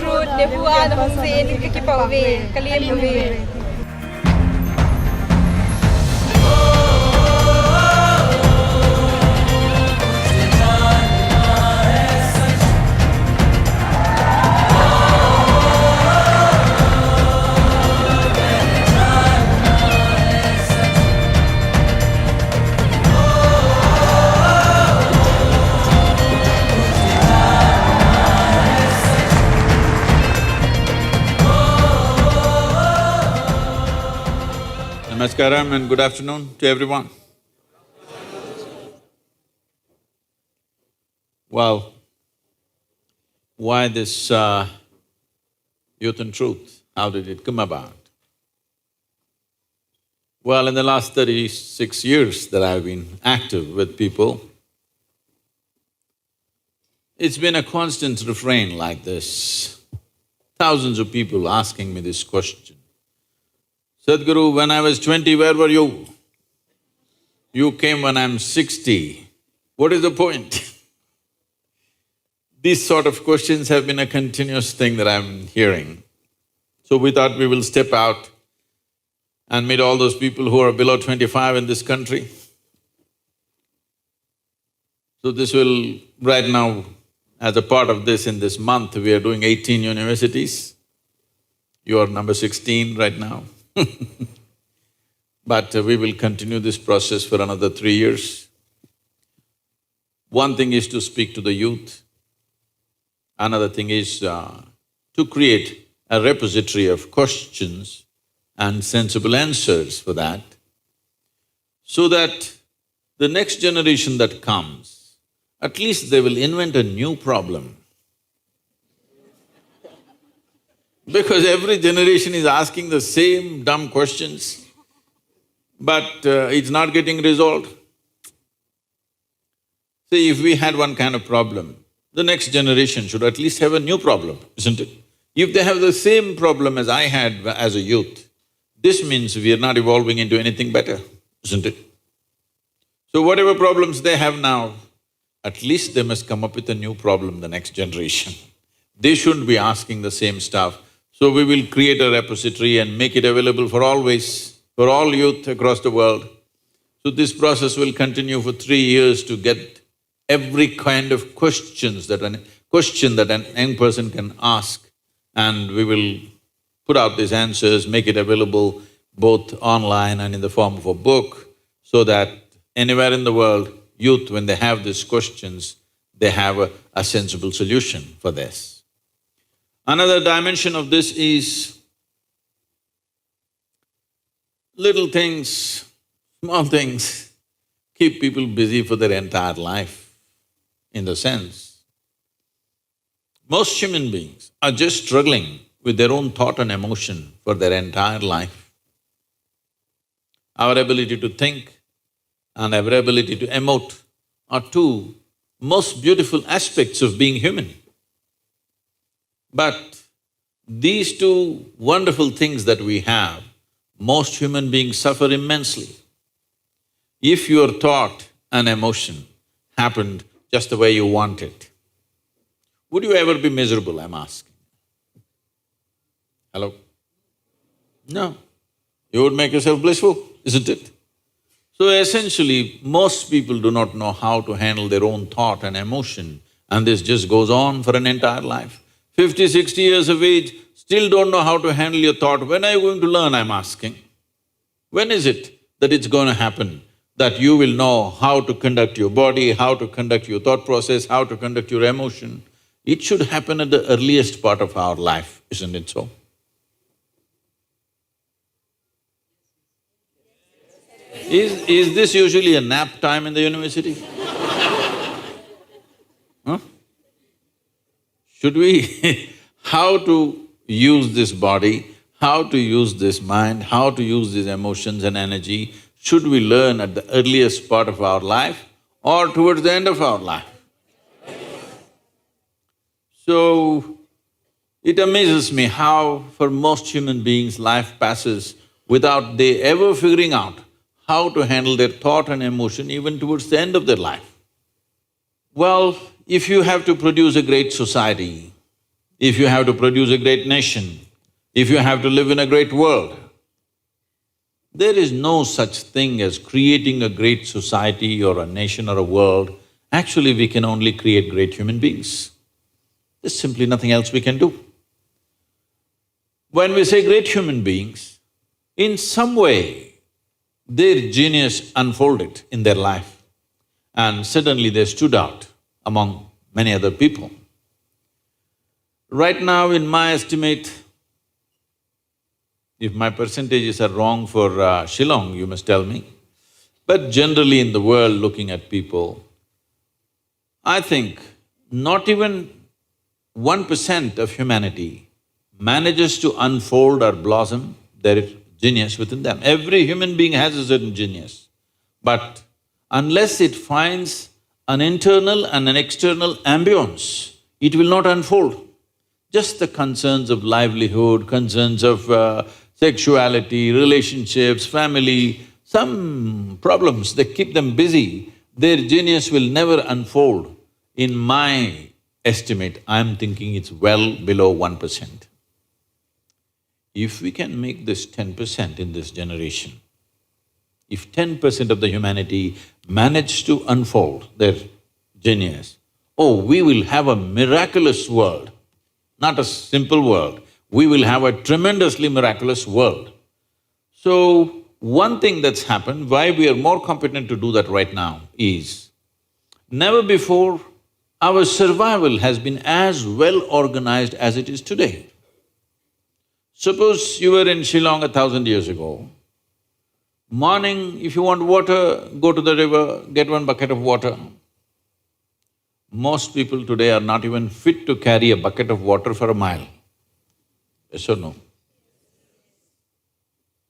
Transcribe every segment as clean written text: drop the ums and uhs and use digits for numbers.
fruit, dia buah, dia hongsin, dia keep away, kalian away. Namaskaram and good afternoon to everyone. Well, why this Youth and Truth? How did it come about? Well, in the last 36 years that I've been active with people, it's been a constant refrain like this. Thousands of people asking me this question. Sadhguru, when I was 20, where were you? You came when I'm 60. What is the point? These sort of questions have been a continuous thing that I'm hearing. So we thought we will step out and meet all those people who are below 25 in this country. So this will… right now, as a part of this, in this month, we are doing 18 universities. You are number 16 right now. But we will continue this process for another 3 years. One thing is to speak to the youth. Another thing is to create a repository of questions and sensible answers for that, so that the next generation that comes, at least they will invent a new problem. Because every generation is asking the same dumb questions, but it's not getting resolved. See, if we had one kind of problem, the next generation should at least have a new problem, isn't it? If they have the same problem as I had as a youth, this means we are not evolving into anything better, isn't it? So whatever problems they have now, at least they must come up with a new problem, the next generation. They shouldn't be asking the same stuff. So we will create a repository and make it available for always, for all youth across the world. So this process will continue for 3 years to get every kind of question that an young person can ask, and we will put out these answers, make it available both online and in the form of a book, so that anywhere in the world, youth, when they have these questions, they have a sensible solution for this. Another dimension of this is little things, small things, keep people busy for their entire life. In the sense, most human beings are just struggling with their own thought and emotion for their entire life. Our ability to think and our ability to emote are two most beautiful aspects of being human. But these two wonderful things that we have, most human beings suffer immensely. If your thought and emotion happened just the way you want it, would you ever be miserable, I'm asking? Hello? No. You would make yourself blissful, isn't it? So essentially, most people do not know how to handle their own thought and emotion, and this just goes on for an entire life. 50, 60 years of age, still don't know how to handle your thought. When are you going to learn, I'm asking? When is it that it's going to happen, that you will know how to conduct your body, how to conduct your thought process, how to conduct your emotion? It should happen at the earliest part of our life, isn't it so? Is this usually a nap time in the university? Huh? Should we… how to use this body, how to use this mind, how to use these emotions and energy, should we learn at the earliest part of our life or towards the end of our life? So, it amazes me how for most human beings life passes without they ever figuring out how to handle their thought and emotion even towards the end of their life. Well, if you have to produce a great society, if you have to produce a great nation, if you have to live in a great world, there is no such thing as creating a great society or a nation or a world. Actually, we can only create great human beings. There's simply nothing else we can do. When we say great human beings, in some way, their genius unfolded in their life and suddenly they stood out among many other people. Right now, in my estimate, if my percentages are wrong for Shillong, you must tell me, but generally in the world, looking at people, I think not even 1% of humanity manages to unfold or blossom their genius within them. Every human being has a certain genius, but unless it finds an internal and an external ambience, it will not unfold. Just the concerns of livelihood, concerns of sexuality, relationships, family, some problems, they keep them busy, their genius will never unfold. In my estimate, I'm thinking it's well below 1%. If we can make this 10% in this generation, if 10% of the humanity manage to unfold their genius, oh, we will have a miraculous world, not a simple world, we will have a tremendously miraculous world. So, one thing that's happened, why we are more competent to do that right now is, never before our survival has been as well organized as it is today. Suppose you were in Shillong 1,000 years ago, morning if you want water, go to the river, get one bucket of water. Most people today are not even fit to carry a bucket of water for a mile. Yes or no?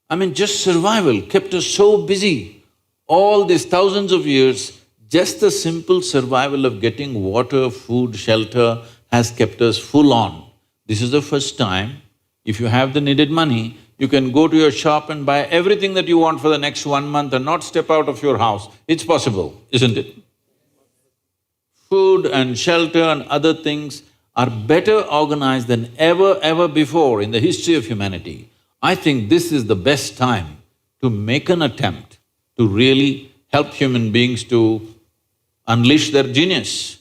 I mean, just survival kept us so busy. All these thousands of years, just the simple survival of getting water, food, shelter has kept us full on. This is the first time, if you have the needed money, you can go to your shop and buy everything that you want for the next 1 month and not step out of your house. It's possible, isn't it? Food and shelter and other things are better organized than ever before in the history of humanity. I think this is the best time to make an attempt to really help human beings to unleash their genius.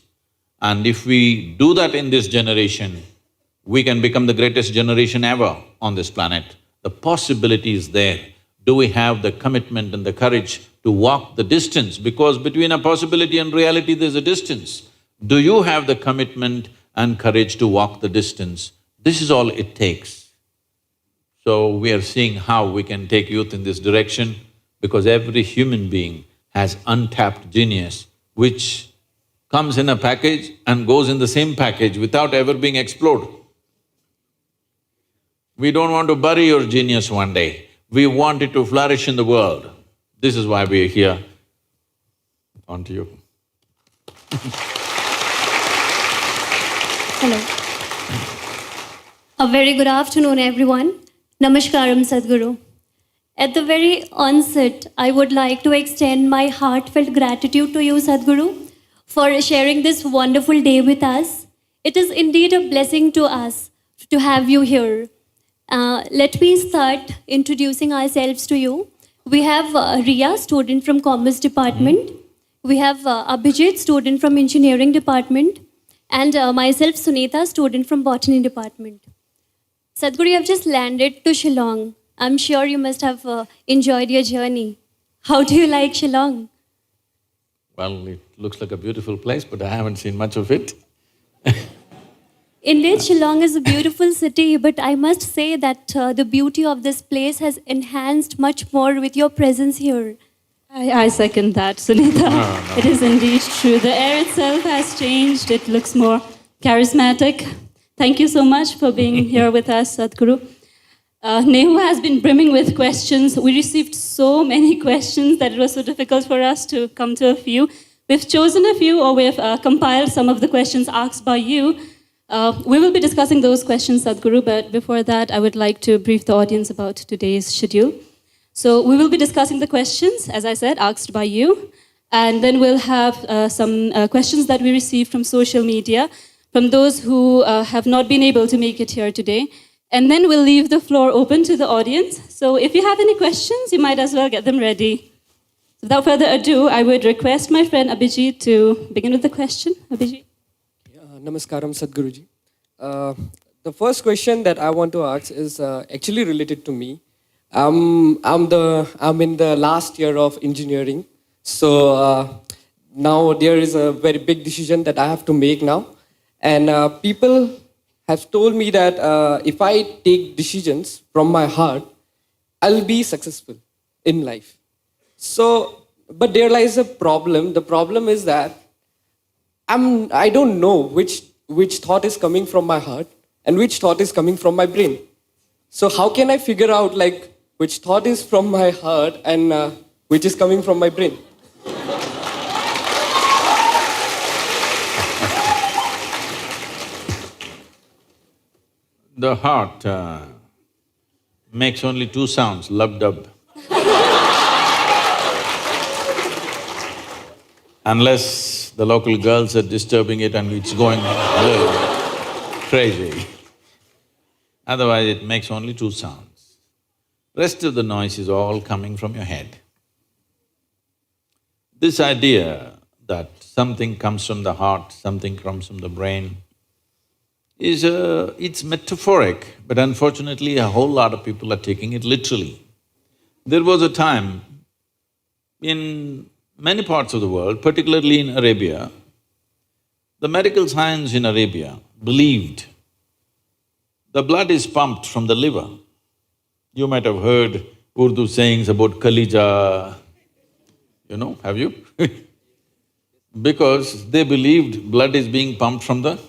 And if we do that in this generation, we can become the greatest generation ever on this planet. The possibility is there. Do we have the commitment and the courage to walk the distance? Because between a possibility and reality, there's a distance. Do you have the commitment and courage to walk the distance? This is all it takes. So we are seeing how we can take youth in this direction, because every human being has untapped genius which comes in a package and goes in the same package without ever being explored. We don't want to bury your genius one day, we want it to flourish in the world. This is why we are here. On to you. Hello. A very good afternoon, everyone. Namaskaram, Sadhguru. At the very onset, I would like to extend my heartfelt gratitude to you, Sadhguru, for sharing this wonderful day with us. It is indeed a blessing to us to have you here. Let me start introducing ourselves to you. We have Riya, student from Commerce Department. We have Abhijit, student from Engineering Department. And myself, Sunita, student from Botany Department. Sadhguru, you have just landed to Shillong. I'm sure you must have enjoyed your journey. How do you like Shillong? Well, it looks like a beautiful place, but I haven't seen much of it. Indeed, Shillong is a beautiful city, but I must say that the beauty of this place has enhanced much more with your presence here. I second that, Sunita. No. It is indeed true. The air itself has changed. It looks more charismatic. Thank you so much for being here with us, Sadhguru. NEHU has been brimming with questions. We received so many questions that it was so difficult for us to come to a few. We've chosen a few, or we've compiled some of the questions asked by you. We will be discussing those questions, Sadhguru, but before that, I would like to brief the audience about today's schedule. So we will be discussing the questions, as I said, asked by you, and then we'll have some questions that we received from social media. from those who have not been able to make it here today. And then we'll leave the floor open to the audience. So if you have any questions, you might as well get them ready. So without further ado, I would request my friend Abhijit to begin with the question. Abhijit. Namaskaram, Sadhguruji. The first question that I want to ask is actually related to me. I'm in the last year of engineering, so now there is a very big decision that I have to make now, and people have told me that if I take decisions from my heart, I'll be successful in life. So, but there lies a problem. The problem is that I don't know which thought is coming from my heart and which thought is coming from my brain. So how can I figure out like which thought is from my heart and which is coming from my brain? The heart makes only two sounds, lub-dub. Unless the local girls are disturbing it and it's going a little crazy. Otherwise, it makes only two sounds. Rest of the noise is all coming from your head. This idea that something comes from the heart, something comes from the brain, it's metaphoric, but unfortunately a whole lot of people are taking it literally. There was a time in many parts of the world, particularly in Arabia, the medical science in Arabia believed the blood is pumped from the liver. You might have heard Urdu sayings about Kalija, have you? Because they believed blood is being pumped from the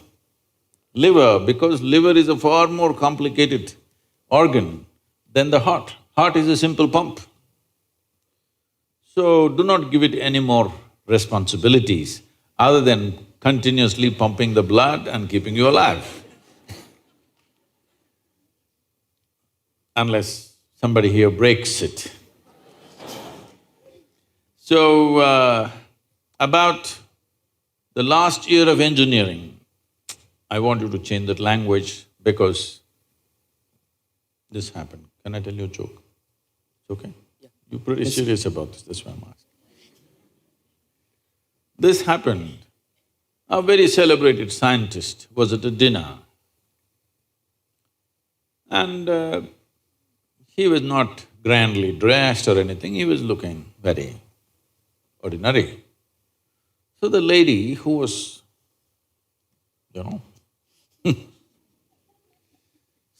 liver, because liver is a far more complicated organ than the heart. Heart is a simple pump. So do not give it any more responsibilities other than continuously pumping the blood and keeping you alive. Unless somebody here breaks it. So, about the last year of engineering, I want you to change that language because this happened. Can I tell you a joke? It's okay? Yeah. You're pretty serious about this, that's why I'm asking. This happened. A very celebrated scientist was at a dinner and he was not grandly dressed or anything, he was looking very ordinary. So the lady who was,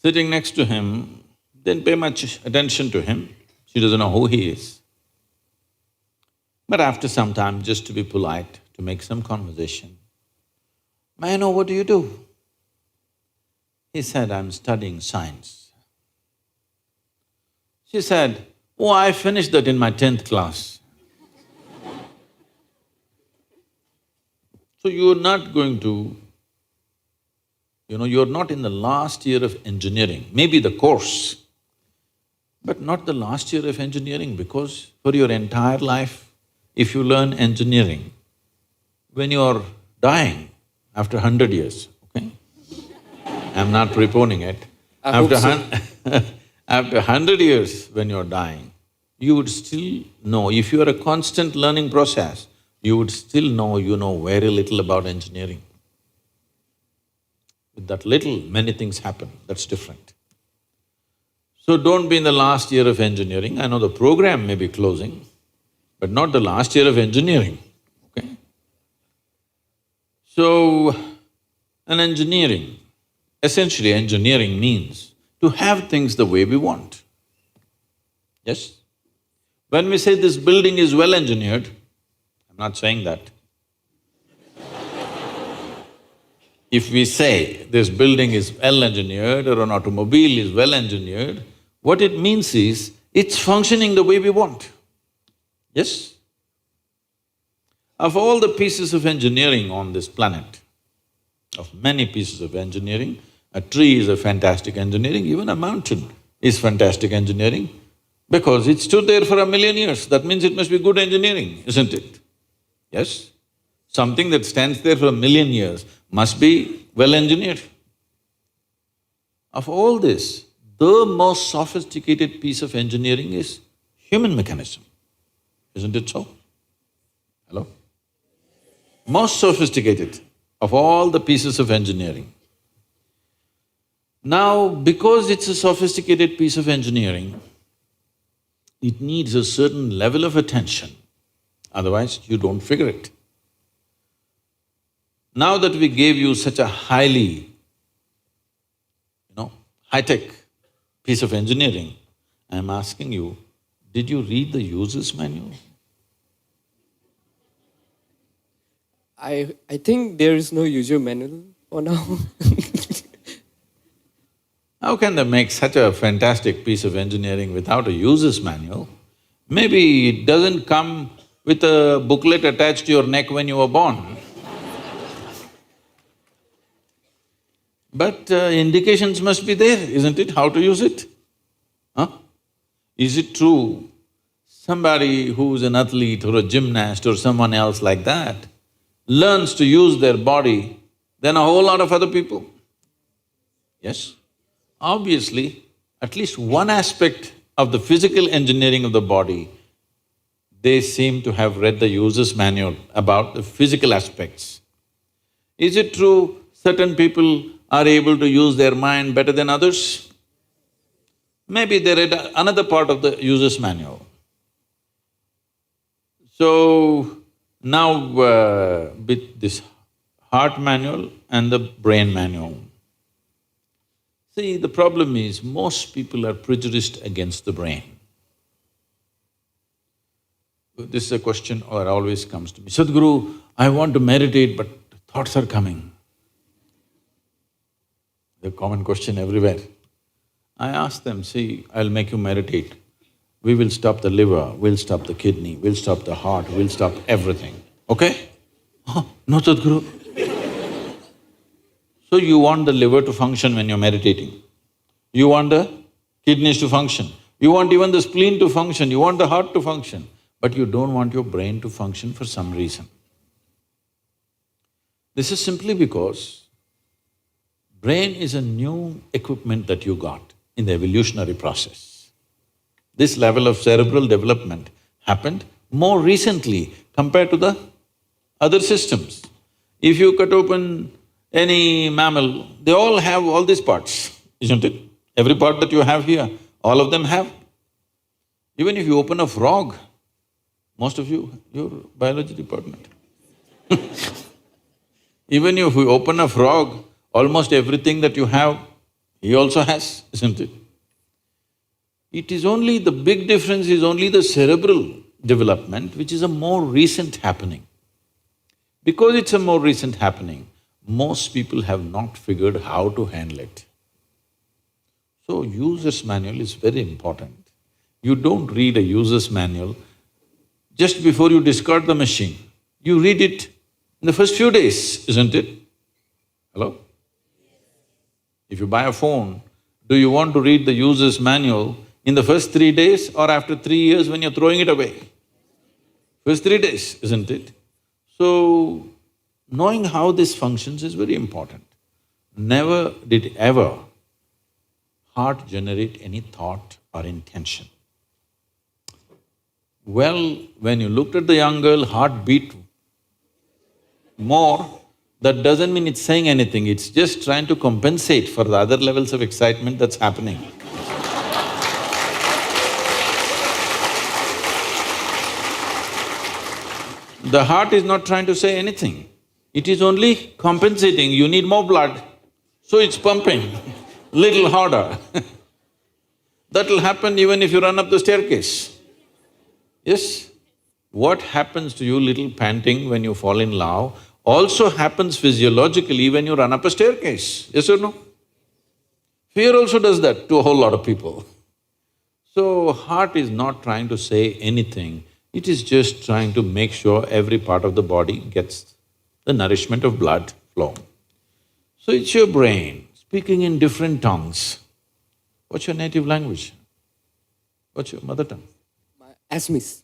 sitting next to him, didn't pay much attention to him, she doesn't know who he is. But after some time, just to be polite, to make some conversation, "May I know what do you do?" He said, "I'm studying science." She said, "Oh, I finished that in my 10th class." So you're not going to, you're not in the last year of engineering, maybe the course, but not the last year of engineering, because for your entire life, if you learn engineering, when you're dying after 100 years, okay? I'm not preponing it. After 100 years when you're dying, you would still know, if you are a constant learning process, you would still know you know very little about engineering. With that little, many things happen, that's different. So don't be in the last year of engineering. I know the program may be closing, but not the last year of engineering, okay? So, essentially engineering means to have things the way we want. Yes? When we say this building is well engineered, I'm not saying that. If we say this building is well engineered or an automobile is well engineered, what it means is it's functioning the way we want. Yes? Of all the pieces of engineering on this planet, of many pieces of engineering, a tree is a fantastic engineering, even a mountain is fantastic engineering, because it stood there for 1,000,000 years, that means it must be good engineering, isn't it? Yes? Something that stands there for 1,000,000 years must be well engineered. Of all this, the most sophisticated piece of engineering is human mechanism, isn't it so? Hello? Most sophisticated of all the pieces of engineering. Now, because it's a sophisticated piece of engineering, it needs a certain level of attention, otherwise you don't figure it. Now that we gave you such a highly, high-tech piece of engineering, I'm asking you, did you read the user's manual? I think there is no user manual for now. How can they make such a fantastic piece of engineering without a user's manual? Maybe it doesn't come with a booklet attached to your neck when you were born. But indications must be there, isn't it, how to use it? Huh? Is it true somebody who's an athlete or a gymnast or someone else like that learns to use their body than a whole lot of other people? Yes? Obviously, at least one aspect of the physical engineering of the body, they seem to have read the user's manual about the physical aspects. Is it true certain people are able to use their mind better than others? Maybe they read another part of the user's manual. So, now with this heart manual and the brain manual, see, the problem is most people are prejudiced against the brain. This is a question that always comes to me, Sadhguru, I want to meditate but thoughts are coming. The common question everywhere. I ask them, see, I'll make you meditate. We will stop the liver, we'll stop the kidney, we'll stop the heart, we'll stop everything, okay? Oh, no, Sadhguru. So you want the liver to function when you're meditating. You want the kidneys to function. You want even the spleen to function, you want the heart to function. But you don't want your brain to function for some reason. This is simply because brain is a new equipment that you got in the evolutionary process. This level of cerebral development happened more recently compared to the other systems. If you cut open any mammal, they all have all these parts, isn't it? Every part that you have here, all of them have. Even if you open a frog, most of you, your biology department. Even if you open a frog, almost everything that you have, he also has, isn't it? It is only… the big difference is only the cerebral development, which is a more recent happening. Because it's a more recent happening, most people have not figured how to handle it. So, user's manual is very important. You don't read a user's manual just before you discard the machine. You read it in the first few days, isn't it? Hello? If you buy a phone, do you want to read the user's manual in the first 3 days or after 3 years when you're throwing it away? First 3 days, isn't it? So, knowing how this functions is very important. Never did ever heart generate any thought or intention. Well, when you looked at the young girl, heart beat more, that doesn't mean it's saying anything, it's just trying to compensate for the other levels of excitement that's happening. The heart is not trying to say anything, it is only compensating, you need more blood, so it's pumping little harder. That'll happen even if you run up the staircase. Yes? What happens to you little panting when you fall in love also happens physiologically when you run up a staircase, yes or no? Fear also does that to a whole lot of people. So, heart is not trying to say anything, it is just trying to make sure every part of the body gets the nourishment of blood flow. So, it's your brain speaking in different tongues. What's your native language? What's your mother tongue? Assamese.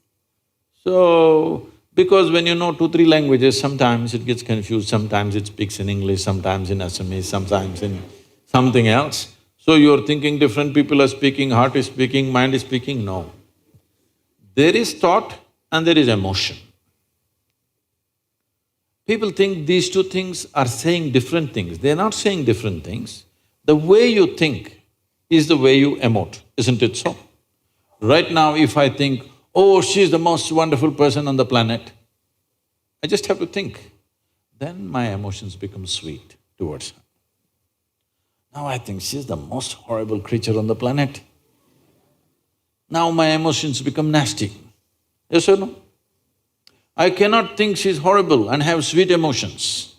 So, Because when you know 2, 3 languages, sometimes it gets confused, sometimes it speaks in English, sometimes in Assamese, sometimes in something else. So you're thinking different people are speaking, heart is speaking, mind is speaking, no. There is thought and there is emotion. People think these two things are saying different things. They're not saying different things. The way you think is the way you emote, isn't it so? Right now, if I think, oh, she's the most wonderful person on the planet, I just have to think. Then my emotions become sweet towards her. Now I think she's the most horrible creature on the planet. Now my emotions become nasty. Yes or no? I cannot think she's horrible and have sweet emotions.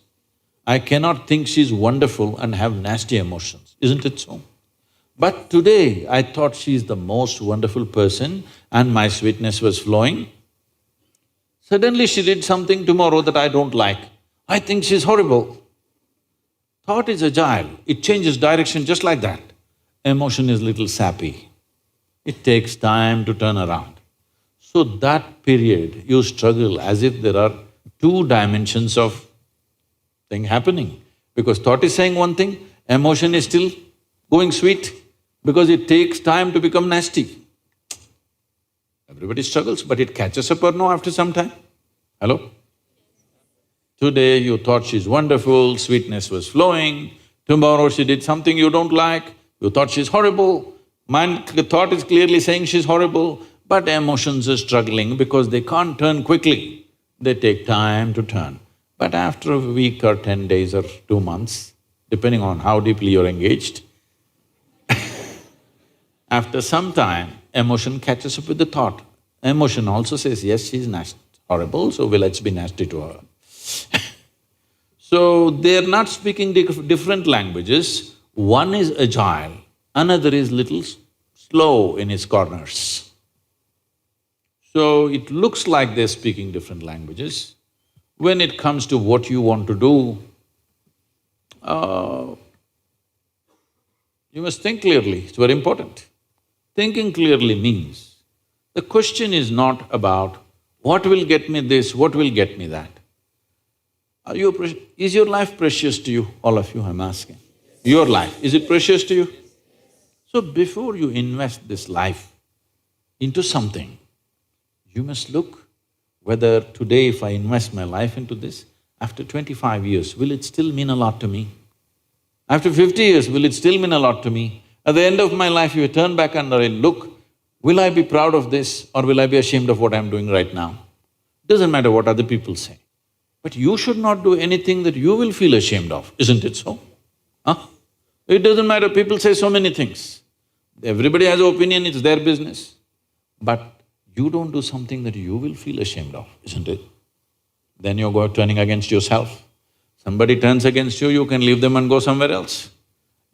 I cannot think she's wonderful and have nasty emotions, isn't it so? But today, I thought she's the most wonderful person and my sweetness was flowing. Suddenly she did something tomorrow that I don't like. I think she's horrible. Thought is agile, it changes direction just like that. Emotion is little sappy. It takes time to turn around. So that period, you struggle as if there are 2 dimensions of thing happening. Because thought is saying one thing, emotion is still going sweet, because it takes time to become nasty. Everybody struggles, but it catches up or no after some time? Hello? Today you thought she's wonderful, sweetness was flowing, tomorrow she did something you don't like, you thought she's horrible. The thought is clearly saying she's horrible, but emotions are struggling because they can't turn quickly. They take time to turn. But after a week or 10 days or 2 months, depending on how deeply you're engaged, after some time, emotion catches up with the thought. Emotion also says, yes, she's horrible, so let's be nasty to her. So, they're not speaking different languages. One is agile, another is little slow in its corners. So, it looks like they're speaking different languages. When it comes to what you want to do, you must think clearly, it's very important. Thinking clearly means, the question is not about what will get me this, what will get me that. Is your life precious to you? All of you, I'm asking. Your life, is it precious to you? So before you invest this life into something, you must look whether today if I invest my life into this, after 25 years, will it still mean a lot to me? After 50 years, will it still mean a lot to me? At the end of my life, if I turn back and I look, will I be proud of this or will I be ashamed of what I'm doing right now? Doesn't matter what other people say. But you should not do anything that you will feel ashamed of, isn't it so? Huh? It doesn't matter, people say so many things. Everybody has an opinion, it's their business. But you don't do something that you will feel ashamed of, isn't it? Then you're turning against yourself. Somebody turns against you, you can leave them and go somewhere else.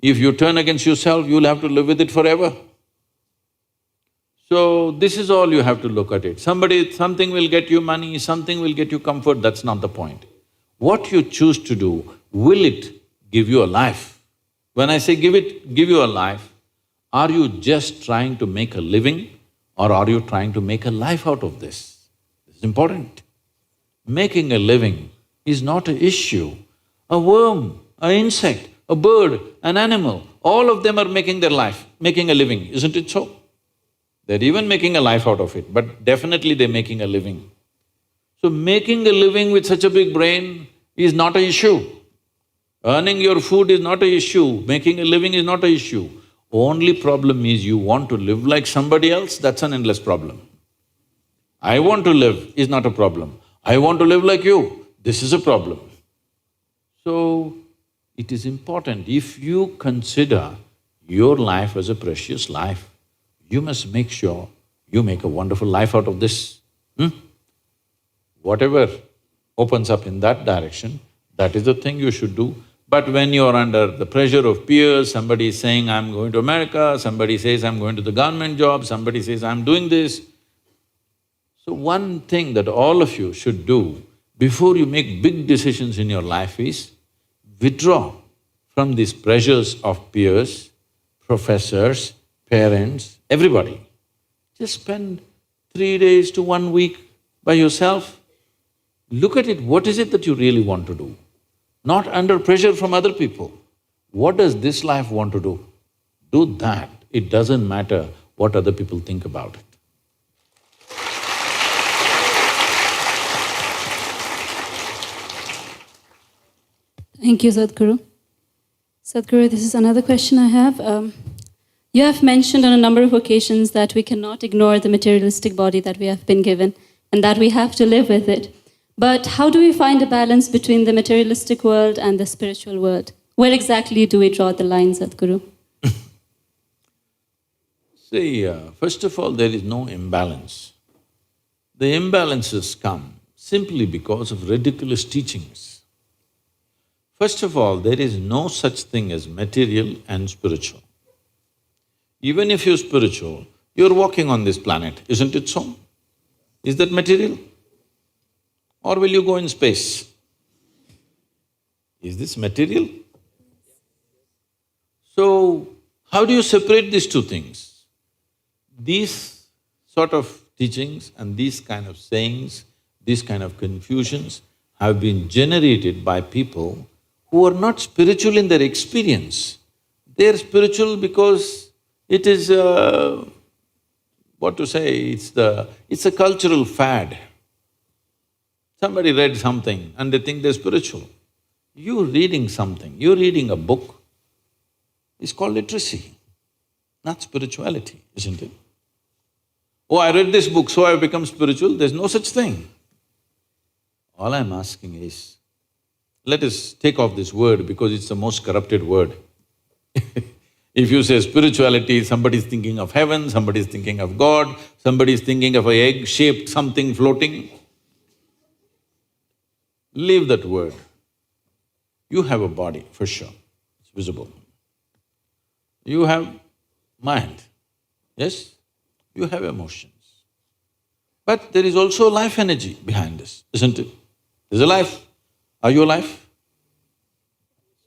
If you turn against yourself, you'll have to live with it forever. So, this is all you have to look at it. Something will get you money, something will get you comfort, that's not the point. What you choose to do, will it give you a life? When I say give you a life, are you just trying to make a living or are you trying to make a life out of this? This is important. Making a living is not an issue. A worm, an insect, a bird, an animal, all of them are making their life, making a living, isn't it so? They're even making a life out of it, but definitely they're making a living. So making a living with such a big brain is not an issue. Earning your food is not an issue, making a living is not an issue. Only problem is you want to live like somebody else, that's an endless problem. I want to live is not a problem. I want to live like you, this is a problem. So, it is important, if you consider your life as a precious life, you must make sure you make a wonderful life out of this. Whatever opens up in that direction, that is the thing you should do. But when you're under the pressure of peers, somebody is saying, I'm going to America, somebody says, I'm going to the government job, somebody says, I'm doing this. So one thing that all of you should do before you make big decisions in your life is withdraw from these pressures of peers, professors, parents, everybody. Just spend 3 days to 1 week by yourself, Look at it, what is it that you really want to do? Not under pressure from other people. What does this life want to do? Do that. It doesn't matter what other people think about it. Thank you, Sadhguru. Sadhguru, this is another question I have. You have mentioned on a number of occasions that we cannot ignore the materialistic body that we have been given and that we have to live with it. But how do we find a balance between the materialistic world and the spiritual world? Where exactly do we draw the line, Sadhguru? See, first of all, there is no imbalance. The imbalances come simply because of ridiculous teachings. First of all, there is no such thing as material and spiritual. Even if you're spiritual, you're walking on this planet, isn't it so? Is that material? Or will you go in space? Is this material? So, how do you separate these two things? These sort of teachings and these kind of sayings, these kind of confusions have been generated by people who are not spiritual in their experience. They're spiritual because it is what to say, it's a cultural fad. Somebody read something and they think they're spiritual. You reading something, you're reading a book, it's called literacy, not spirituality, isn't it? Oh, I read this book, so I've become spiritual, there's no such thing. All I'm asking is, let us take off this word because it's the most corrupted word. If you say spirituality, somebody's thinking of heaven, somebody's thinking of God, somebody's thinking of an egg-shaped something floating. Leave that word. You have a body, for sure, it's visible. You have mind, yes? You have emotions. But there is also life energy behind this, isn't it? There's a life. Are you alive?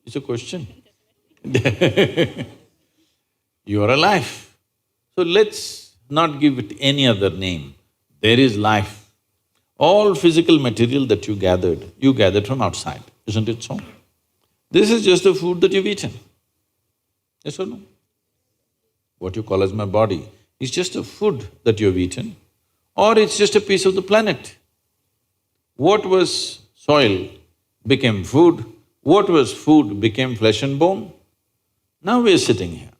It's a question. You are alive. So let's not give it any other name. There is life. All physical material that you gathered from outside, isn't it so? This is just the food that you've eaten. Yes or no? What you call as my body is just a food that you've eaten, or it's just a piece of the planet. What was soil became food, what was food became flesh and bone. Now we are sitting here.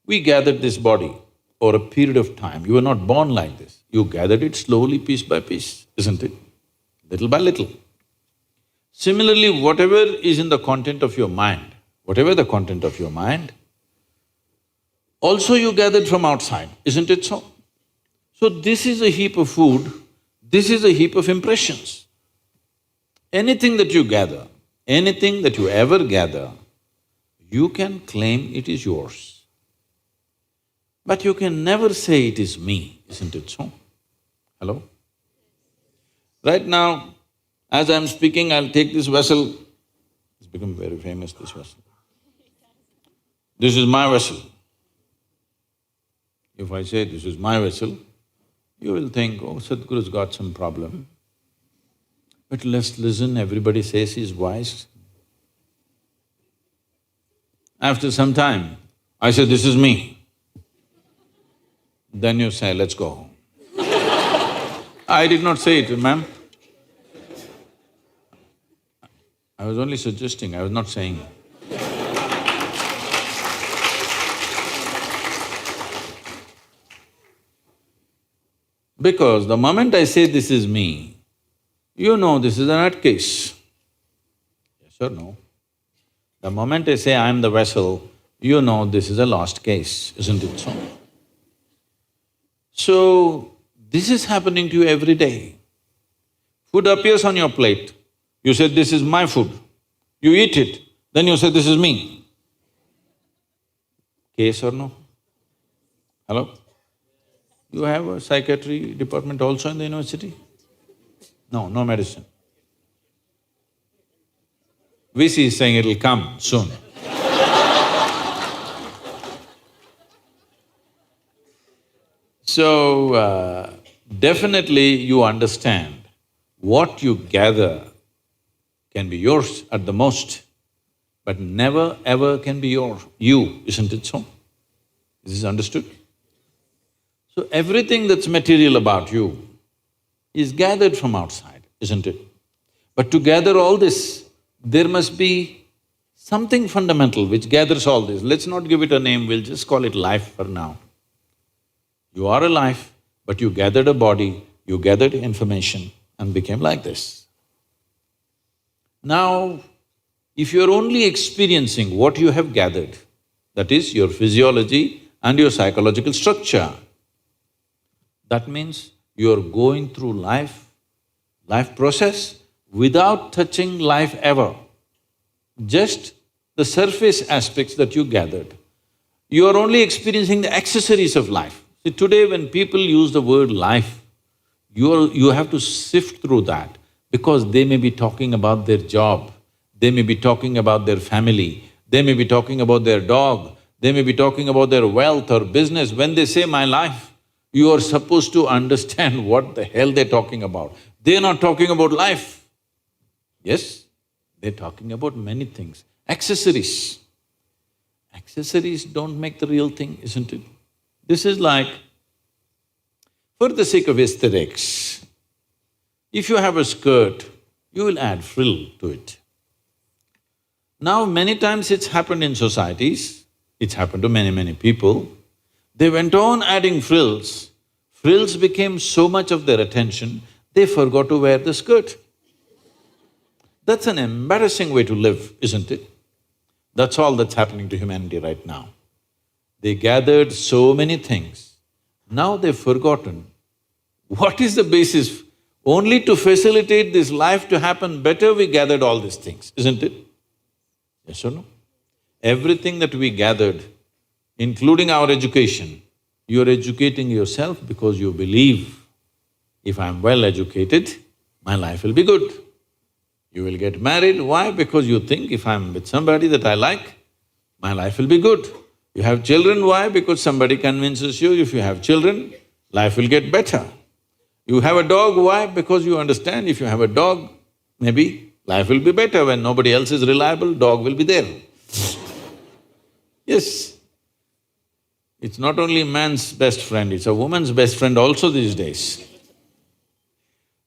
We gathered this body over a period of time. You were not born like this. You gathered it slowly, piece by piece, isn't it? Little by little. Similarly, whatever is in the content of your mind, whatever the content of your mind, also you gathered from outside, isn't it so? So this is a heap of food, this is a heap of impressions. Anything that you gather, anything that you ever gather, you can claim it is yours. But you can never say it is me, isn't it so? Hello? Right now, as I'm speaking, I'll take this vessel. It's become very famous, this vessel. This is my vessel. If I say this is my vessel, you will think, oh, Sadhguru's got some problem. But let's listen, everybody says he's wise. After some time, I say, this is me. Then you say, let's go home. I did not say it, ma'am. I was only suggesting, I was not saying. Because the moment I say this is me, you know this is a nutcase. Yes or no? The moment I say I am the vessel, you know this is a lost case, isn't it so? So, this is happening to you every day. Food appears on your plate, you say, this is my food. You eat it, then you say, this is me. Case or no? Hello? You have a psychiatry department also in the university? No, no medicine. VC is saying it'll come soon. So, definitely you understand what you gather can be yours at the most, but never ever can be you, isn't it so? Is this understood? So everything that's material about you is gathered from outside, isn't it? But to gather all this, there must be something fundamental which gathers all this. Let's not give it a name, we'll just call it life for now. You are a life, but you gathered a body, you gathered information and became like this. Now, if you're only experiencing what you have gathered, that is your physiology and your psychological structure, that means you're going through life process without touching life ever. Just the surface aspects that you gathered. You are only experiencing the accessories of life. See, today when people use the word life, you have to sift through that because they may be talking about their job, they may be talking about their family, they may be talking about their dog, they may be talking about their wealth or business. When they say my life, you are supposed to understand what the hell they're talking about. They're not talking about life. Yes, they're talking about many things. Accessories. Accessories don't make the real thing, isn't it? This is like, for the sake of aesthetics, if you have a skirt, you will add frill to it. Now, many times it's happened in societies, it's happened to many people, they went on adding frills, frills became so much of their attention, they forgot to wear the skirt. That's an embarrassing way to live, isn't it? That's all that's happening to humanity right now. They gathered so many things, now they've forgotten what is the basis. Only to facilitate this life to happen better, we gathered all these things, isn't it? Yes or no? Everything that we gathered, including our education, you're educating yourself because you believe, if I'm well educated, my life will be good. You will get married, why? Because you think if I'm with somebody that I like, my life will be good. You have children, why? Because somebody convinces you if you have children, life will get better. You have a dog, why? Because you understand if you have a dog, maybe life will be better. When nobody else is reliable, dog will be there. Yes. It's not only man's best friend, it's a woman's best friend also these days.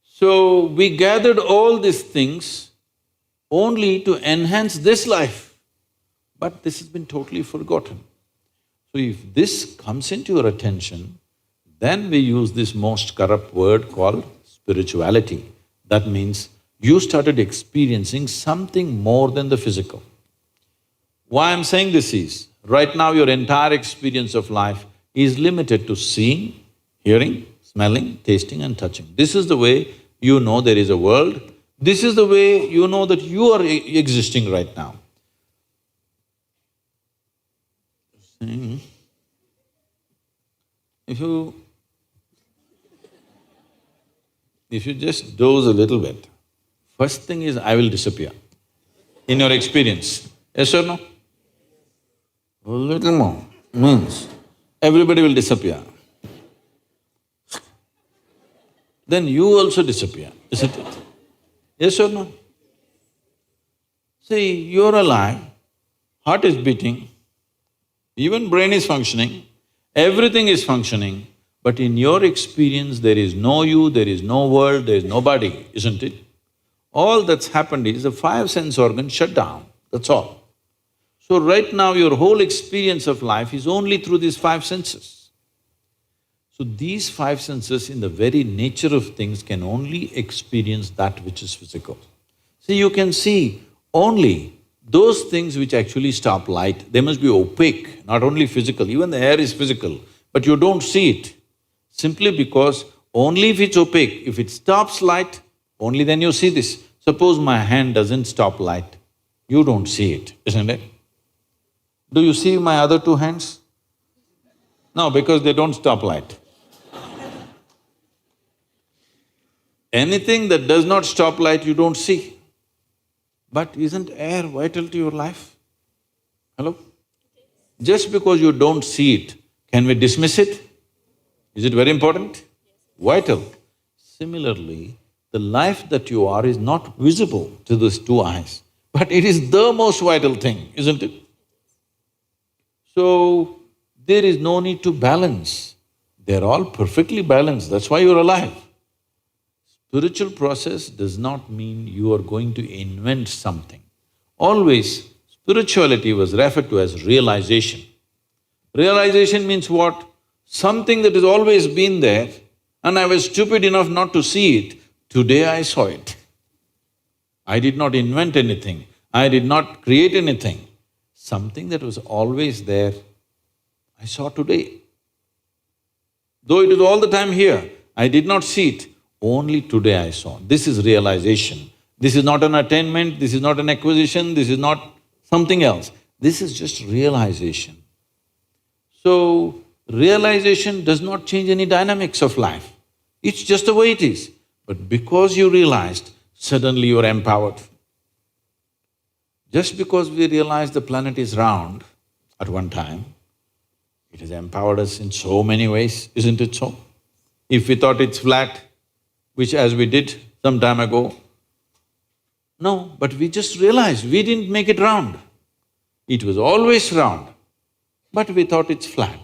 So, we gathered all these things only to enhance this life, but this has been totally forgotten. So, if this comes into your attention, then we use this most corrupt word called spirituality. That means you started experiencing something more than the physical. Why I'm saying this is, right now your entire experience of life is limited to seeing, hearing, smelling, tasting and touching. This is the way you know there is a world, this is the way you know that you are existing right now. If you just doze a little bit, first thing is I will disappear, in your experience, yes or no? A little more means everybody will disappear. Then you also disappear, isn't it? Yes or no? See, you're alive, heart is beating, even brain is functioning, everything is functioning, but in your experience there is no you, there is no world, there is nobody, isn't it? All that's happened is the five sense organs shut down, that's all. So right now your whole experience of life is only through these five senses. So these five senses in the very nature of things can only experience that which is physical. See, you can see only those things which actually stop light, they must be opaque, not only physical, even the air is physical, but you don't see it. Simply because only if it's opaque, if it stops light, only then you see this. Suppose my hand doesn't stop light, you don't see it, isn't it? Do you see my other two hands? No, because they don't stop light. Anything that does not stop light, you don't see. But isn't air vital to your life? Hello? Just because you don't see it, can we dismiss it? Is it very important? Vital. Similarly, the life that you are is not visible to these two eyes, but it is the most vital thing, isn't it? So, there is no need to balance. They're all perfectly balanced, that's why you're alive. Spiritual process does not mean you are going to invent something. Always, spirituality was referred to as realization. Realization means what? Something that has always been there and I was stupid enough not to see it, today I saw it. I did not invent anything, I did not create anything. Something that was always there, I saw today. Though it is all the time here, I did not see it, only today I saw. This is realization. This is not an attainment, this is not an acquisition, this is not something else. This is just realization. So, realization does not change any dynamics of life. It's just the way it is. But because you realized, suddenly you are empowered. Just because we realized the planet is round at one time, it has empowered us in so many ways, isn't it so? If we thought it's flat, which as we did some time ago, no, but we just realized we didn't make it round. It was always round, but we thought it's flat.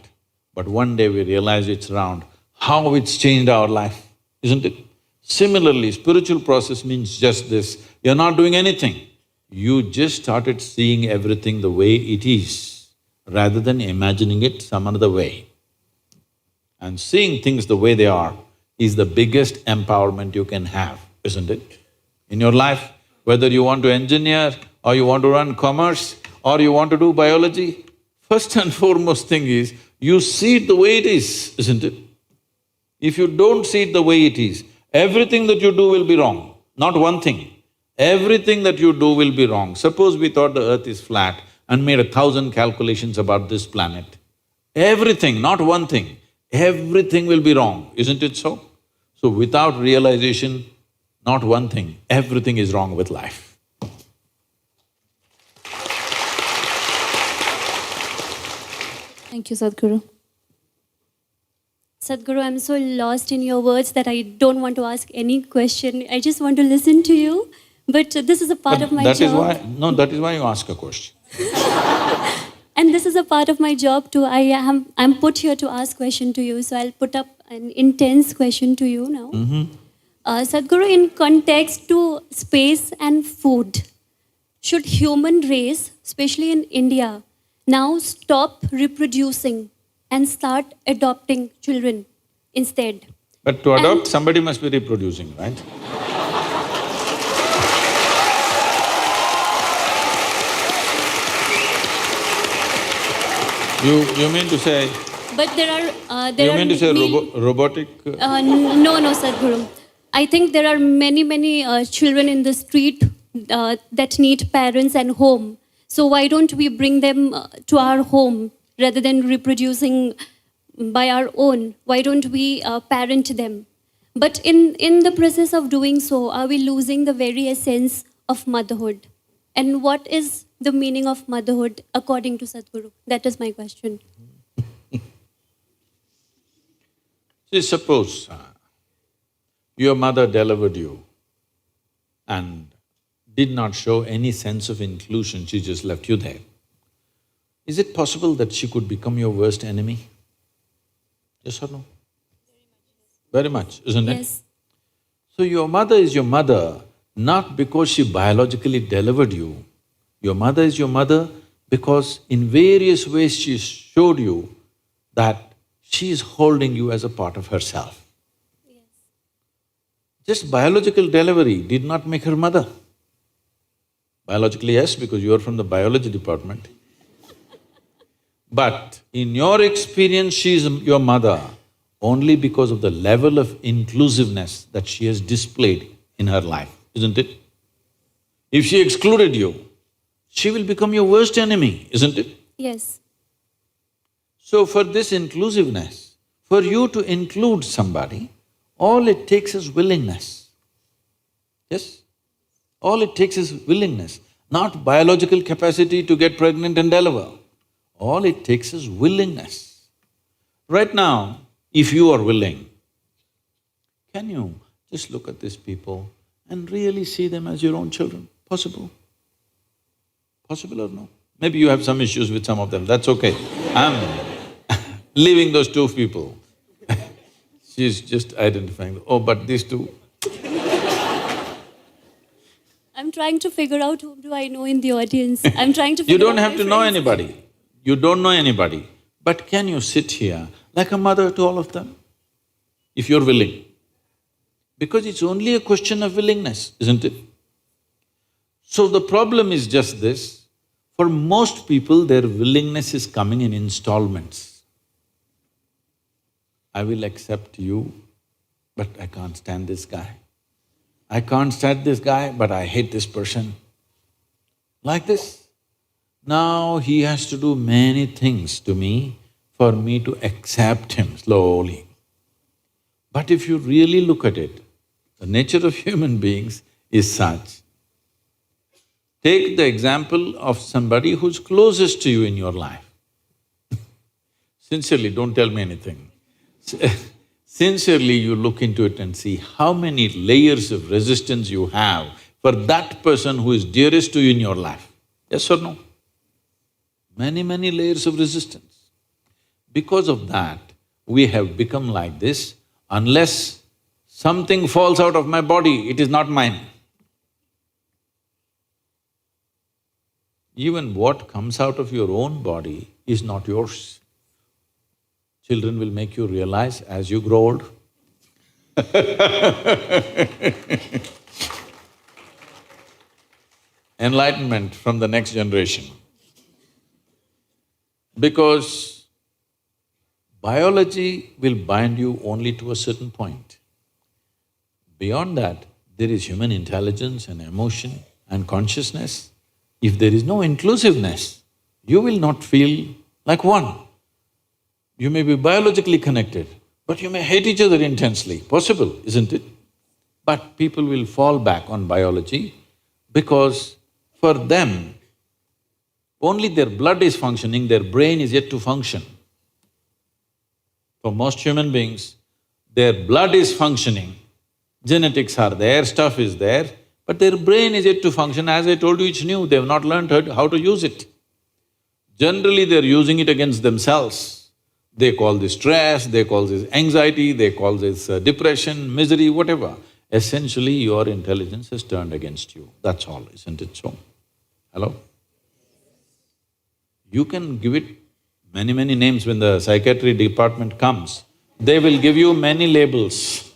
But one day we realized it's round, how it's changed our life, isn't it? Similarly, spiritual process means just this, you're not doing anything. You just started seeing everything the way it is, rather than imagining it some other way. And seeing things the way they are is the biggest empowerment you can have, isn't it? In your life, whether you want to engineer or you want to run commerce or you want to do biology, first and foremost thing is, you see it the way it is, isn't it? If you don't see it the way it is, everything that you do will be wrong, not one thing. Everything that you do will be wrong. Suppose we thought the earth is flat and made 1,000 calculations about this planet. Everything, not one thing, everything will be wrong, isn't it so? So without realization, not one thing, everything is wrong with life. Thank you, Sadhguru. Sadhguru, I'm so lost in your words that I don't want to ask any question. I just want to listen to you, but this is a part of my job. That is why you ask a question. And this is a part of my job too. I'm put here to ask question to you, so I'll put up an intense question to you now. Sadhguru, in context to space and food, should human race, especially in India, now stop reproducing and start adopting children instead? But to adopt, somebody must be reproducing, right? You mean to say… But there You mean to say robotic… No, Sadhguru. I think there are many children in the street that need parents and home. So why don't we bring them to our home rather than reproducing by our own? Why don't we parent them? But in the process of doing so, are we losing the very essence of motherhood? And what is the meaning of motherhood according to Sadhguru? That is my question. See, suppose your mother delivered you and did not show any sense of inclusion, she just left you there. Is it possible that she could become your worst enemy? Yes or no? Very much, isn't it? Yes. So your mother is your mother not because she biologically delivered you. Your mother is your mother because in various ways she showed you that she is holding you as a part of herself. Yes. Just biological delivery did not make her mother. Biologically, yes, because you are from the biology department. But in your experience, she is your mother only because of the level of inclusiveness that she has displayed in her life, isn't it? If she excluded you, she will become your worst enemy, isn't it? Yes. So for this inclusiveness, for you to include somebody, all it takes is willingness. Yes? All it takes is willingness, not biological capacity to get pregnant and deliver. All it takes is willingness. Right now, if you are willing, can you Just look at these people and really see them as your own children. Possible? Possible or no? Maybe you have some issues with some of them, that's okay. I'm leaving those two people. She's just identifying, oh, but these two. I'm trying to figure out whom do I know in the audience. I'm trying to figure You don't out have my to know friends. anybody. You don't know anybody. But can you sit here like a mother to all of them? If you're willing. Because it's only a question of willingness, isn't it? So the problem is just this, for most people their willingness is coming in installments. I will accept you, but I can't stand this guy. I can't stand this guy, but I hate this person. Like this. Now he has to do many things to me for me to accept him slowly. But if you really look at it, the nature of human beings is such. Take the example of somebody who's closest to you in your life. Sincerely, don't tell me anything. Sincerely, you look into it and see how many layers of resistance you have for that person who is dearest to you in your life. Yes or no? Many layers of resistance. Because of that, we have become like this. Unless something falls out of my body, it is not mine. Even what comes out of your own body is not yours. Children will make you realize as you grow old. Enlightenment from the next generation. Because biology will bind you only to a certain point. Beyond that, there is human intelligence and emotion and consciousness. If there is no inclusiveness, you will not feel like one. You may be biologically connected, but you may hate each other intensely. Possible, isn't it? But people will fall back on biology because for them, only their blood is functioning, their brain is yet to function. For most human beings, their blood is functioning, genetics are there, stuff is there, but their brain is yet to function. As I told you, it's new, they've not learned how to use it. Generally, they're using it against themselves. They call this stress, they call this anxiety, they call this depression, misery, whatever. Essentially, your intelligence has turned against you, that's all, isn't it so? Hello? You can give it many names. When the psychiatry department comes, they will give you many labels.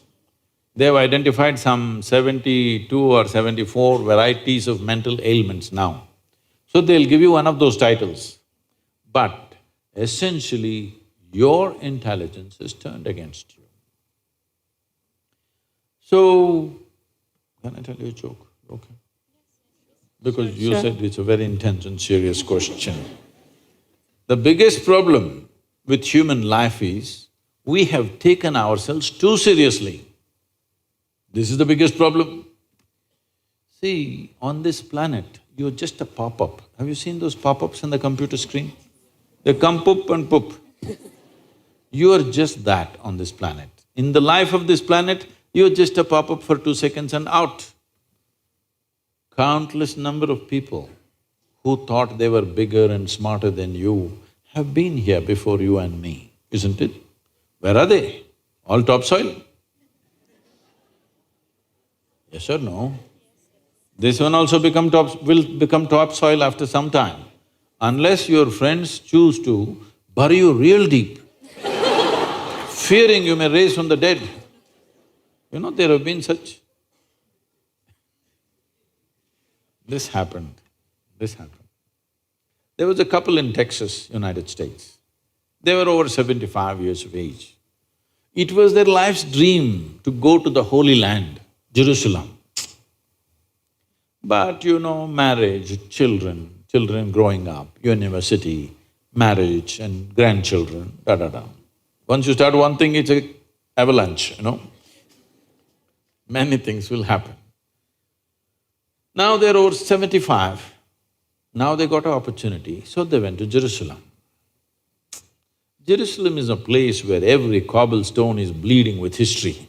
They have identified some 72 or 74 varieties of mental ailments now. So they'll give you one of those titles. But essentially, your intelligence is turned against you. So, can I tell you a joke? Okay. Because you said it's a very intense and serious question. The biggest problem with human life is, we have taken ourselves too seriously. This is the biggest problem. See, on this planet, you're just a pop-up. Have you seen those pop-ups on the computer screen? They come poop and poop. You are just that on this planet. In the life of this planet, you're just a pop-up for 2 seconds and out. Countless number of people who thought they were bigger and smarter than you have been here before you and me, isn't it? Where are they? All topsoil? Yes or no? This one also will become topsoil after some time, unless your friends choose to bury you real deep, fearing you may raise from the dead. You know, there have been such… This happened. There was a couple in Texas, United States. They were over 75 years of age. It was their life's dream to go to the Holy Land, Jerusalem. But you know, marriage, children growing up, university, marriage and grandchildren, da-da-da. Once you start one thing, it's an avalanche, you know. Many things will happen. Now they're over 75, now they got an opportunity, so they went to Jerusalem. Jerusalem is a place where every cobblestone is bleeding with history.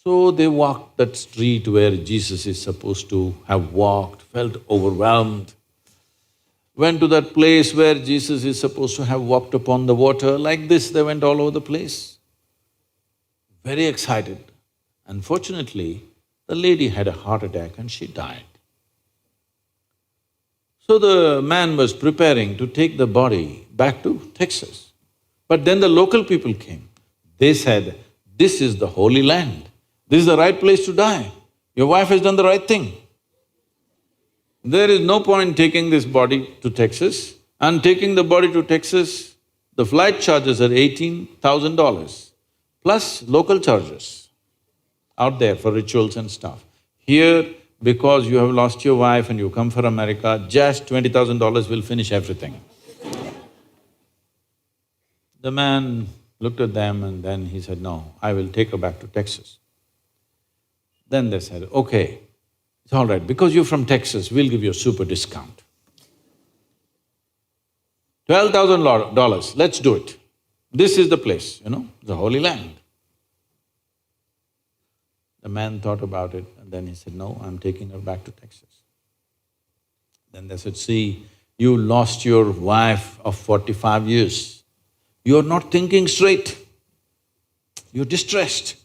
So they walked that street where Jesus is supposed to have walked, felt overwhelmed. Went to that place where Jesus is supposed to have walked upon the water. Like this, they went all over the place. Very excited. Unfortunately, the lady had a heart attack and she died. So the man was preparing to take the body back to Texas. But then the local people came. They said, "This is the Holy Land. This is the right place to die. Your wife has done the right thing. There is no point taking this body to Texas, and taking the body to Texas, the flight charges are $18,000 plus local charges out there for rituals and stuff. Here, because you have lost your wife and you come for America, just $20,000 will finish everything." The man looked at them and then he said, "No, I will take her back to Texas." Then they said, "Okay, it's all right, because you're from Texas, we'll give you a super discount. $12,000, let's do it. This is the place, the Holy Land." The man thought about it and then he said, "No, I'm taking her back to Texas." Then they said, "See, you lost your wife of 45 years. You're not thinking straight. You're distressed.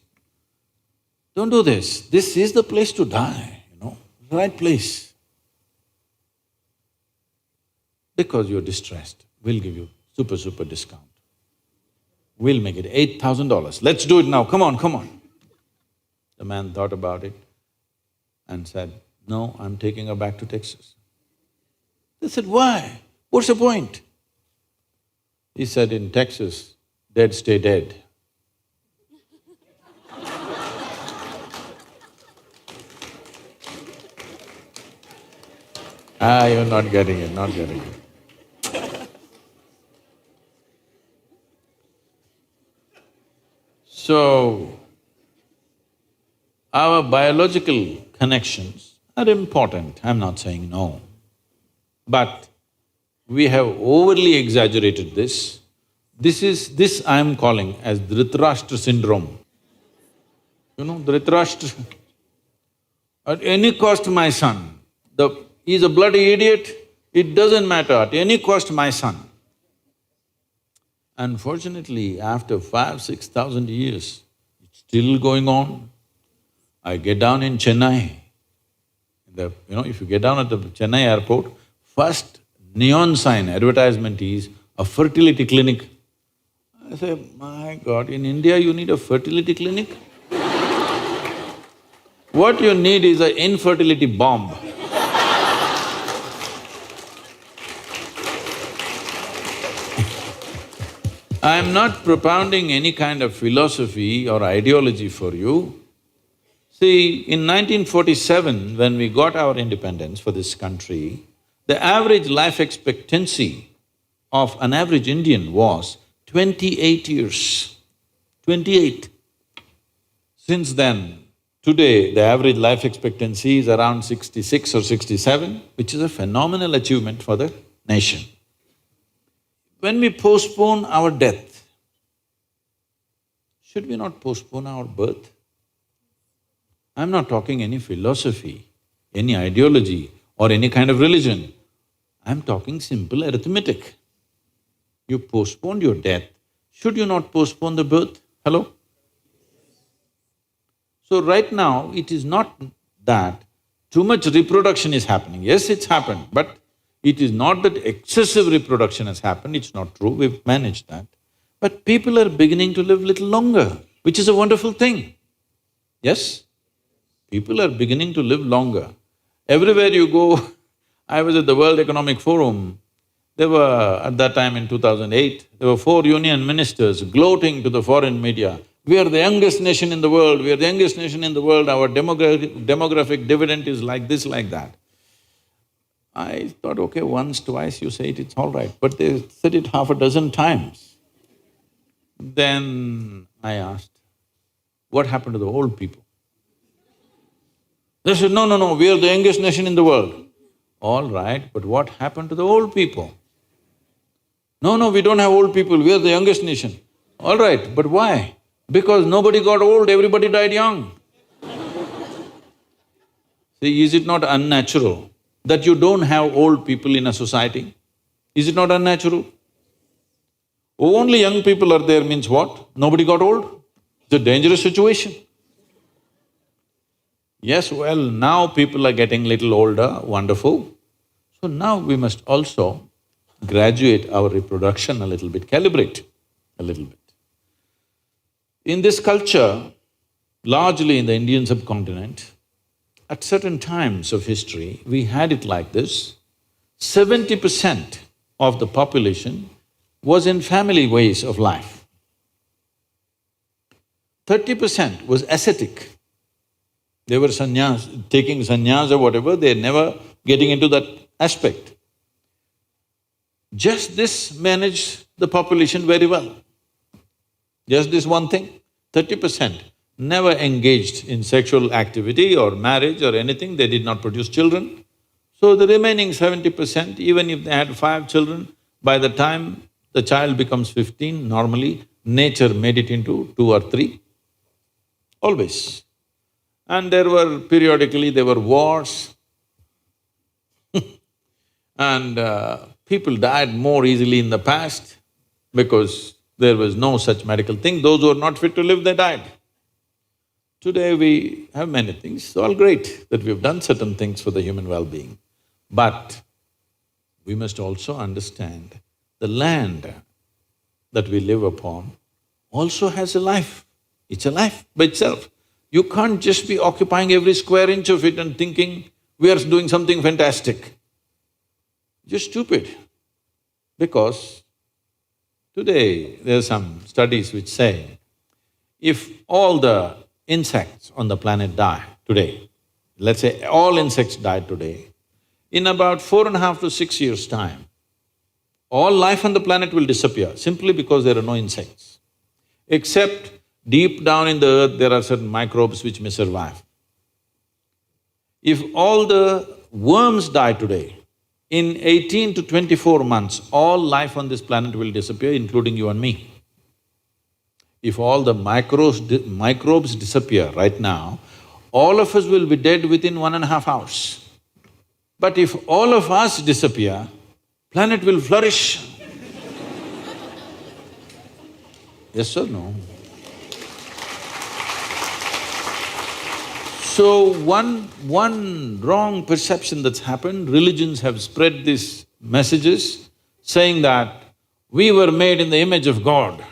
Don't do this. This is the place to die, the right place. Because you're distressed, we'll give you super discount. We'll make it $8,000. Let's do it now, come on, come on." The man thought about it and said, "No, I'm taking her back to Texas." They said, "Why? What's the point?" He said, "In Texas, dead stay dead." You're not getting it, not getting it. So, our biological connections are important, I'm not saying no. But we have overly exaggerated this. This I'm calling as Dhritarashtra syndrome. Dhritarashtra, at any cost my son, he's a bloody idiot, it doesn't matter, at any cost my son. Unfortunately, after 5,000–6,000 years, it's still going on. I get down in Chennai, if you get down at the Chennai airport, first neon sign advertisement is a fertility clinic. I say, my God, in India you need a fertility clinic? What you need is an infertility bomb. I'm not propounding any kind of philosophy or ideology for you. See, in 1947, when we got our independence for this country, the average life expectancy of an average Indian was 28 years. 28. Since then, today the average life expectancy is around 66 or 67, which is a phenomenal achievement for the nation. When we postpone our death, should we not postpone our birth? I'm not talking any philosophy, any ideology or any kind of religion. I'm talking simple arithmetic. You postponed your death, should you not postpone the birth? Hello? So right now, it is not that too much reproduction is happening. Yes, it's happened, but it is not that excessive reproduction has happened, it's not true, we've managed that. But people are beginning to live little longer, which is a wonderful thing. Yes? People are beginning to live longer. Everywhere you go, I was at the World Economic Forum, there were, at that time in 2008, there were 4 union ministers gloating to the foreign media, "We are the youngest nation in the world, we are the youngest nation in the world, our demographic dividend is like this, like that." I thought, okay, once, twice you say it, it's all right, but they said it half a dozen times. Then I asked, what happened to the old people? They said, no, we are the youngest nation in the world. All right, but what happened to the old people? No, we don't have old people, we are the youngest nation. All right, but why? Because nobody got old, everybody died young. See, is it not unnatural that you don't have old people in a society? Is it not unnatural? Only young people are there means what? Nobody got old? It's a dangerous situation. Yes, well, now people are getting little older, wonderful. So now we must also graduate our reproduction a little bit, calibrate a little bit. In this culture, largely in the Indian subcontinent, at certain times of history, we had it like this: 70% of the population was in family ways of life. 30% was ascetic. They were taking sannyas or whatever, they're never getting into that aspect. Just this managed the population very well. Just this one thing, 30% never engaged in sexual activity or marriage or anything, they did not produce children. So the remaining 70%, even if they had 5 children, by the time the child becomes 15, normally nature made it into 2 or 3, always. And periodically there were wars and people died more easily in the past because there was no such medical thing. Those who were not fit to live, they died. Today we have many things, it's all great that we've done certain things for the human well-being. But we must also understand the land that we live upon also has a life. It's a life by itself. You can't just be occupying every square inch of it and thinking we are doing something fantastic. You're stupid. Because today there are some studies which say, if all the insects on the planet die today, let's say all insects died today, in about 4.5 to 6 years' time, all life on the planet will disappear simply because there are no insects. Except deep down in the earth, there are certain microbes which may survive. If all the worms die today, in 18 to 24 months, all life on this planet will disappear, including you and me. If all the microbes disappear right now, all of us will be dead within 1.5 hours. But if all of us disappear, planet will flourish. Yes or no? So one wrong perception that's happened, religions have spread these messages saying that we were made in the image of God.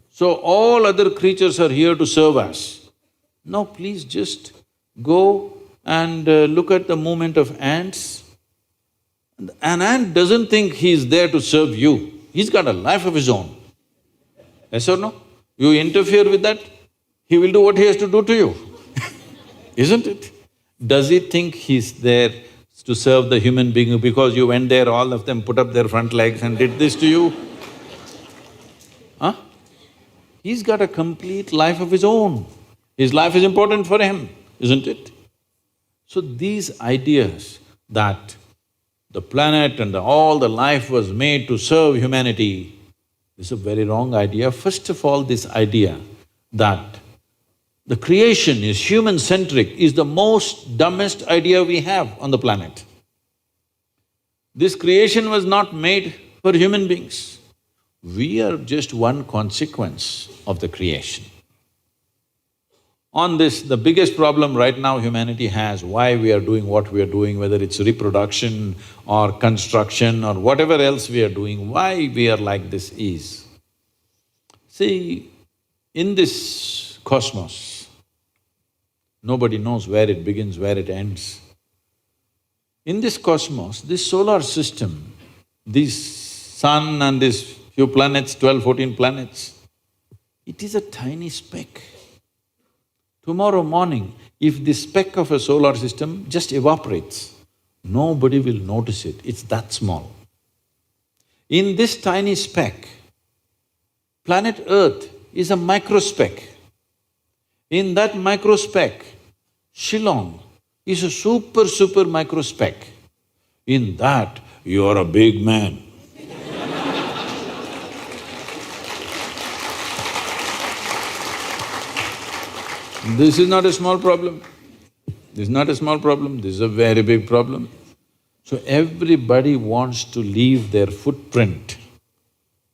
So all other creatures are here to serve us. No, please just go and look at the movement of ants. An ant doesn't think he's there to serve you, he's got a life of his own. Yes or no? You interfere with that, he will do what he has to do to you, isn't it? Does he think he's there to serve the human being because you went there, all of them put up their front legs and did this to you? Huh? He's got a complete life of his own. His life is important for him, isn't it? So these ideas that the planet and all the life was made to serve humanity, this is a very wrong idea. First of all, this idea that the creation is human-centric is the most dumbest idea we have on the planet. This creation was not made for human beings. We are just one consequence of the creation. On this, the biggest problem right now humanity has, why we are doing what we are doing, whether it's reproduction or construction or whatever else we are doing, why we are like this is, see, in this cosmos, nobody knows where it begins, where it ends. In this cosmos, this solar system, this sun and these few planets, 12, 14 planets, it is a tiny speck. Tomorrow morning, if this speck of a solar system just evaporates, nobody will notice it, it's that small. In this tiny speck, planet Earth is a microspeck. In that microspeck, Shillong is a super microspeck. In that, you are a big man. This is not a small problem. This is not a small problem, this is a very big problem. So everybody wants to leave their footprint.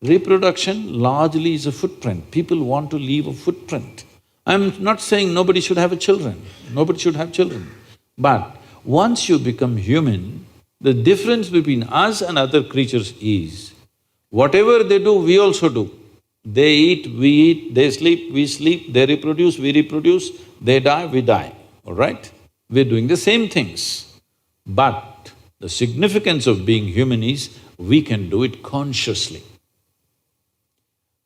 Reproduction largely is a footprint. People want to leave a footprint. I'm not saying nobody should have children, nobody should have children. But once you become human, the difference between us and other creatures is, whatever they do, we also do. They eat, we eat, they sleep, we sleep, they reproduce, we reproduce, they die, we die, all right? We're doing the same things. But the significance of being human is, we can do it consciously.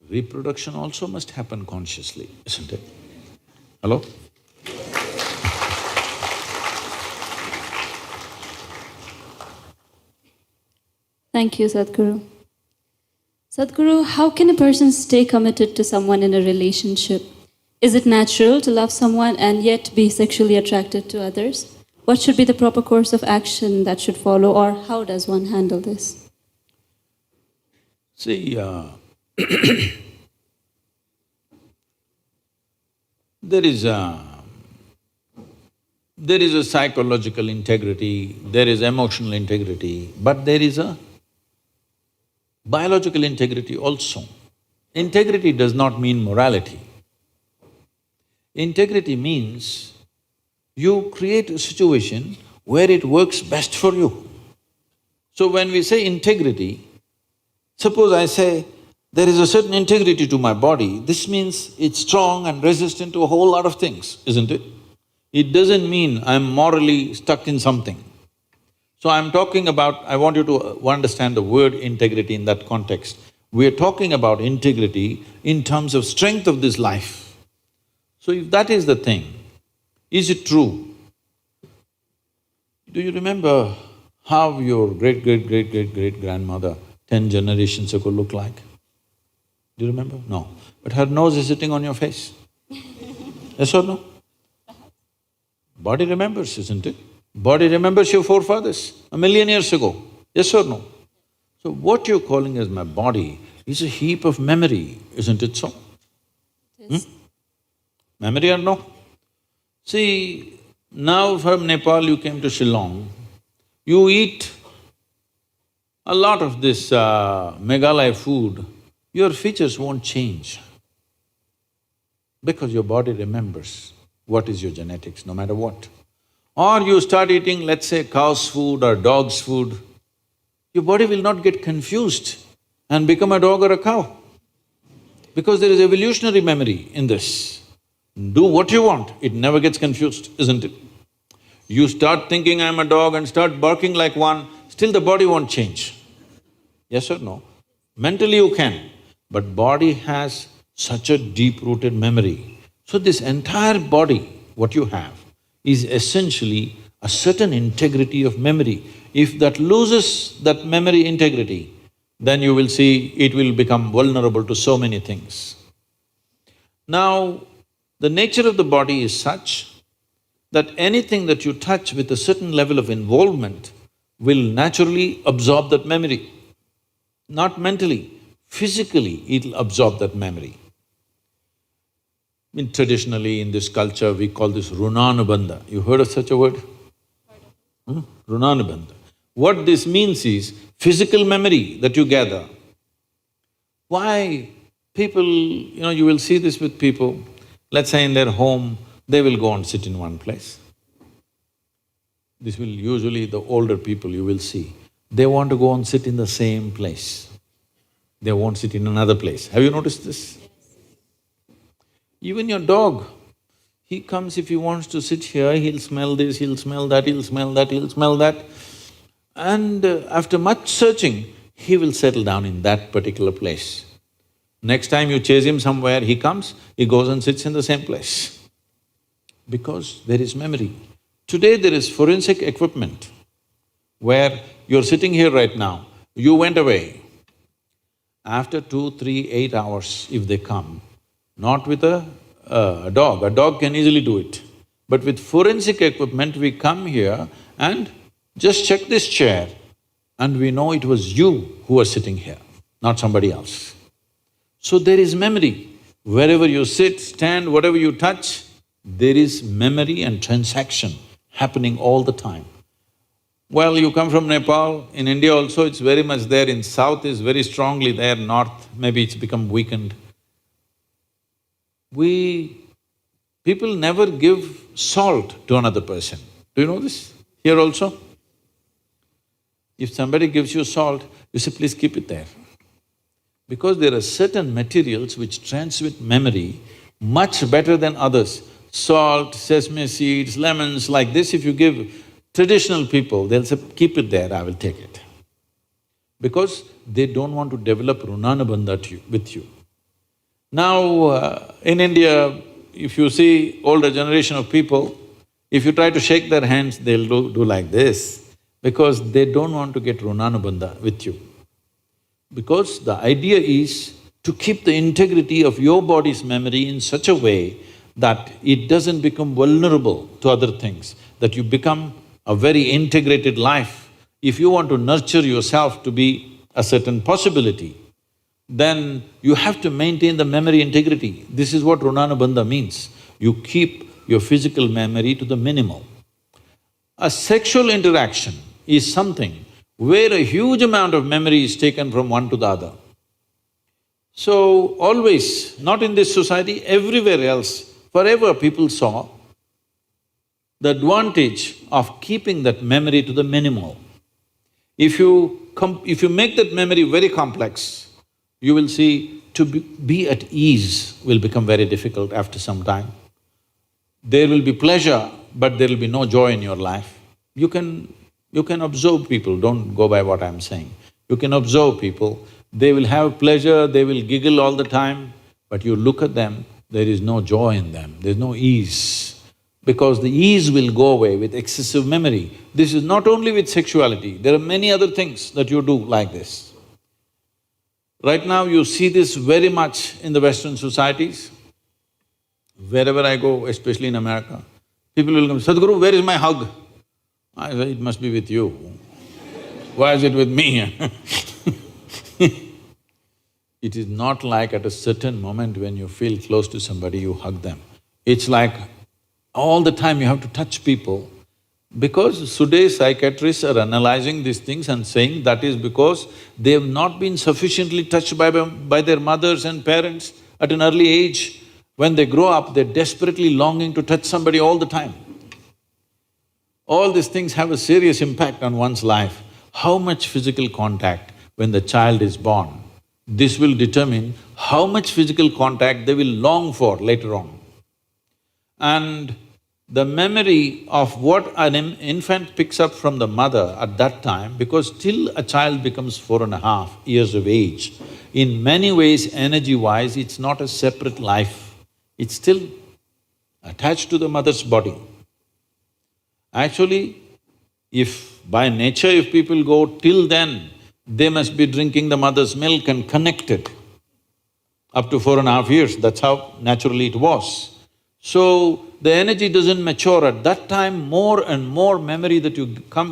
Reproduction also must happen consciously, isn't it? Hello? Thank you, Sadhguru. Sadhguru, how can a person stay committed to someone in a relationship? Is it natural to love someone and yet be sexually attracted to others? What should be the proper course of action that should follow, or how does one handle this? See, there is a psychological integrity, there is emotional integrity, but there is a biological integrity also. Integrity does not mean morality. Integrity means you create a situation where it works best for you. So when we say integrity, suppose I say, there is a certain integrity to my body, this means it's strong and resistant to a whole lot of things, isn't it? It doesn't mean I'm morally stuck in something. So I'm talking about… I want you to understand the word integrity in that context. We're talking about integrity in terms of strength of this life. So if that is the thing, is it true? Do you remember how your great-great-great-great-great-grandmother 10 generations ago looked like? Do you remember? No. But her nose is sitting on your face. Yes or no? Body remembers, isn't it? Body remembers your forefathers 1,000,000 years ago. Yes or no? So what you're calling as my body is a heap of memory, isn't it so? Yes. Memory or no? See, now from Nepal you came to Shillong, you eat a lot of this Meghalaya food, your features won't change because your body remembers what is your genetics, no matter what. Or you start eating, let's say, cow's food or dog's food, your body will not get confused and become a dog or a cow because there is evolutionary memory in this. Do what you want, it never gets confused, isn't it? You start thinking I'm a dog and start barking like one, still the body won't change. Yes or no? Mentally you can, but body has such a deep-rooted memory. So this entire body, what you have, is essentially a certain integrity of memory. If that loses that memory integrity, then you will see it will become vulnerable to so many things. Now, the nature of the body is such that anything that you touch with a certain level of involvement will naturally absorb that memory. Not mentally, physically it'll absorb that memory. Traditionally in this culture, we call this runanubandha. You heard of such a word? Runanubandha. What this means is physical memory that you gather. Why people… you will see this with people, let's say in their home, they will go and sit in one place. This will usually the older people you will see, they want to go and sit in the same place. They won't sit in another place. Have you noticed this? Even your dog, he comes, if he wants to sit here, he'll smell this, he'll smell that, he'll smell that, he'll smell that. And after much searching, he will settle down in that particular place. Next time you chase him somewhere, he comes, he goes and sits in the same place. Because there is memory. Today there is forensic equipment where you're sitting here right now, you went away. After 2, 3, 8 hours, if they come, not with a dog can easily do it. But with forensic equipment, we come here and just check this chair and we know it was you who was sitting here, not somebody else. So there is memory. Wherever you sit, stand, whatever you touch, there is memory and transaction happening all the time. Well, you come from Nepal, in India also it's very much there, in south is very strongly there, north maybe it's become weakened. People never give salt to another person. Do you know this? Here also? If somebody gives you salt, you say, please keep it there. Because there are certain materials which transmit memory much better than others. Salt, sesame seeds, lemons, like this, if you give traditional people, they'll say, keep it there, I will take it. Because they don't want to develop runanabandha with you. Now, in India, if you see older generation of people, if you try to shake their hands, they'll do like this, because they don't want to get runanabandha with you. Because the idea is to keep the integrity of your body's memory in such a way that it doesn't become vulnerable to other things, that you become a very integrated life. If you want to nurture yourself to be a certain possibility, then you have to maintain the memory integrity. This is what runanabandha means. You keep your physical memory to the minimal. A sexual interaction is something where a huge amount of memory is taken from one to the other. So, always, not in this society, everywhere else, forever people saw the advantage of keeping that memory to the minimal. If you make that memory very complex, you will see to be at ease will become very difficult after some time. There will be pleasure, but there will be no joy in your life. You can observe people, don't go by what I'm saying. You can observe people, they will have pleasure, they will giggle all the time, but you look at them, there is no joy in them, there's no ease. Because the ease will go away with excessive memory. This is not only with sexuality, there are many other things that you do like this. Right now you see this very much in the Western societies. Wherever I go, especially in America, people will come, Sadhguru, where is my hug? I say, it must be with you. Why is it with me? It is not like at a certain moment when you feel close to somebody, you hug them. It's like all the time you have to touch people. Because today's psychiatrists are analyzing these things and saying that is because they have not been sufficiently touched by their mothers and parents at an early age. When they grow up, they're desperately longing to touch somebody all the time. All these things have a serious impact on one's life. How much physical contact when the child is born, this will determine how much physical contact they will long for later on. And the memory of what an infant picks up from the mother at that time, because till a child becomes 4.5 years of age, in many ways, energy-wise, it's not a separate life. It's still attached to the mother's body. Actually, if by nature if people go till then, they must be drinking the mother's milk and connected up to 4.5 years, that's how naturally it was. So, the energy doesn't mature. At that time, more and more memory that you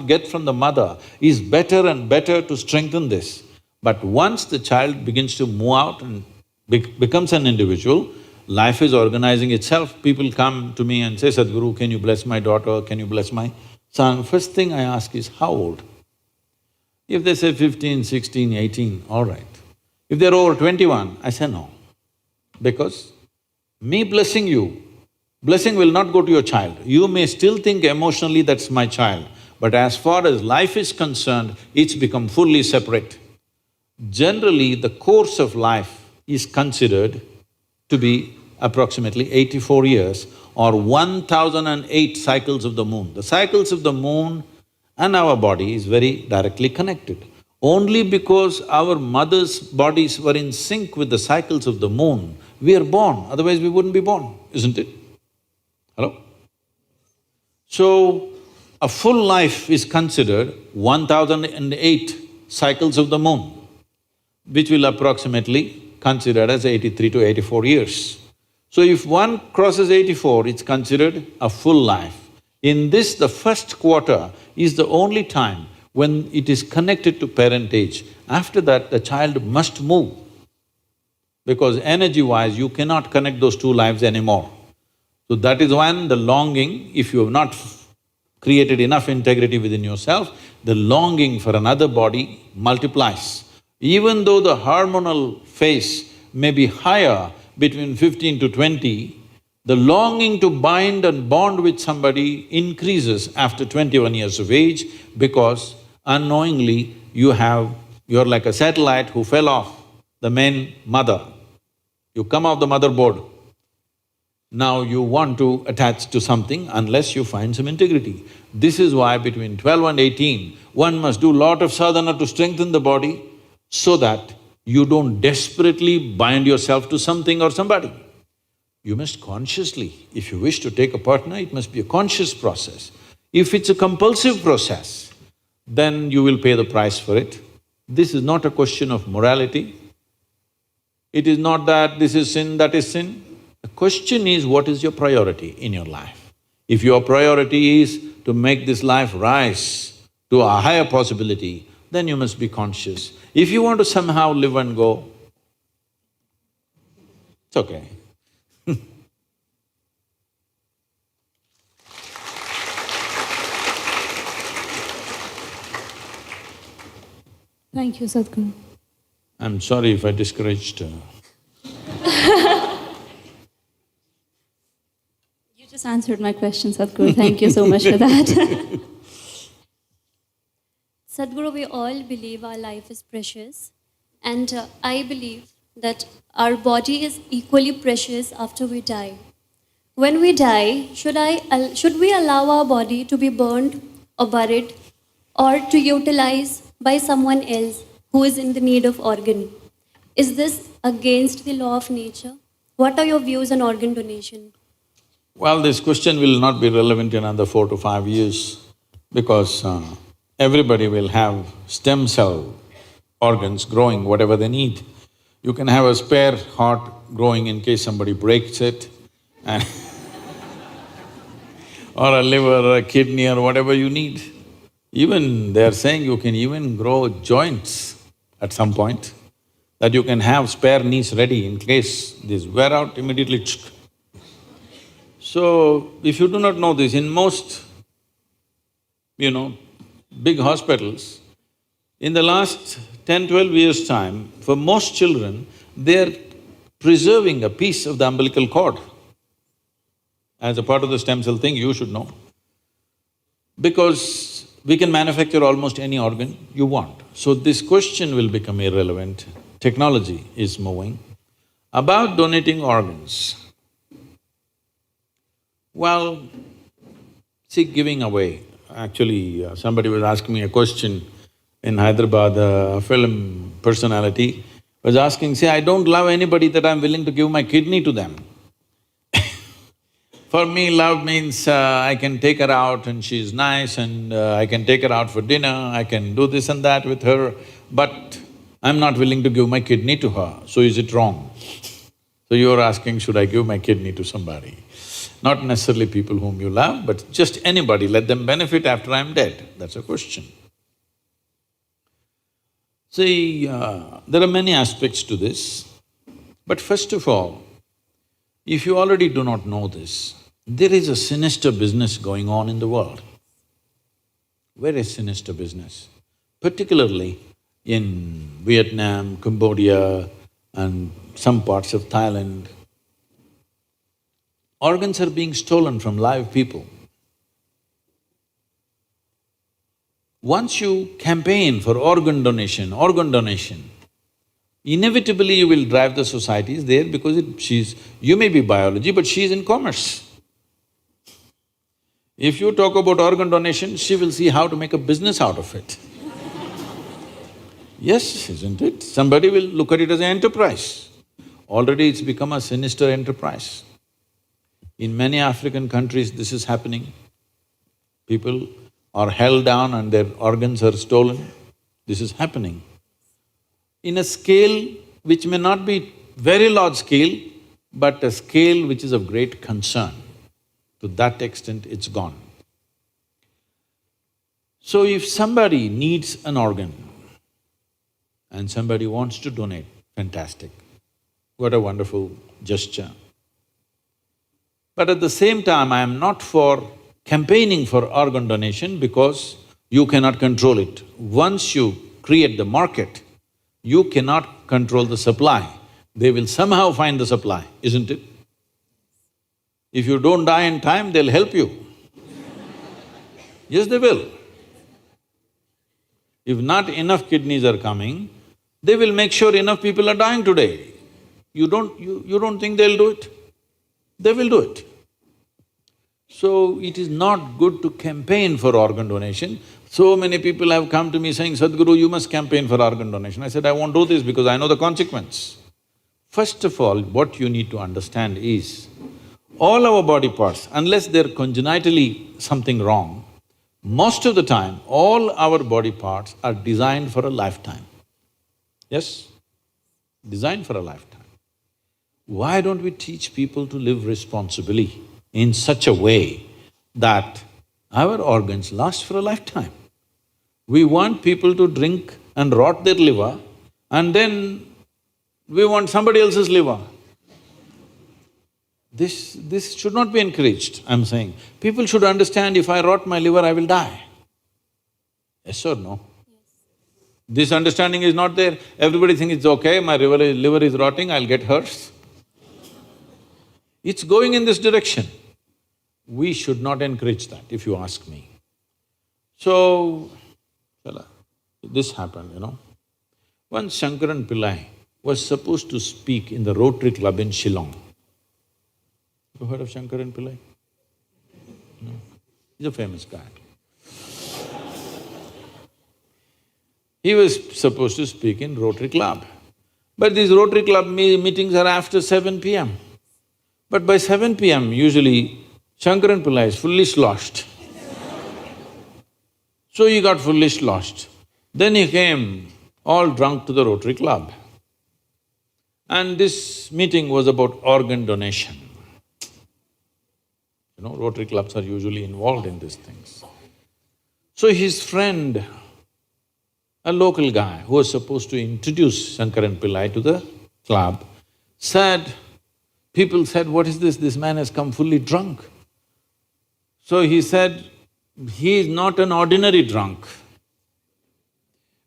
get from the mother is better and better to strengthen this. But once the child begins to move out and becomes an individual, life is organizing itself. People come to me and say, Sadhguru, can you bless my daughter, can you bless my son? First thing I ask is, how old? If they say 15, 16, 18, all right. If they're over 21, I say no. Because me blessing you, blessing will not go to your child. You may still think emotionally that's my child, but as far as life is concerned, it's become fully separate. Generally, the course of life is considered to be approximately 84 years or 1008 cycles of the moon. The cycles of the moon and our body is very directly connected. Only because our mother's bodies were in sync with the cycles of the moon, we are born, otherwise we wouldn't be born, isn't it? Hello? So, a full life is considered 1008 cycles of the moon, which will approximately considered as 83 to 84 years. So if one crosses 84, it's considered a full life. In this, the first quarter is the only time when it is connected to parentage. After that, the child must move, because energy-wise, you cannot connect those two lives anymore. So that is when the longing, if you have not created enough integrity within yourself, the longing for another body multiplies. Even though the hormonal phase may be higher between 15 to 20, the longing to bind and bond with somebody increases after 21 years of age because unknowingly you're like a satellite who fell off the main mother. You come off the motherboard. Now you want to attach to something unless you find some integrity. This is why between 12 and 18, one must do lot of sadhana to strengthen the body so that you don't desperately bind yourself to something or somebody. You must consciously, if you wish to take a partner, it must be a conscious process. If it's a compulsive process, then you will pay the price for it. This is not a question of morality. It is not that this is sin, that is sin. The question is, what is your priority in your life? If your priority is to make this life rise to a higher possibility, then you must be conscious. If you want to somehow live and go, it's okay. Thank you, Sadhguru. I'm sorry if I discouraged You just answered my question, Sadhguru. Thank you so much for that. Sadhguru, we all believe our life is precious, and I believe that our body is equally precious after we die. When we die, should we allow our body to be burned or buried or to utilize by someone else who is in the need of organ? Is this against the law of nature? What are your views on organ donation? Well, this question will not be relevant in another 4 to 5 years because everybody will have stem cell organs growing whatever they need. You can have a spare heart growing in case somebody breaks it and or a liver or a kidney or whatever you need. Even they're saying you can even grow joints at some point, that you can have spare knees ready in case these wear out, immediately tsk. So, if you do not know this, in most, big hospitals, in the last 10, 12 years' time, for most children, they're preserving a piece of the umbilical cord. As a part of the stem cell thing, you should know. Because we can manufacture almost any organ you want. So this question will become irrelevant. Technology is moving. About donating organs, well, see, giving away, actually somebody was asking me a question in Hyderabad, a film personality was asking, say, I don't love anybody that I'm willing to give my kidney to them. For me, love means I can take her out and she's nice and I can take her out for dinner, I can do this and that with her, but I'm not willing to give my kidney to her, so is it wrong? So you're asking, should I give my kidney to somebody? Not necessarily people whom you love, but just anybody, let them benefit after I'm dead, that's a question. See, there are many aspects to this, but first of all, if you already do not know this, there is a sinister business going on in the world. Very sinister business, particularly in Vietnam, Cambodia and some parts of Thailand. Organs are being stolen from live people. Once you campaign for organ donation, inevitably you will drive the societies there because you may be biology, but she's in commerce. If you talk about organ donation, she will see how to make a business out of it. Yes, isn't it? Somebody will look at it as an enterprise. Already it's become a sinister enterprise. In many African countries, this is happening. People are held down and their organs are stolen. This is happening. In a scale which may not be very large scale, but a scale which is of great concern. To that extent, it's gone. So if somebody needs an organ and somebody wants to donate, fantastic. What a wonderful gesture. But at the same time, I am not for campaigning for organ donation because you cannot control it. Once you create the market, you cannot control the supply. They will somehow find the supply, isn't it? If you don't die in time, they'll help you. Yes, they will. If not enough kidneys are coming, they will make sure enough people are dying today. You don't think they'll do it? They will do it. So, it is not good to campaign for organ donation. So many people have come to me saying, Sadhguru, you must campaign for organ donation. I said, I won't do this because I know the consequence. First of all, what you need to understand is, all our body parts, unless they're congenitally something wrong, most of the time, all our body parts are designed for a lifetime. Yes? Designed for a lifetime. Why don't we teach people to live responsibly in such a way that our organs last for a lifetime? We want people to drink and rot their liver, and then we want somebody else's liver. This should not be encouraged, I'm saying. People should understand, if I rot my liver, I will die. Yes or no? Yes. This understanding is not there. Everybody thinks it's okay, my liver is rotting, I'll get hers. It's going in this direction. We should not encourage that, if you ask me. So, this happened, you know. Once Shankaran Pillai was supposed to speak in the Rotary Club in Shillong. You heard of Shankaran Pillai? No. He's a famous guy. He was supposed to speak in Rotary Club. But these Rotary Club meetings are after 7 p.m. But by 7 p.m., usually Shankaran Pillai is fully sloshed. So he got fully sloshed. Then he came all drunk to the Rotary Club. And this meeting was about organ donation. You know, Rotary clubs are usually involved in these things. So his friend, a local guy who was supposed to introduce Shankaran Pillai to the club, people said, what is this? This man has come fully drunk. So he said, he is not an ordinary drunk.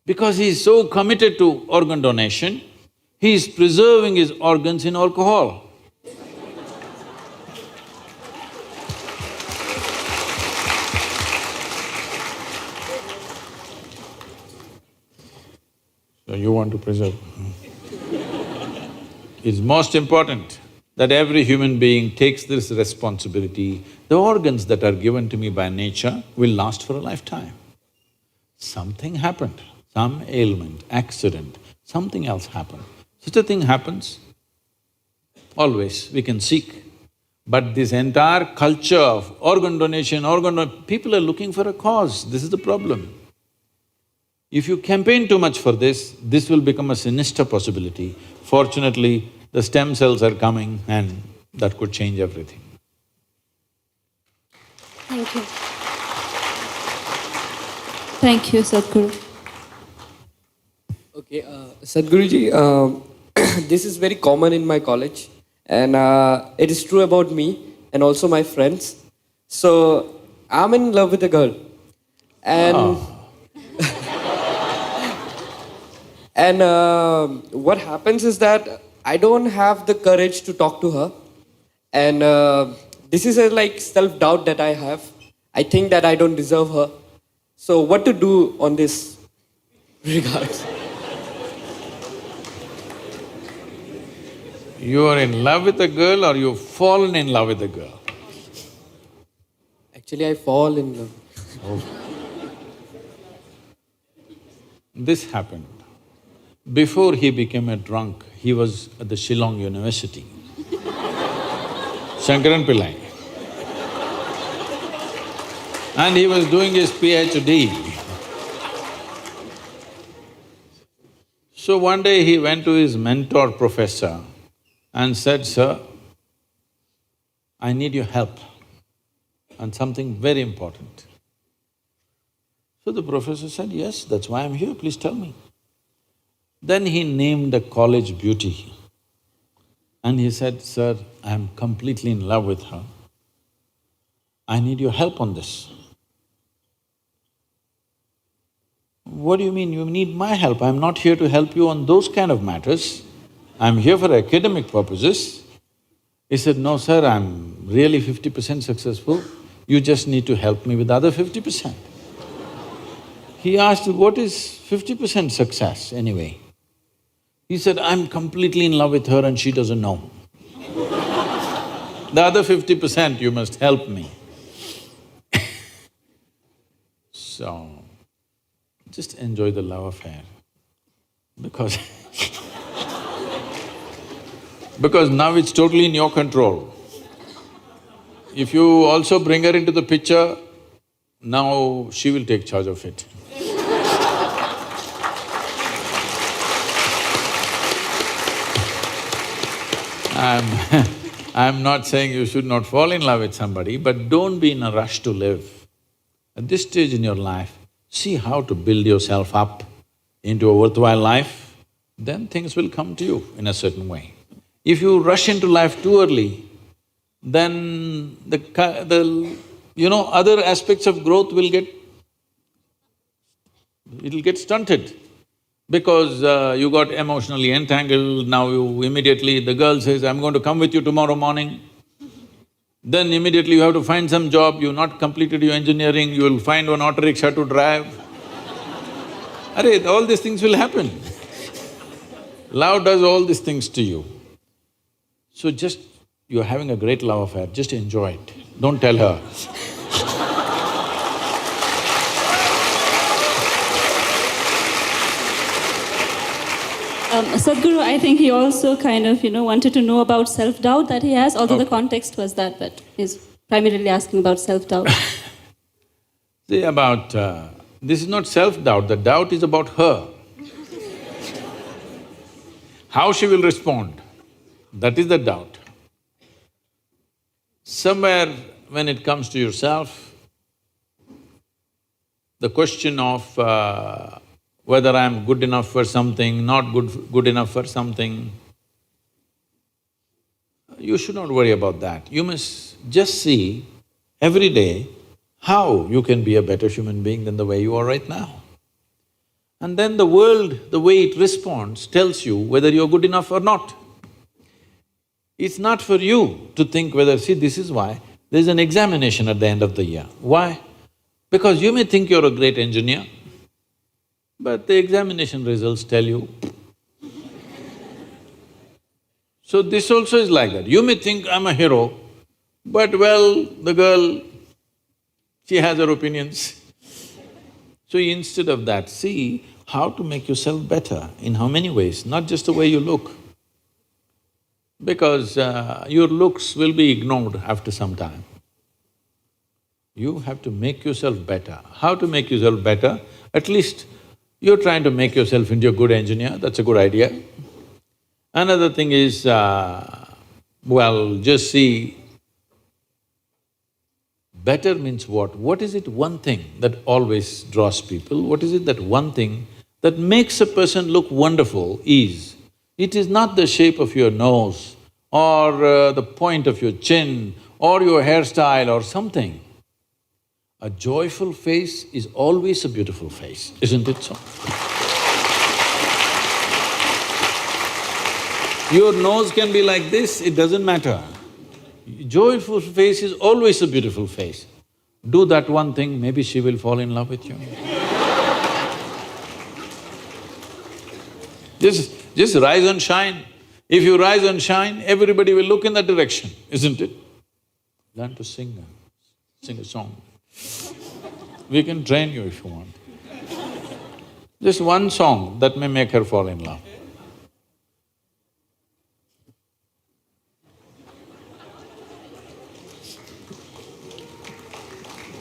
Because he is so committed to organ donation, he is preserving his organs in alcohol. So you want to preserve. It's most important that every human being takes this responsibility. The organs that are given to me by nature will last for a lifetime. Something happened, some ailment, accident, something else happened. Such a thing happens, always we can seek. But this entire culture of organ donation, people are looking for a cause, this is the problem. If you campaign too much for this will become a sinister possibility. Fortunately, the stem cells are coming and that could change everything. Thank you. Thank you, Sadhguru. Okay, Sadhguruji, this is very common in my college, and it is true about me and also my friends. So, I'm in love with a girl, and and what happens is that I don't have the courage to talk to her, and this is a like self-doubt that I have. I think that I don't deserve her. So, what to do on this regard? You are in love with a girl or you've fallen in love with a girl? Actually, I fall in love. Oh. This happened. Before he became a drunk, he was at the Shillong University. Shankaran Pillai. And he was doing his PhD. So one day he went to his mentor professor and said, sir, I need your help on something very important. So the professor said, yes, that's why I'm here, please tell me. Then he named a college beauty and he said, sir, I'm completely in love with her. I need your help on this. What do you mean you need my help? I'm not here to help you on those kind of matters. I'm here for academic purposes. He said, no sir, I'm really 50% successful, you just need to help me with the other 50%. He asked, what is 50% success anyway? He said, I'm completely in love with her and she doesn't know. The other 50% you must help me. So, just enjoy the love affair because because now it's totally in your control. If you also bring her into the picture, now she will take charge of it. I'm not saying you should not fall in love with somebody, but don't be in a rush to live. At this stage in your life, see how to build yourself up into a worthwhile life, then things will come to you in a certain way. If you rush into life too early, then other aspects of growth will it'll get stunted. Because you got emotionally entangled, now the girl says, I'm going to come with you tomorrow morning. Then immediately you have to find some job, you've not completed your engineering, you will find one auto rickshaw to drive. Arey, all these things will happen. Love does all these things to you. So just, you're having a great love affair, just enjoy it, don't tell her. Sadhguru, I think he also kind of, wanted to know about self-doubt that he has, although the context was that, but he's primarily asking about self-doubt. See, this is not self-doubt, the doubt is about her. How she will respond, that is the doubt. Somewhere when it comes to yourself, the question of whether I'm good enough for something, not good enough for something, you should not worry about that. You must just see every day how you can be a better human being than the way you are right now. And then the world, the way it responds, tells you whether you're good enough or not. It's not for you to think whether… See, this is why there's an examination at the end of the year. Why? Because you may think you're a great engineer, but the examination results tell you. So this also is like that. You may think I'm a hero, but well, the girl, she has her opinions. So instead of that, see how to make yourself better, in how many ways, not just the way you look. Because your looks will be ignored after some time. You have to make yourself better. How to make yourself better? At least you're trying to make yourself into a good engineer, that's a good idea. Another thing is, just see, better means what? What is it one thing that always draws people? What is it that one thing that makes a person look wonderful is, it is not the shape of your nose or the point of your chin or your hairstyle or something. A joyful face is always a beautiful face, isn't it so? Your nose can be like this, it doesn't matter. Joyful face is always a beautiful face. Do that one thing, maybe she will fall in love with you. Just rise and shine. If you rise and shine, everybody will look in that direction, isn't it? Learn to sing a song. We can train you if you want. Just one song that may make her fall in love.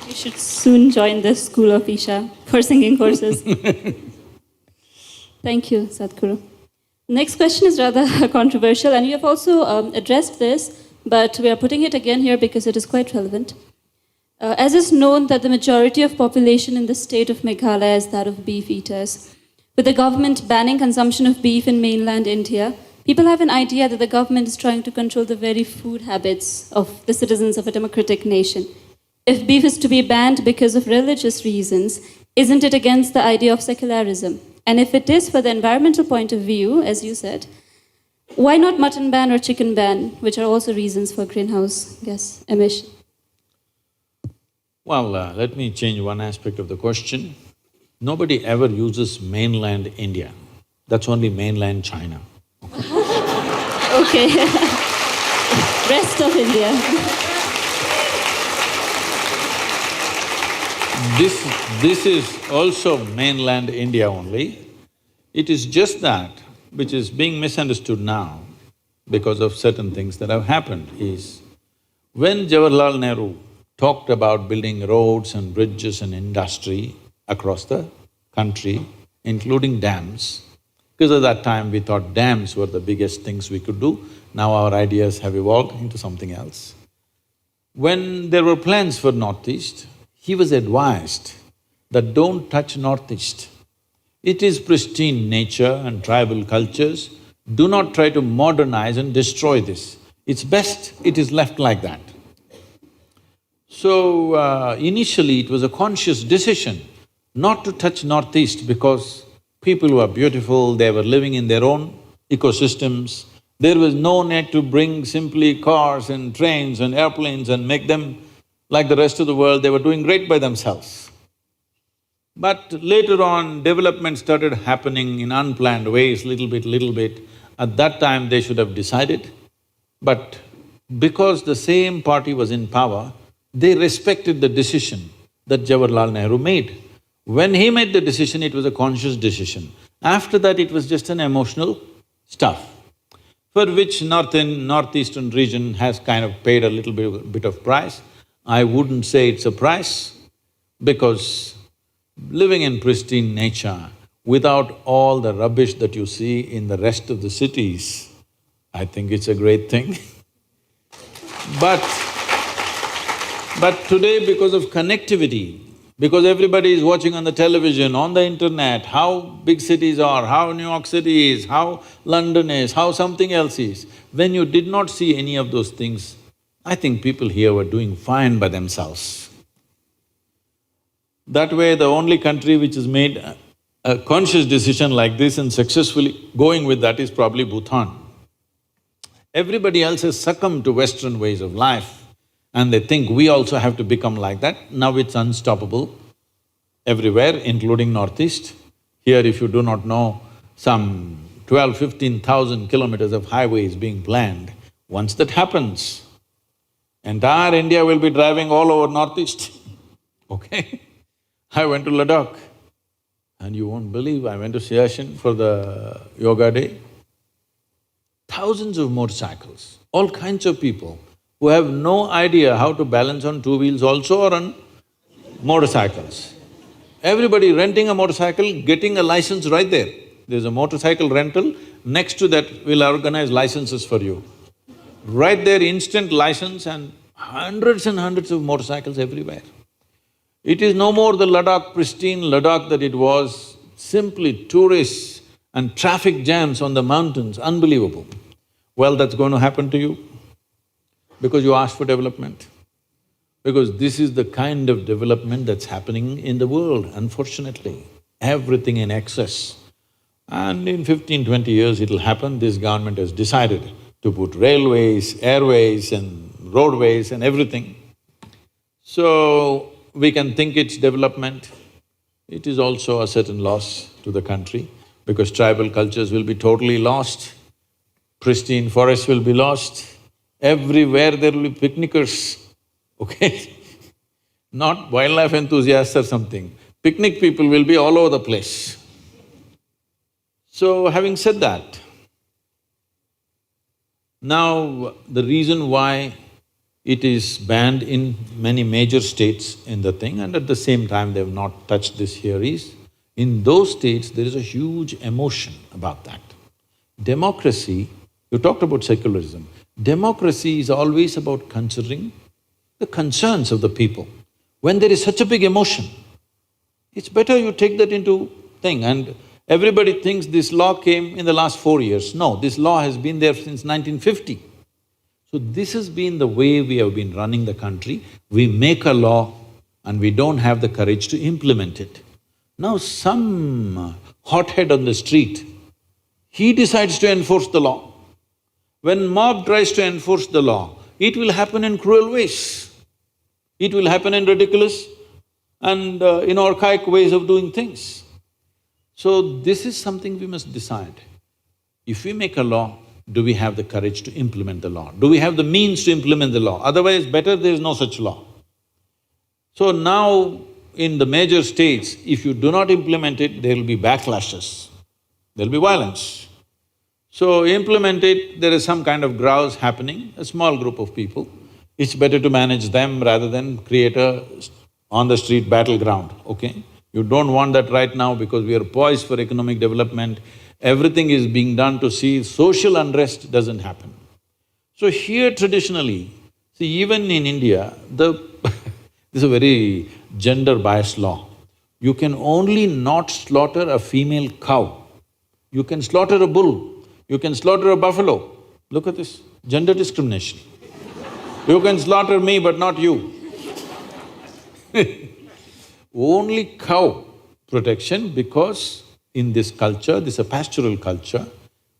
You should soon join the school of Isha for singing courses. Thank you, Sadhguru. Next question is rather controversial, and you have also addressed this, but we are putting it again here because it is quite relevant. As is known that the majority of population in the state of Meghalaya is that of beef eaters. With the government banning consumption of beef in mainland India, people have an idea that the government is trying to control the very food habits of the citizens of a democratic nation. If beef is to be banned because of religious reasons, isn't it against the idea of secularism? And if it is for the environmental point of view, as you said, why not mutton ban or chicken ban, which are also reasons for greenhouse gas emission? Well, let me change one aspect of the question. Nobody ever uses mainland India. That's only mainland China. Okay. Rest of India. This is also mainland India only. It is just that which is being misunderstood now because of certain things that have happened is, when Jawaharlal Nehru talked about building roads and bridges and industry across the country, including dams, because at that time we thought dams were the biggest things we could do. Now our ideas have evolved into something else. When there were plans for Northeast, he was advised that don't touch Northeast. It is pristine nature and tribal cultures. Do not try to modernize and destroy this. It's best it is left like that. So, initially it was a conscious decision not to touch Northeast because people were beautiful, they were living in their own ecosystems. There was no need to bring simply cars and trains and airplanes and make them like the rest of the world. They were doing great by themselves. But later on, development started happening in unplanned ways, little bit. At that time, they should have decided. But because the same party was in power, they respected the decision that Jawaharlal Nehru made. When he made the decision, it was a conscious decision. After that, it was just an emotional stuff, for which northeastern region has kind of paid a little bit of price. I wouldn't say it's a price, because living in pristine nature without all the rubbish that you see in the rest of the cities, I think it's a great thing. But today, because of connectivity, because everybody is watching on the television, on the internet, how big cities are, how New York City is, how London is, how something else is, when you did not see any of those things, I think people here were doing fine by themselves. That way, the only country which has made a conscious decision like this and successfully going with that is probably Bhutan. Everybody else has succumbed to Western ways of life and they think we also have to become like that. Now it's unstoppable everywhere, including Northeast. Here, if you do not know, some 15,000 kilometers of highways being planned. Once that happens, entire India will be driving all over Northeast, okay? I went to Ladakh and you won't believe, I went to Siachen for the yoga day. Thousands of motorcycles, all kinds of people who have no idea how to balance on two wheels also or on motorcycles. Everybody renting a motorcycle, getting a license right there. There's a motorcycle rental, next to that we'll organize licenses for you. Right there, instant license and hundreds of motorcycles everywhere. It is no more the Ladakh, pristine Ladakh that it was, simply tourists and traffic jams on the mountains, unbelievable. Well, that's going to happen to you because you asked for development. Because this is the kind of development that's happening in the world, unfortunately. Everything in excess. And in 15-20 years it'll happen, this government has decided to put railways, airways and roadways and everything. So, we can think it's development. It is also a certain loss to the country because tribal cultures will be totally lost, pristine forests will be lost, everywhere there will be picnickers, okay? Not wildlife enthusiasts or something. Picnic people will be all over the place. So, having said that, now the reason why it is banned in many major states in the thing and at the same time they have not touched this here is, in those states there is a huge emotion about that. Democracy, you talked about secularism, democracy is always about considering the concerns of the people. When there is such a big emotion, it's better you take that into thing. And everybody thinks this law came in the last 4 years. No, this law has been there since 1950. So this has been the way we have been running the country. We make a law and we don't have the courage to implement it. Now some hothead on the street, he decides to enforce the law. When mob tries to enforce the law, it will happen in cruel ways. It will happen in ridiculous and in archaic ways of doing things. So this is something we must decide. If we make a law, do we have the courage to implement the law? Do we have the means to implement the law? Otherwise, better there is no such law. So now, in the major states, if you do not implement it, there will be backlashes, there'll be violence. So implement it, there is some kind of grouse happening, a small group of people. It's better to manage them rather than create a on-the-street battleground, okay? You don't want that right now because we are poised for economic development. Everything is being done to see social unrest doesn't happen. So here traditionally, see even in India, this is a very gender-biased law. You can only not slaughter a female cow. You can slaughter a bull, you can slaughter a buffalo. Look at this, gender discrimination. You can slaughter me but not you. Only cow protection because in this culture, this is a pastoral culture,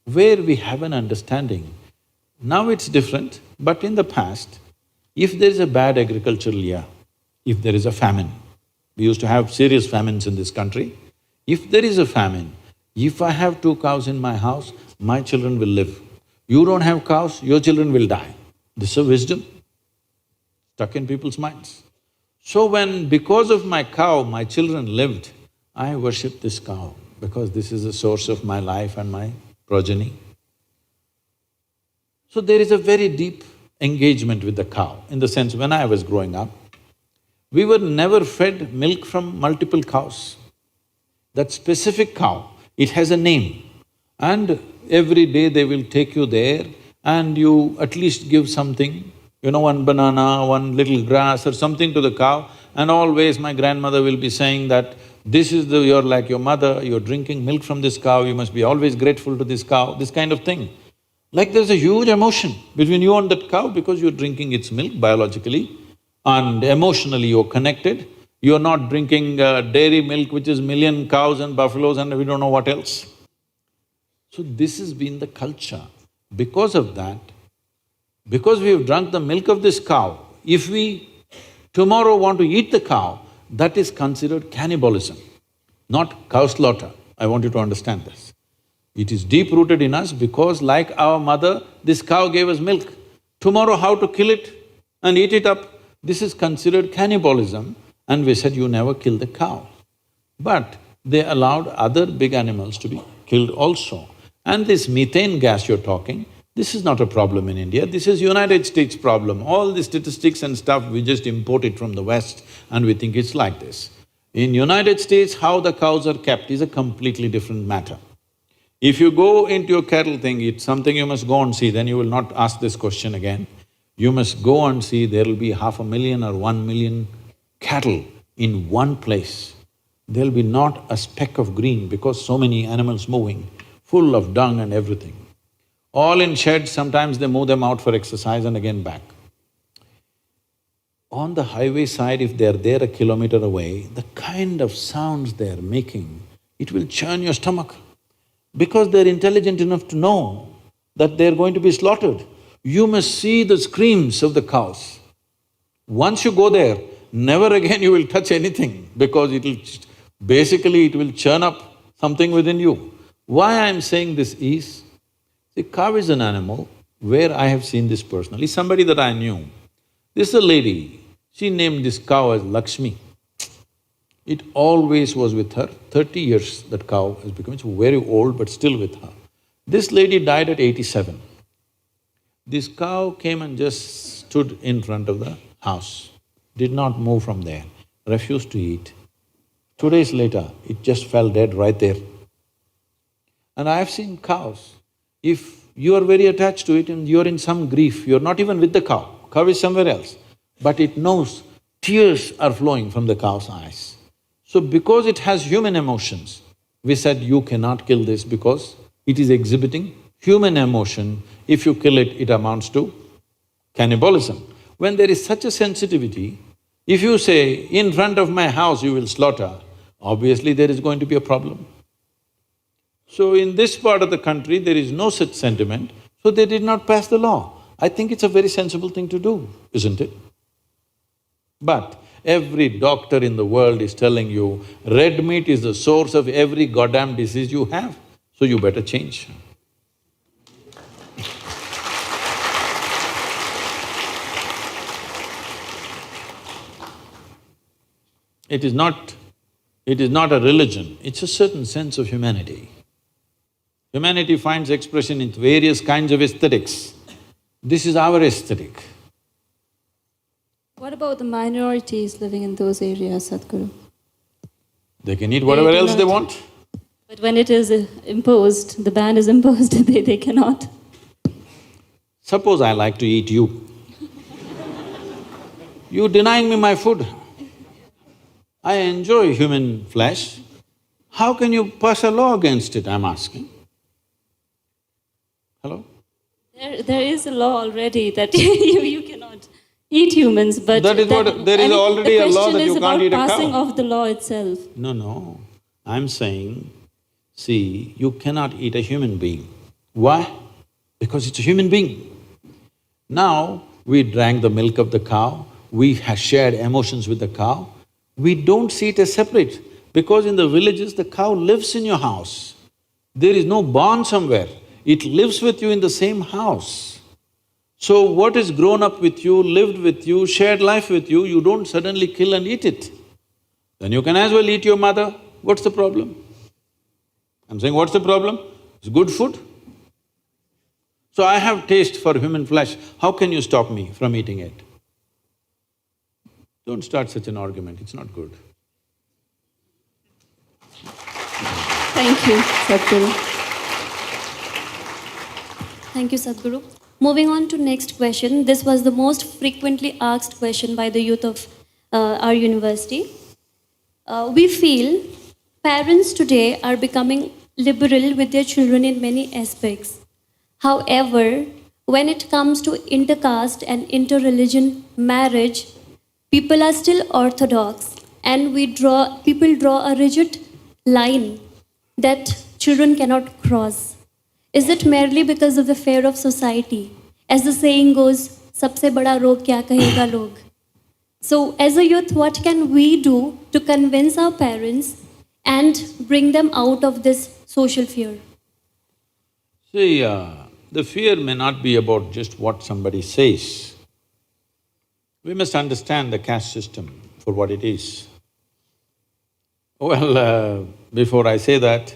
where we have an understanding. Now it's different, but in the past, if there is a bad agricultural year, if there is a famine, we used to have serious famines in this country, if there is a famine, if I have 2 cows in my house, my children will live. You don't have cows, your children will die. This is a wisdom stuck in people's minds. So when because of my cow, my children lived, I worship this cow because this is the source of my life and my progeny. So there is a very deep engagement with the cow, in the sense when I was growing up, we were never fed milk from multiple cows. That specific cow, it has a name, and every day they will take you there and you at least give something, one banana, one little grass or something to the cow, and always my grandmother will be saying that this is you're like your mother, you're drinking milk from this cow, you must be always grateful to this cow, this kind of thing. Like there's a huge emotion between you and that cow because you're drinking its milk biologically and emotionally you're connected. You're not drinking dairy milk which is million cows and buffaloes and we don't know what else. So this has been the culture. Because of that, because we've drunk the milk of this cow, if we tomorrow want to eat the cow, that is considered cannibalism, not cow slaughter. I want you to understand this. It is deep-rooted in us because like our mother, this cow gave us milk. Tomorrow how to kill it and eat it up, this is considered cannibalism, and we said you never kill the cow. But they allowed other big animals to be killed also. And this methane gas you're talking, this is not a problem in India, this is United States problem. All the statistics and stuff, we just import it from the West and we think it's like this. In United States, how the cows are kept is a completely different matter. If you go into a cattle thing, it's something you must go and see, then you will not ask this question again. You must go and see, there will be 500,000 or 1 million cattle in one place. There'll be not a speck of green because so many animals moving, full of dung and everything. All in sheds, sometimes they move them out for exercise and again back. On the highway side, if they're there a kilometer away, the kind of sounds they're making, it will churn your stomach. Because they're intelligent enough to know that they're going to be slaughtered. You must see the screams of the cows. Once you go there, never again you will touch anything because basically it will churn up something within you. Why I'm saying this is, see, cow is an animal where I have seen this personally, somebody that I knew. This is a lady, she named this cow as Lakshmi. It always was with her, 30 years that cow has become, it's very old but still with her. This lady died at 87. This cow came and just stood in front of the house, did not move from there, refused to eat. 2 days later, it just fell dead right there. And I have seen cows, if you are very attached to it and you're in some grief, you're not even with the cow is somewhere else, but it knows tears are flowing from the cow's eyes. So because it has human emotions, we said you cannot kill this because it is exhibiting human emotion. If you kill it, it amounts to cannibalism. When there is such a sensitivity, if you say, in front of my house you will slaughter, obviously there is going to be a problem. So in this part of the country, there is no such sentiment, so they did not pass the law. I think it's a very sensible thing to do, isn't it? But every doctor in the world is telling you, red meat is the source of every goddamn disease you have, so you better change. It is not a religion, it's a certain sense of humanity. Humanity finds expression in various kinds of aesthetics. This is our aesthetic. What about the minorities living in those areas, Sadhguru? They can eat whatever do else they not. want. But when it is imposed, the ban is imposed, they cannot. Suppose I like to eat you. You denying me my food. I enjoy human flesh. How can you pass a law against it, I'm asking? Hello? There is a law already that you cannot eat humans, but… That is what… there is already a law that you can't eat a cow. The question is about passing of the law itself. No, I'm saying, see, you cannot eat a human being. Why? Because it's a human being. Now, we drank the milk of the cow, we have shared emotions with the cow, we don't see it as separate, because in the villages, the cow lives in your house. There is no barn somewhere, it lives with you in the same house. So what is grown up with you, lived with you, shared life with you, you don't suddenly kill and eat it. Then you can as well eat your mother, what's the problem? I'm saying, what's the problem? It's good food. So I have taste for human flesh, how can you stop me from eating it? Don't start such an argument, it's not good. Thank you, Sadhguru. Thank you, Sadhguru. Moving on to next question. This was the most frequently asked question by the youth of our university. We feel parents today are becoming liberal with their children in many aspects. However, when it comes to inter-caste and inter-religion marriage, people are still orthodox and people draw a rigid line that children cannot cross. Is it merely because of the fear of society? As the saying goes, sabse bada rog kya kahega log. So as a youth, what can we do to convince our parents and bring them out of this social fear? See, the fear may not be about just what somebody says. We must understand the caste system for what it is. Well, before I say that,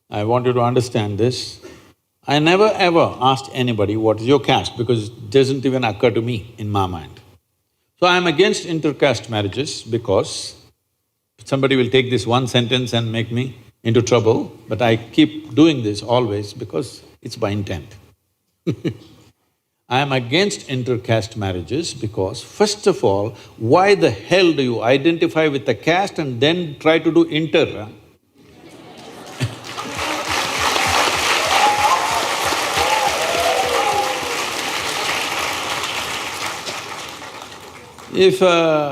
I want you to understand this. I never ever asked anybody, what is your caste, because it doesn't even occur to me in my mind. So I'm against inter-caste marriages because somebody will take this one sentence and make me into trouble, but I keep doing this always because it's by intent. I am against inter-caste marriages because, first of all, why the hell do you identify with the caste and then try to do inter?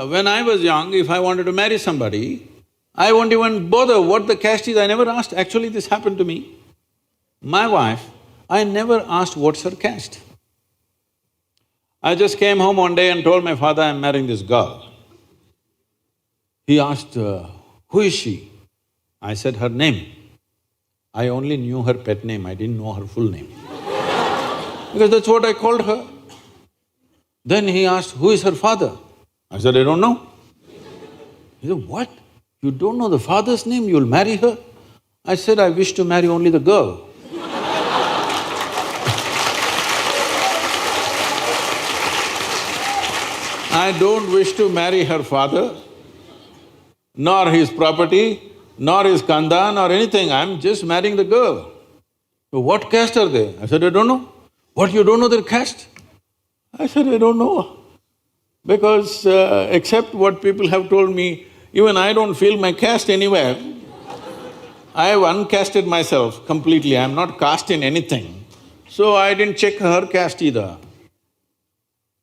When I was young, if I wanted to marry somebody, I won't even bother what the caste is, I never asked. Actually, this happened to me. My wife, I never asked what's her caste. I just came home one day and told my father, I'm marrying this girl. He asked, who is she? I said, her name. I only knew her pet name, I didn't know her full name. Because that's what I called her. Then he asked, who is her father? I said, I don't know. He said, what? You don't know the father's name, you'll marry her? I said, I wish to marry only the girl. I don't wish to marry her father, nor his property, nor his khandan or anything, I'm just marrying the girl. So what caste are they? I said, I don't know. What, you don't know their caste? I said, I don't know. Because except what people have told me, even I don't feel my caste anywhere. I have uncasted myself completely, I'm not cast in anything. So I didn't check her caste either.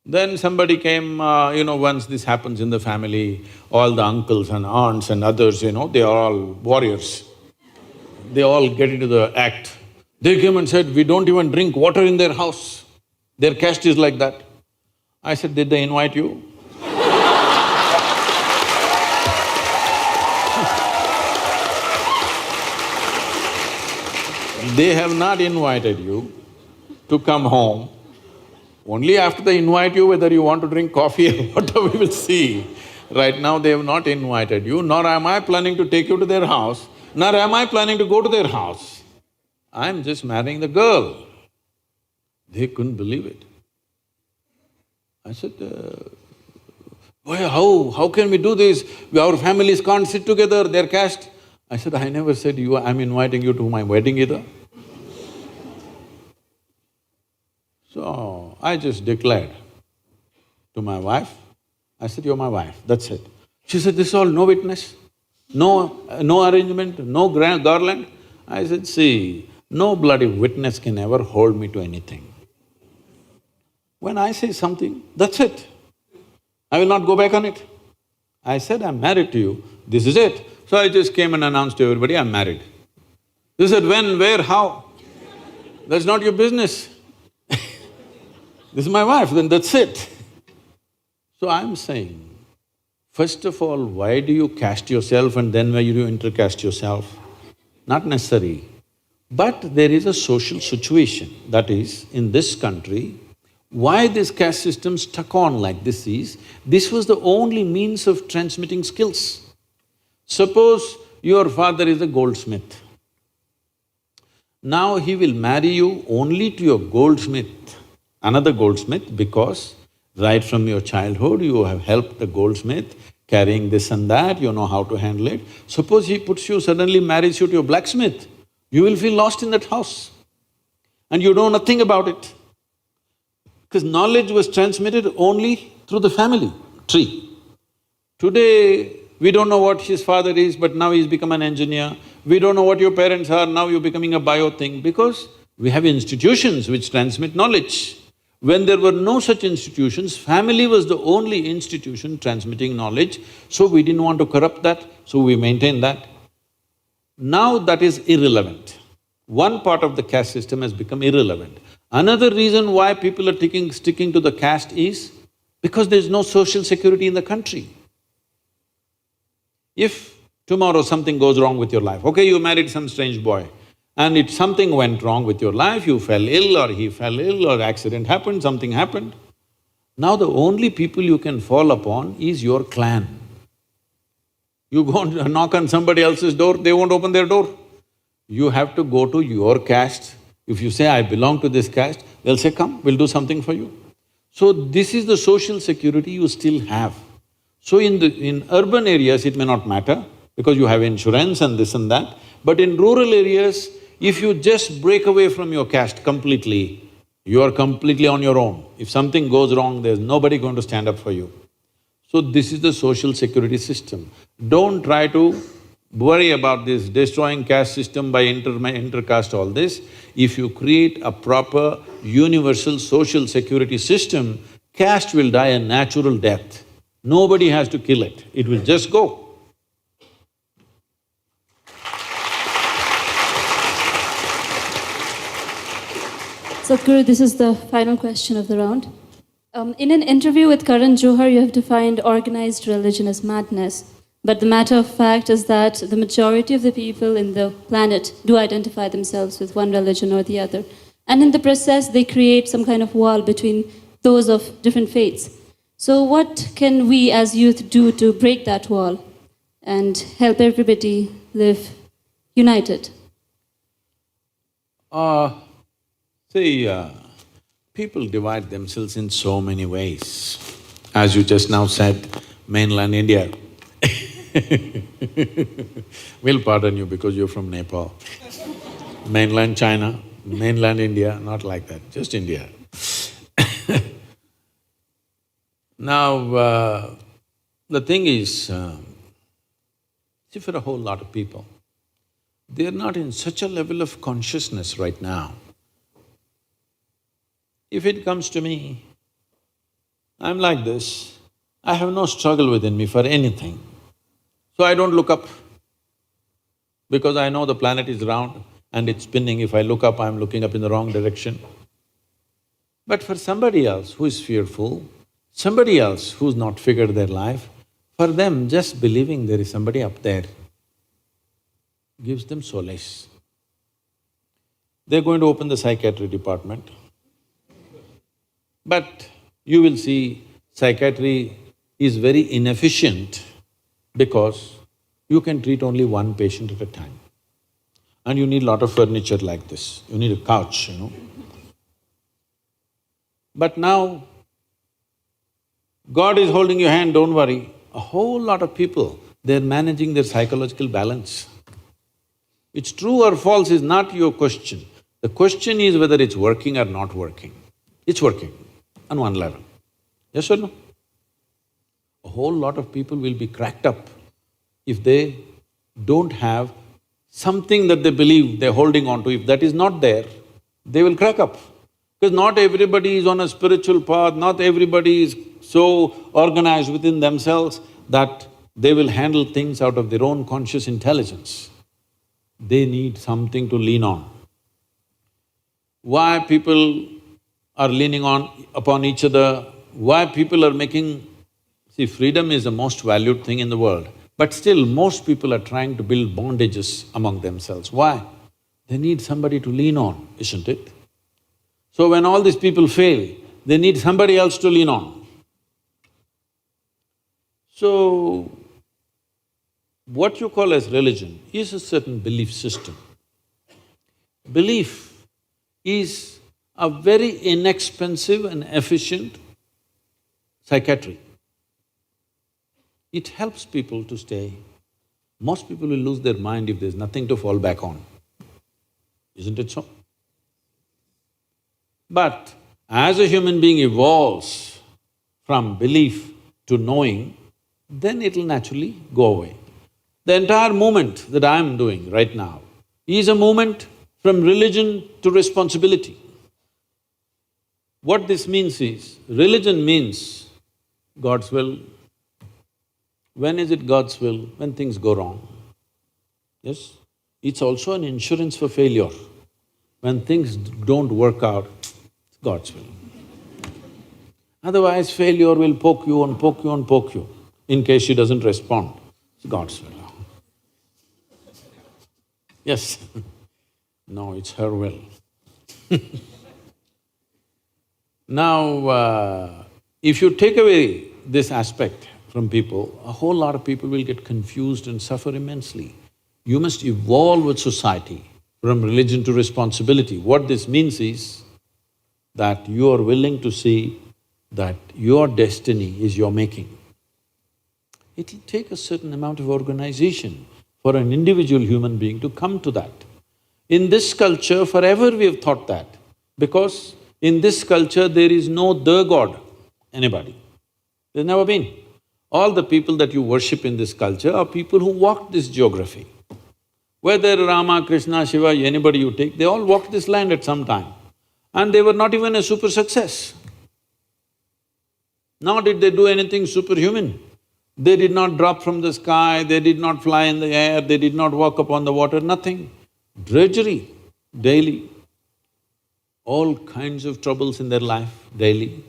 Then somebody came, once this happens in the family, all the uncles and aunts and others, they are all warriors. They all get into the act. They came and said, we don't even drink water in their house. Their caste is like that. I said, did they invite you? They have not invited you to come home. Only after they invite you, whether you want to drink coffee or whatever, we will see. Right now, they have not invited you, nor am I planning to take you to their house, nor am I planning to go to their house. I'm just marrying the girl. They couldn't believe it. I said, why, how can we do this? Our families can't sit together, they're caste. I said, I never said I'm inviting you to my wedding either. So, I just declared to my wife, I said, you're my wife, that's it. She said, this is all no witness, no arrangement, no garland. I said, see, no bloody witness can ever hold me to anything. When I say something, that's it. I will not go back on it. I said, I'm married to you, this is it. So I just came and announced to everybody, I'm married. They said, when, where, how? That's not your business. This is my wife, then that's it. So I'm saying, first of all, why do you caste yourself and then why do you intercaste yourself? Not necessary. But there is a social situation, that is, in this country, why this caste system stuck on like this is, this was the only means of transmitting skills. Suppose your father is a goldsmith. Now he will marry you only to your goldsmith, another goldsmith, because right from your childhood you have helped the goldsmith carrying this and that, you know how to handle it. Suppose he suddenly marries you to your blacksmith, you will feel lost in that house and you know nothing about it. Because knowledge was transmitted only through the family tree. Today, we don't know what his father is, but now he's become an engineer. We don't know what your parents are, now you're becoming a bio thing, because we have institutions which transmit knowledge. When there were no such institutions, family was the only institution transmitting knowledge, so we didn't want to corrupt that, so we maintained that. Now that is irrelevant. One part of the caste system has become irrelevant. Another reason why people are sticking to the caste is because there's no social security in the country. If tomorrow something goes wrong with your life, okay, you married some strange boy, and if something went wrong with your life, you fell ill or he fell ill or accident happened, something happened, now the only people you can fall upon is your clan. You go and knock on somebody else's door, they won't open their door. You have to go to your caste. If you say, I belong to this caste, they'll say, come, we'll do something for you. So this is the social security you still have. So in urban areas, it may not matter because you have insurance and this and that, but in rural areas, if you just break away from your caste completely, you are completely on your own. If something goes wrong, there's nobody going to stand up for you. So this is the social security system. Don't try to worry about this destroying caste system by inter-caste, all this. If you create a proper universal social security system, caste will die a natural death. Nobody has to kill it, it will just go. Sadhguru, this is the final question of the round. In an interview with Karan Johar, you have defined organized religion as madness. But the matter of fact is that the majority of the people in the planet do identify themselves with one religion or the other. And in the process, they create some kind of wall between those of different faiths. So what can we as youth do to break that wall and help everybody live united? People divide themselves in so many ways. As you just now said, mainland India. We'll pardon you because you're from Nepal. Mainland China, mainland India, not like that, just India. Now, the thing is, see, for a whole lot of people, they're not in such a level of consciousness right now. If it comes to me, I'm like this, I have no struggle within me for anything. So I don't look up, because I know the planet is round and it's spinning. If I look up, I'm looking up in the wrong direction. But for somebody else who is fearful, somebody else who's not figured their life, for them just believing there is somebody up there gives them solace. They're going to open the psychiatry department. But you will see psychiatry is very inefficient because you can treat only one patient at a time. And you need lot of furniture like this, you need a couch, But now, God is holding your hand, don't worry. A whole lot of people, they're managing their psychological balance. It's true or false is not your question. The question is whether it's working or not working. It's working on one level. Yes or no? A whole lot of people will be cracked up if they don't have something that they believe they're holding on to. If that is not there, they will crack up. Because not everybody is on a spiritual path, not everybody is so organized within themselves that they will handle things out of their own conscious intelligence. They need something to lean on. Why people are leaning upon each other, why people are making… See, freedom is the most valued thing in the world, but still most people are trying to build bondages among themselves. Why? They need somebody to lean on, isn't it? So when all these people fail, they need somebody else to lean on. So, what you call as religion is a certain belief system. Belief is a very inexpensive and efficient psychiatry. It helps people to stay. Most people will lose their mind if there's nothing to fall back on. Isn't it so? But as a human being evolves from belief to knowing, then it'll naturally go away. The entire movement that I'm doing right now is a movement from religion to responsibility. What this means is, religion means God's will. When is it God's will? When things go wrong. Yes? It's also an insurance for failure. When things don't work out, it's God's will. Otherwise, failure will poke you and poke you and poke you. In case she doesn't respond, it's God's will. Yes. No, it's her will. Now, if you take away this aspect from people, a whole lot of people will get confused and suffer immensely. You must evolve with society from religion to responsibility. What this means is that you are willing to see that your destiny is your making. It'll take a certain amount of organization for an individual human being to come to that. In this culture, forever we have thought that, because in this culture there is no the God, anybody. There's never been. All the people that you worship in this culture are people who walked this geography. Whether Rama, Krishna, Shiva, anybody you take, they all walked this land at some time. And they were not even a super success. Nor did they do anything superhuman. They did not drop from the sky, they did not fly in the air, they did not walk upon the water, nothing. Drudgery, daily. All kinds of troubles in their life, daily.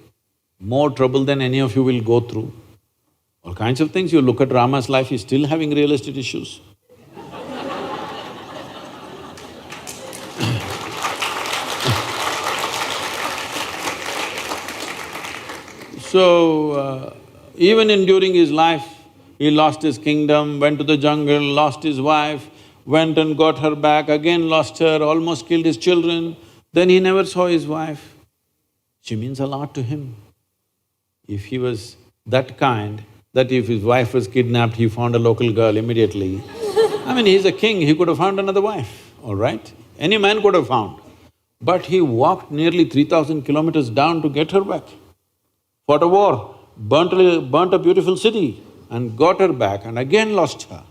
More trouble than any of you will go through. All kinds of things. You look at Rama's life, he's still having real estate issues. So, even during his life, he lost his kingdom, went to the jungle, lost his wife, went and got her back, again lost her, almost killed his children. Then he never saw his wife. She means a lot to him. If he was that kind, that if his wife was kidnapped, he found a local girl immediately. I mean, he's a king, he could have found another wife, all right? Any man could have found. But he walked nearly 3,000 kilometers down to get her back. Fought a war, burnt a beautiful city and got her back and again lost her.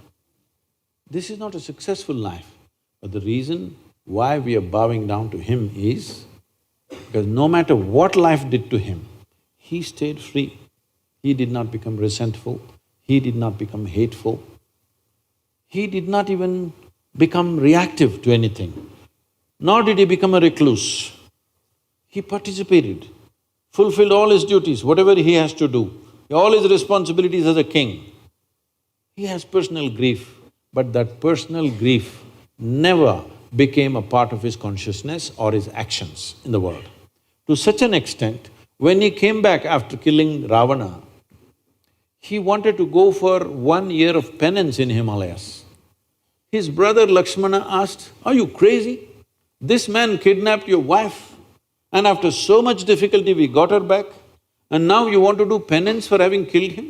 This is not a successful life. But the reason why we are bowing down to him is because no matter what life did to him, he stayed free. He did not become resentful, he did not become hateful, he did not even become reactive to anything, nor did he become a recluse. He participated, fulfilled all his duties, whatever he has to do, all his responsibilities as a king. He has personal grief, but that personal grief never became a part of his consciousness or his actions in the world. To such an extent, when he came back after killing Ravana, he wanted to go for 1 year of penance in Himalayas. His brother Lakshmana asked, "Are you crazy? This man kidnapped your wife and after so much difficulty we got her back and now you want to do penance for having killed him?"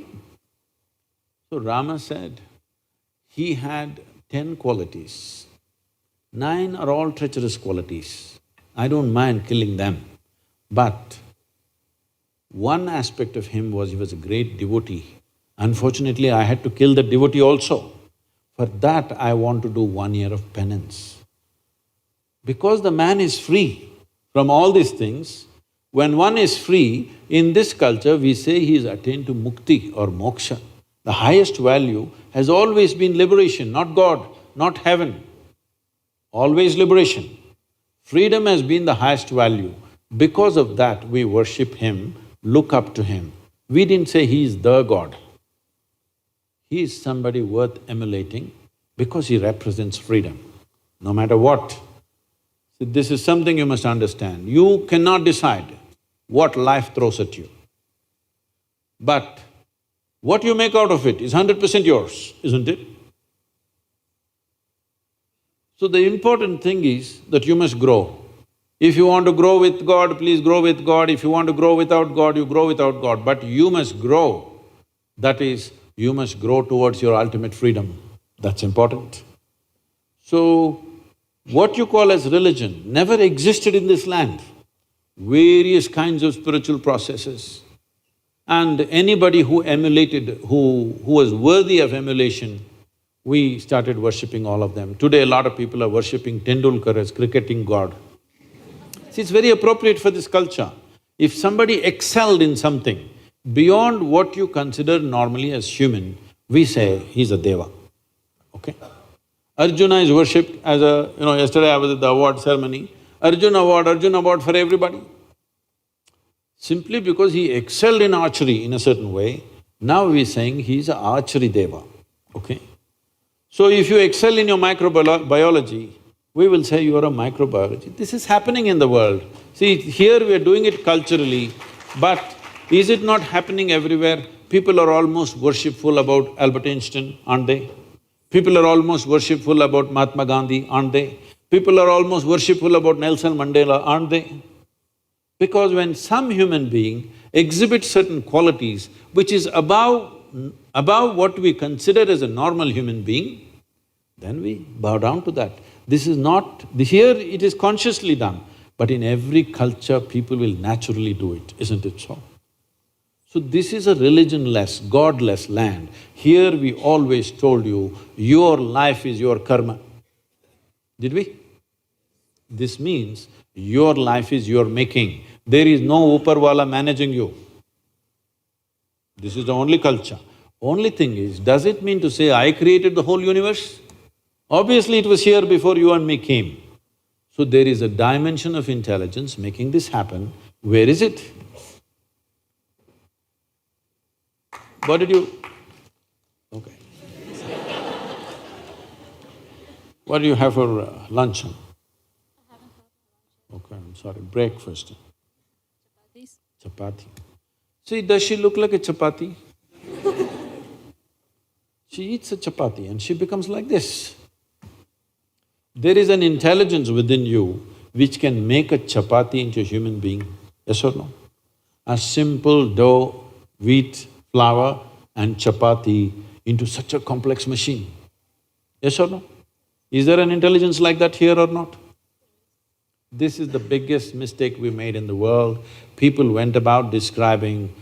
So Rama said, he had 10 qualities. 9 are all treacherous qualities. I don't mind killing them. But one aspect of him was he was a great devotee. Unfortunately, I had to kill the devotee also. For that, I want to do 1 year of penance. Because the man is free from all these things, when one is free, in this culture we say he is attained to mukti or moksha. The highest value has always been liberation, not God, not heaven. Always liberation. Freedom has been the highest value. Because of that, we worship him, look up to him. We didn't say he is the God. He is somebody worth emulating because he represents freedom, no matter what. See, this is something you must understand. You cannot decide what life throws at you. But what you make out of it is 100% yours, isn't it? So the important thing is that you must grow. If you want to grow with God, please grow with God. If you want to grow without God, you grow without God. But you must grow. That is, you must grow towards your ultimate freedom. That's important. So, what you call as religion never existed in this land. Various kinds of spiritual processes. And anybody who emulated, who was worthy of emulation, we started worshipping all of them. Today, a lot of people are worshipping Tendulkar as cricketing god. See, it's very appropriate for this culture. If somebody excelled in something beyond what you consider normally as human, we say he's a deva, okay? Arjuna is worshipped as a… yesterday I was at the award ceremony, Arjuna award for everybody. Simply because he excelled in archery in a certain way, now we're saying he's an archery deva, okay? So if you excel in your microbiology, we will say you are a microbiology. This is happening in the world. See, here we are doing it culturally, but is it not happening everywhere? People are almost worshipful about Albert Einstein, aren't they? People are almost worshipful about Mahatma Gandhi, aren't they? People are almost worshipful about Nelson Mandela, aren't they? Because when some human being exhibits certain qualities which is above what we consider as a normal human being, then we bow down to that. This is not… here it is consciously done, but in every culture people will naturally do it, isn't it so? So this is a religionless, godless land. Here we always told you, your life is your karma. Did we? This means your life is your making. There is no Uparwala managing you. This is the only culture. Only thing is, does it mean to say I created the whole universe? Obviously it was here before you and me came. So there is a dimension of intelligence making this happen. Where is it? What did you… okay. What do you have for lunch? Okay, I'm sorry, breakfast. Chapati. See, does she look like a chapati? She eats a chapati and she becomes like this. There is an intelligence within you which can make a chapati into a human being, yes or no? A simple dough, wheat, flour and chapati into such a complex machine, yes or no? Is there an intelligence like that here or not? This is the biggest mistake we made in the world. People went about describing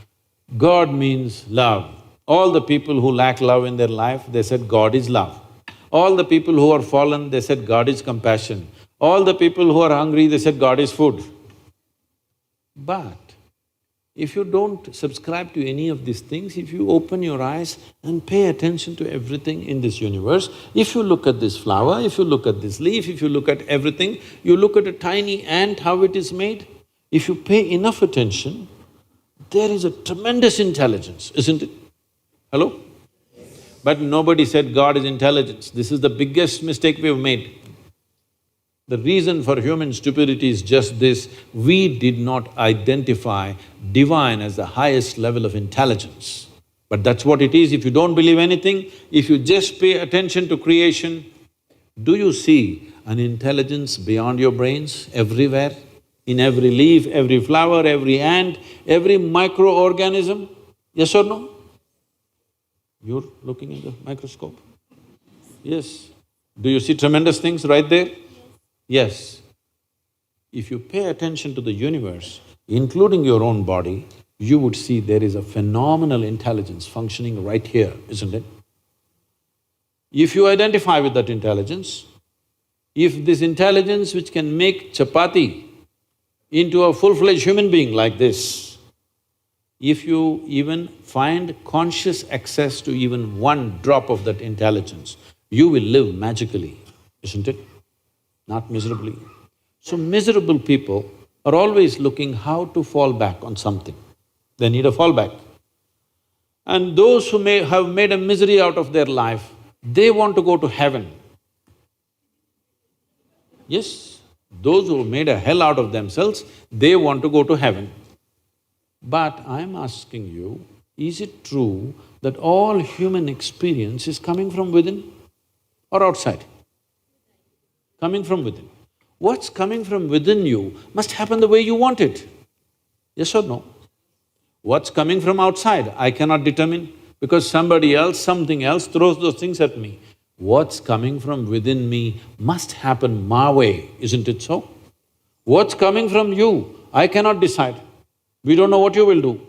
God means love. All the people who lack love in their life, they said God is love. All the people who are fallen, they said God is compassion. All the people who are hungry, they said God is food. But If you don't subscribe to any of these things, if you open your eyes and pay attention to everything in this universe, if you look at this flower, if you look at this leaf, if you look at everything, you look at a tiny ant, how it is made, if you pay enough attention, there is a tremendous intelligence, isn't it? Hello? But nobody said God is intelligence. This is the biggest mistake we have made. The reason for human stupidity is just this: we did not identify divine as the highest level of intelligence. But that's what it is. If you don't believe anything, if you just pay attention to creation, do you see an intelligence beyond your brains everywhere? In every leaf, every flower, every ant, every microorganism? Yes or no? You're looking at the microscope? Yes. Do you see tremendous things right there? Yes. If you pay attention to the universe, including your own body, you would see there is a phenomenal intelligence functioning right here, isn't it? If you identify with that intelligence, if this intelligence which can make chapati into a full-fledged human being like this, if you even find conscious access to even one drop of that intelligence, you will live magically, isn't it? Not miserably. So miserable people are always looking how to fall back on something. They need a fallback. And those who may have made a misery out of their life, they want to go to heaven. Yes, those who made a hell out of themselves, they want to go to heaven. But I'm asking you, is it true that all human experience is coming from within or outside? Coming from within. What's coming from within you must happen the way you want it. Yes or no? What's coming from outside, I cannot determine because somebody else, something else throws those things at me. What's coming from within me must happen my way, isn't it so? What's coming from you, I cannot decide. We don't know what you will do.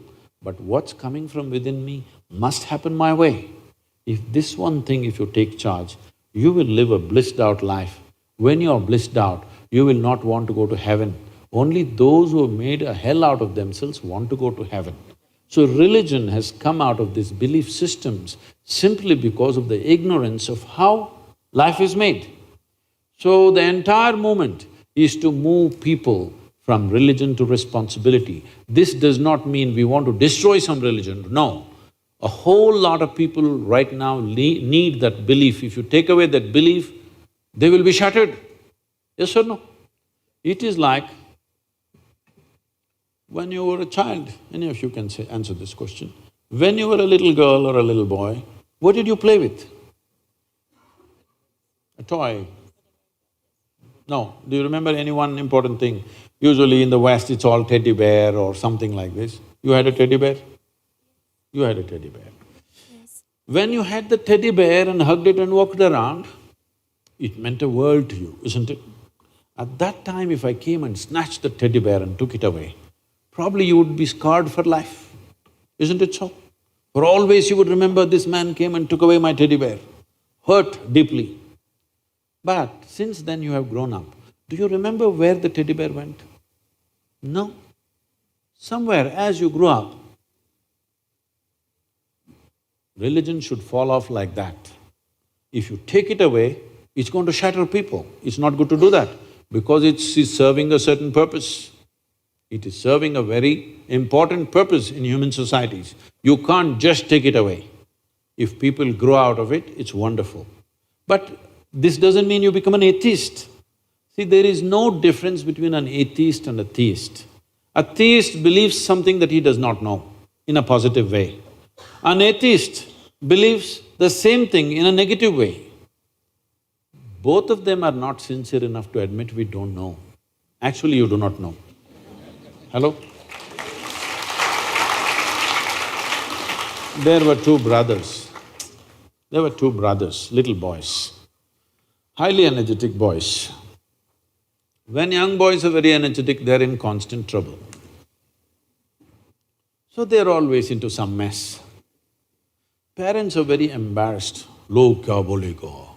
But what's coming from within me must happen my way. If this one thing, if you take charge, you will live a blissed out life. When you are blissed out, you will not want to go to heaven. Only those who have made a hell out of themselves want to go to heaven. So religion has come out of these belief systems simply because of the ignorance of how life is made. So the entire movement is to move people from religion to responsibility. This does not mean we want to destroy some religion, no. A whole lot of people right now need that belief. If you take away that belief, they will be shattered. Yes or no? It is like when you were a child, any of you can answer this question. When you were a little girl or a little boy, what did you play with? A toy. No, do you remember any one important thing? Usually in the West it's all teddy bear or something like this. You had a teddy bear? You had a teddy bear. Yes. When you had the teddy bear and hugged it and walked around, it meant a world to you, isn't it? At that time, if I came and snatched the teddy bear and took it away, probably you would be scarred for life, isn't it so? For always you would remember, this man came and took away my teddy bear, hurt deeply. But since then you have grown up, do you remember where the teddy bear went? No. Somewhere as you grew up, religion should fall off like that. If you take it away, it's going to shatter people. It's not good to do that because it's serving a certain purpose. It is serving a very important purpose in human societies. You can't just take it away. If people grow out of it, it's wonderful. But this doesn't mean you become an atheist. See, there is no difference between an atheist and a theist. A theist believes something that he does not know in a positive way. An atheist believes the same thing in a negative way. Both of them are not sincere enough to admit we don't know. Actually, you do not know. Hello? There were two brothers. Little boys, highly energetic boys. When young boys are very energetic, they're in constant trouble. So they're always into some mess. Parents are very embarrassed, log kya bolega.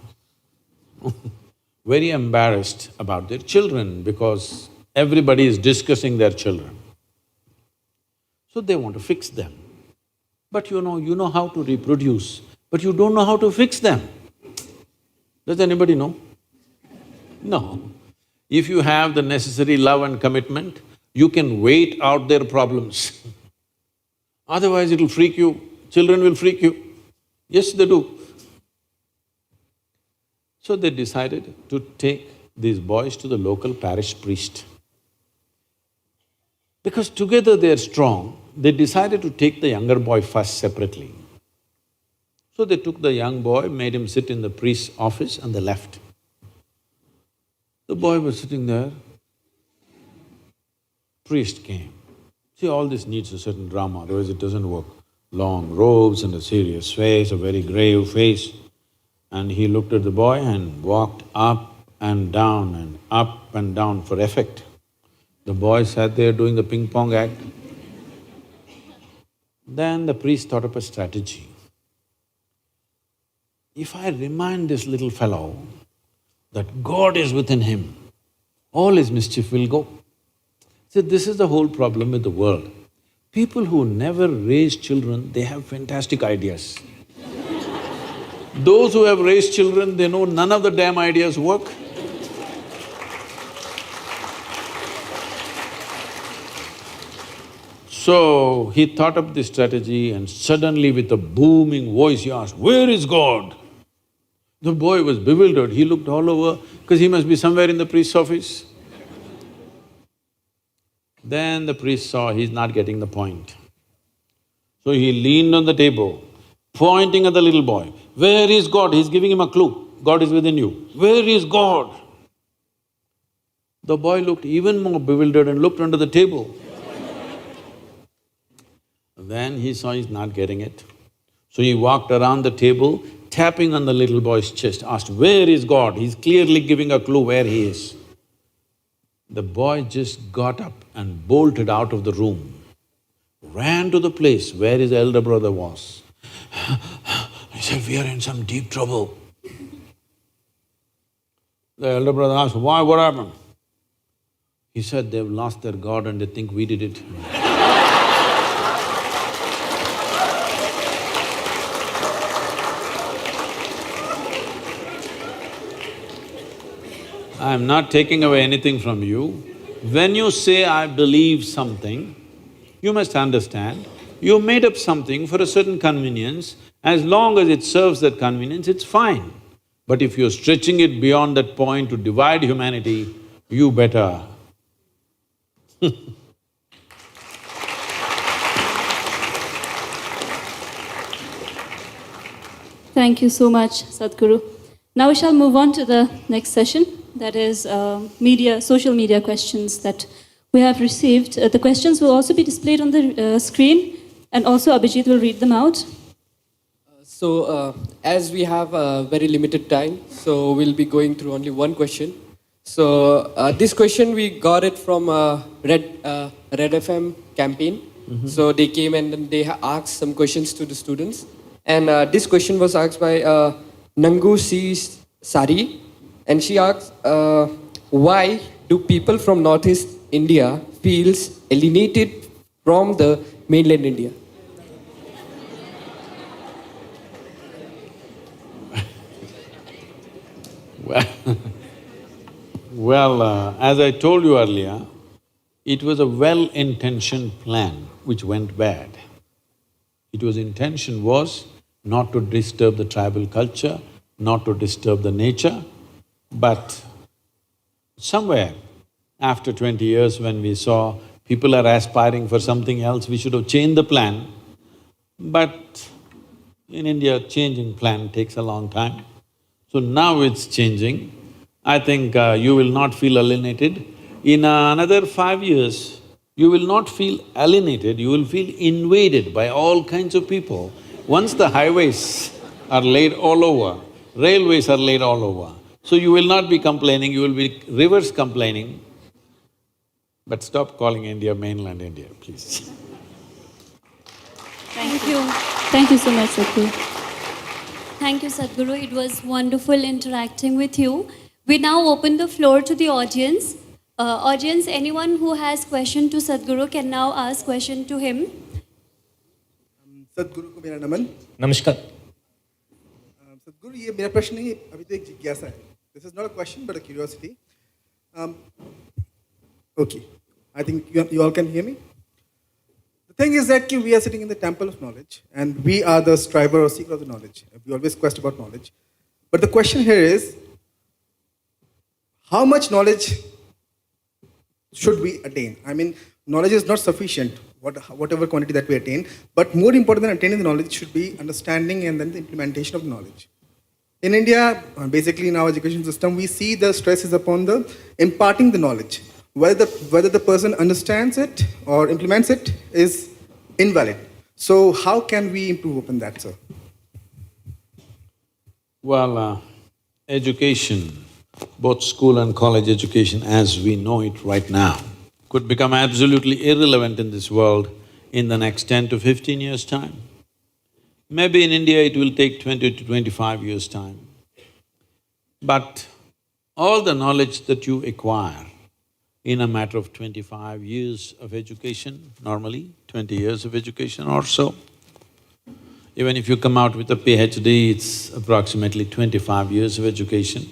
Very embarrassed about their children because everybody is discussing their children. So they want to fix them. But you know how to reproduce, but you don't know how to fix them. Does anybody know? No. If you have the necessary love and commitment, you can wait out their problems. Otherwise it'll freak you, children will freak you. Yes, they do. So they decided to take these boys to the local parish priest. Because together they're strong, they decided to take the younger boy first separately. So they took the young boy, made him sit in the priest's office and they left. The boy was sitting there, priest came. See, all this needs a certain drama, otherwise it doesn't work. Long robes and a serious face, a very grave face. And he looked at the boy and walked up and down for effect. The boy sat there doing the ping pong act. Then the priest thought up a strategy. If I remind this little fellow that God is within him, all his mischief will go. See, this is the whole problem with the world. People who never raise children, they have fantastic ideas. Those who have raised children, they know none of the damn ideas work. So, he thought up this strategy and suddenly with a booming voice he asked, "Where is God?" The boy was bewildered, he looked all over because he must be somewhere in the priest's office. Then the priest saw he's not getting the point. So he leaned on the table, pointing at the little boy. "Where is God?" He's giving him a clue. God is within you. "Where is God?" The boy looked even more bewildered and looked under the table. Then he saw he's not getting it. So he walked around the table, tapping on the little boy's chest, asked, "Where is God?" He's clearly giving a clue where he is. The boy just got up and bolted out of the room, ran to the place where his elder brother was. He said, "We are in some deep trouble." The elder brother asked, "Why, what happened?" He said, "They've lost their God and they think we did it." I'm not taking away anything from you. When you say, "I believe something," you must understand, you made up something for a certain convenience. As long as it serves that convenience, it's fine. But if you're stretching it beyond that point to divide humanity, you better. Thank you so much, Sadhguru. Now we shall move on to the next session, that is social media questions that we have received. The questions will also be displayed on the screen, and also Abhijit will read them out. As we have a very limited time, so we'll be going through only one question. So, this question we got it from Red FM campaign. So they came and then they asked some questions to the students. And this question was asked by Nangu C. Sari. And she asked, why do people from Northeast India feels alienated from the mainland India? Well, as I told you earlier, it was a well-intentioned plan which went bad. Intention was not to disturb the tribal culture, not to disturb the nature, but somewhere after 20 years when we saw people are aspiring for something else, we should have changed the plan. But in India, changing plan takes a long time. So now it's changing. I think you will not feel alienated. In another 5 years, you will not feel alienated, you will feel invaded by all kinds of people. Once the highways are laid all over, railways are laid all over, so you will not be complaining, you will be reverse complaining. But stop calling India mainland India, please. Thank you. Thank you so much, Sadhguru. Thank you, Sadhguru. It was wonderful interacting with you. We now open the floor to the audience. Audience, anyone who has question to Sadhguru can now ask question to him. सदगुरु को मेरा नमन। नमस्कार। सदगुरु, ये मेरा प्रश्न नहीं, अभी तो एक जिज्ञासा है. This is not a question but a curiosity. Okay, I think you all can hear me. The thing is that we are sitting in the temple of knowledge and we are the striver or seeker of the knowledge. We always quest about knowledge. But the question here is, how much knowledge should we attain? I mean, knowledge is not sufficient, whatever quantity that we attain, but more important than attaining the knowledge should be understanding and then the implementation of knowledge. In India, basically in our education system, we see the stress is upon the imparting the knowledge. Whether the person understands it or implements it is invalid. So how can we improve upon that, sir? Well, education, both school and college education as we know it right now, could become absolutely irrelevant in this world in the next 10 to 15 years' time. Maybe in India it will take 20 to 25 years' time. But all the knowledge that you acquire in a matter of 25 years of education, normally 20 years of education or so, even if you come out with a PhD, it's approximately 25 years of education.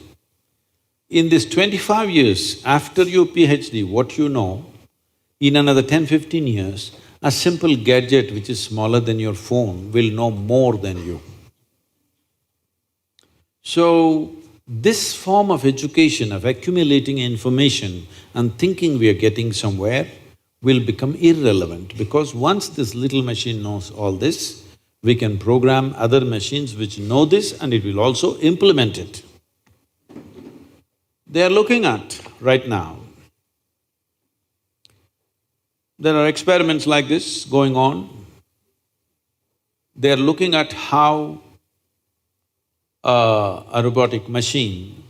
In this 25 years, after your PhD, what you know, in another 10-15 years, a simple gadget which is smaller than your phone will know more than you. So, this form of education, of accumulating information and thinking we are getting somewhere, will become irrelevant because once this little machine knows all this, we can program other machines which know this and it will also implement it. They are looking at right now, there are experiments like this going on. They are looking at how a robotic machine,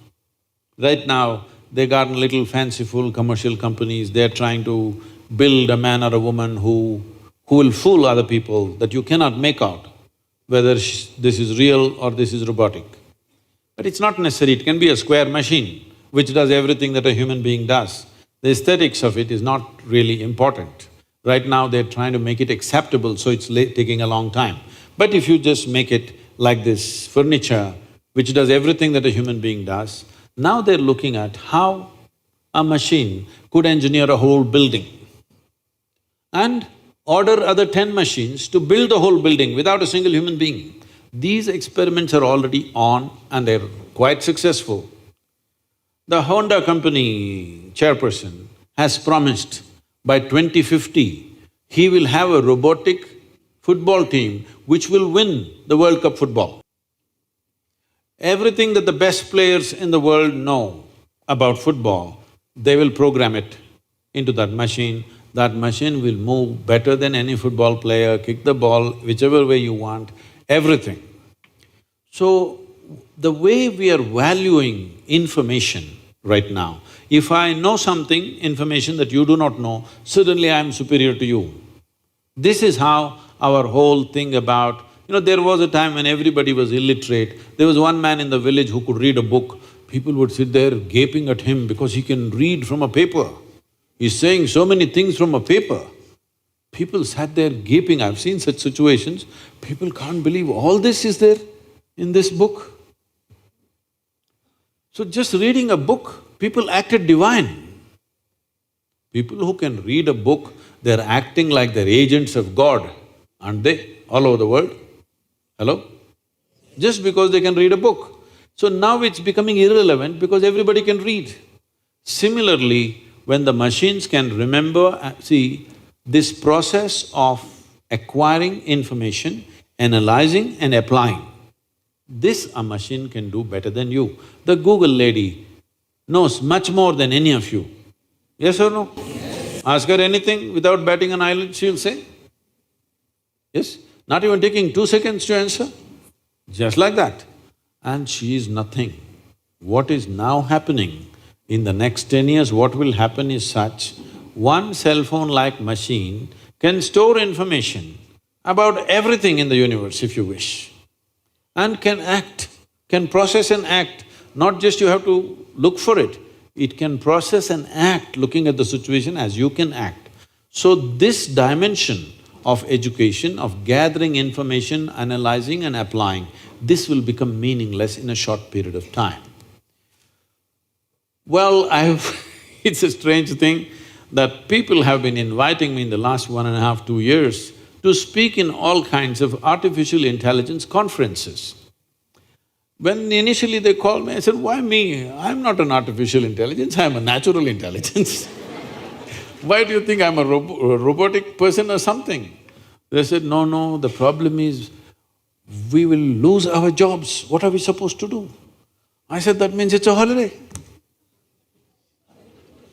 right now they got little fanciful commercial companies, they're trying to build a man or a woman who will fool other people that you cannot make out whether this is real or this is robotic. But it's not necessary, it can be a square machine which does everything that a human being does. The aesthetics of it is not really important. Right now they're trying to make it acceptable, so it's taking a long time. But if you just make it like this furniture, which does everything that a human being does, now they're looking at how a machine could engineer a whole building and order other 10 machines to build the whole building without a single human being. These experiments are already on and they're quite successful. The Honda company chairperson has promised by 2050, he will have a robotic football team which will win the World Cup football. Everything that the best players in the world know about football, they will program it into that machine. That machine will move better than any football player, kick the ball whichever way you want, everything. So, the way we are valuing information right now, if I know something, information that you do not know, suddenly I am superior to you. This is how our whole thing about… there was a time when everybody was illiterate. There was one man in the village who could read a book. People would sit there gaping at him because he can read from a paper. He's saying so many things from a paper. People sat there gaping. I've seen such situations. People can't believe all this is there in this book. So just reading a book, people acted divine. People who can read a book, they're acting like they're agents of God, aren't they, all over the world? Hello? Just because they can read a book. So now it's becoming irrelevant because everybody can read. Similarly, when the machines can remember… see, this process of acquiring information, analyzing and applying, this a machine can do better than you. The Google lady knows much more than any of you. Yes or no? Yes. Ask her anything without batting an eyelid, she'll say. Yes? Not even taking 2 seconds to answer. Just like that. And she is nothing. What is now happening, in the next 10 years, what will happen is such, one cell phone-like machine can store information about everything in the universe if you wish, and can act, can process and act. Not just you have to look for it, it can process and act looking at the situation as you can act. So this dimension of education, of gathering information, analyzing and applying, this will become meaningless in a short period of time. Well, it's a strange thing that people have been inviting me in the last 1.5, 2 years to speak in all kinds of artificial intelligence conferences. When initially they called me, I said, why me? I'm not an artificial intelligence, I'm a natural intelligence. Why do you think I'm a robotic person or something? They said, no, the problem is we will lose our jobs, what are we supposed to do? I said, that means it's a holiday.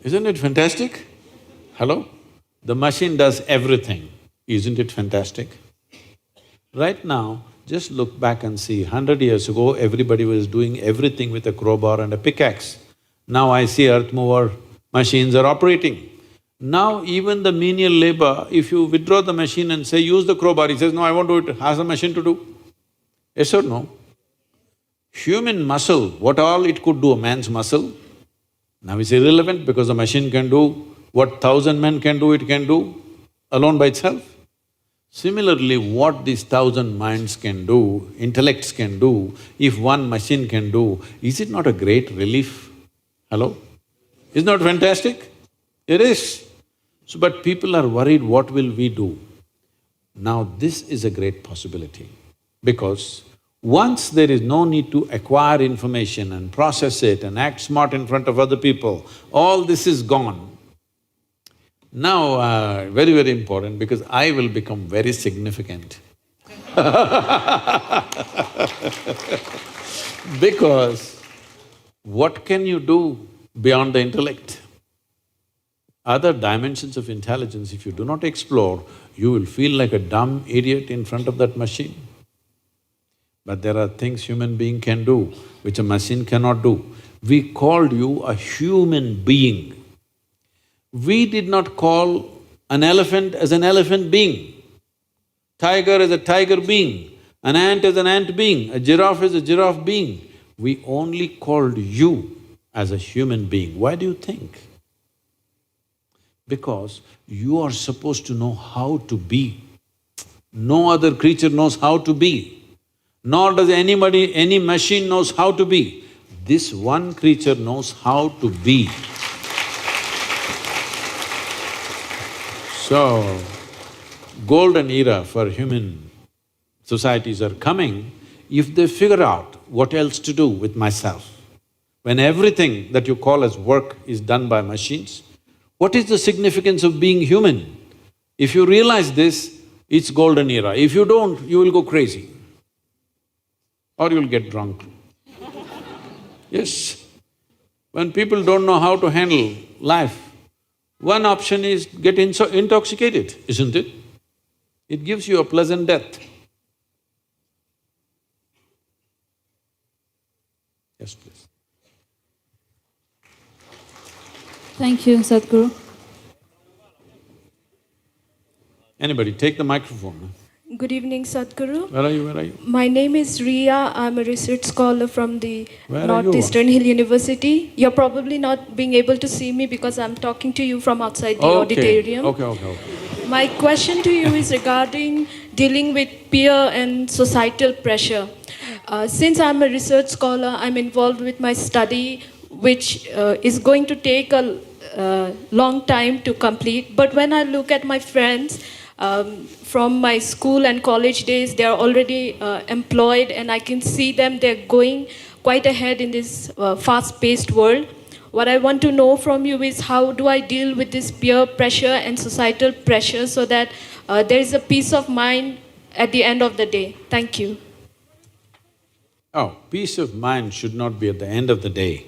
Isn't it fantastic? Hello? The machine does everything, isn't it fantastic? Right now, just look back and see, 100 years ago, everybody was doing everything with a crowbar and a pickaxe. Now I see earth mover machines are operating. Now even the menial labor, if you withdraw the machine and say, use the crowbar, he says, no, I won't do it, ask the machine to do. Yes or no? Human muscle, what all it could do, a man's muscle, now is irrelevant because the machine can do what 1,000 men can do, it can do alone by itself. Similarly, what these 1,000 minds can do, intellects can do, if one machine can do, is it not a great relief? Hello? Isn't that fantastic? It is. So, but people are worried, what will we do? Now this is a great possibility because once there is no need to acquire information and process it and act smart in front of other people, all this is gone. Now, very, very important because I will become very significant. Because what can you do beyond the intellect? Other dimensions of intelligence, if you do not explore, you will feel like a dumb idiot in front of that machine. But there are things human being can do, which a machine cannot do. We called you a human being. We did not call an elephant as an elephant being, tiger as a tiger being, an ant as an ant being, a giraffe as a giraffe being. We only called you as a human being. Why do you think? Because you are supposed to know how to be. No other creature knows how to be, nor does anybody, any machine knows how to be. This one creature knows how to be. So, golden era for human societies are coming if they figure out what else to do with myself. When everything that you call as work is done by machines, what is the significance of being human? If you realize this, it's golden era. If you don't, you will go crazy or you'll get drunk. Yes. When people don't know how to handle life, one option is get intoxicated, isn't it? It gives you a pleasant death. Yes, please. Thank you, Sadhguru. Anybody, take the microphone. Good evening, Sadhguru. Where are you, where are you? My name is Ria. I'm a research scholar from the Where are you? Northeastern Hill University. You're probably not being able to see me because I'm talking to you from outside the auditorium. Okay. My question to you is regarding dealing with peer and societal pressure. Since I'm a research scholar, I'm involved with my study, which is going to take a long time to complete. But when I look at my friends, from my school and college days, they are already employed, and I can see them, they're going quite ahead in this fast-paced world. What I want to know from you is how do I deal with this peer pressure and societal pressure so that there is a peace of mind at the end of the day? Thank you. Oh, peace of mind should not be at the end of the day.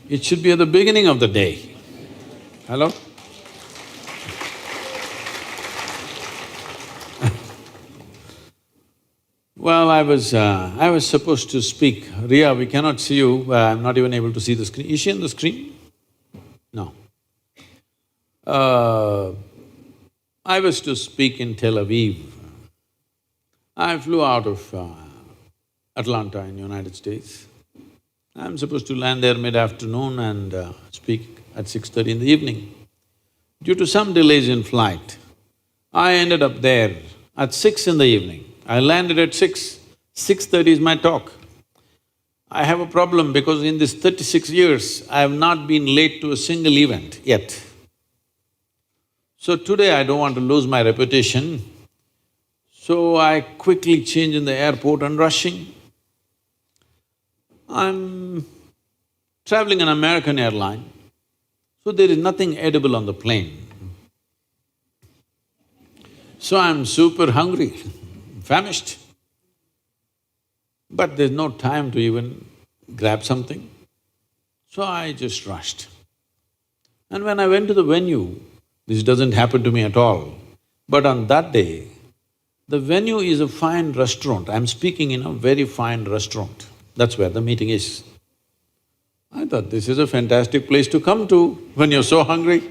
It should be at the beginning of the day. Hello? Well, I was supposed to speak. Ria, we cannot see you, I'm not even able to see the screen. Is she on the screen? No. I was to speak in Tel Aviv. I flew out of Atlanta in United States. I'm supposed to land there mid-afternoon and speak at 6:30 in the evening. Due to some delays in flight, I ended up there at 6 in the evening. I landed at 6. 6:30 is my talk. I have a problem because in this 36 years, I have not been late to a single event yet. So today I don't want to lose my reputation, so I quickly change in the airport and rushing. I'm traveling an American airline, so there is nothing edible on the plane. So I'm super hungry, famished. But there's no time to even grab something. So I just rushed. And when I went to the venue, this doesn't happen to me at all, but on that day, the venue is a fine restaurant. I'm speaking in a very fine restaurant. That's where the meeting is. I thought this is a fantastic place to come to when you're so hungry.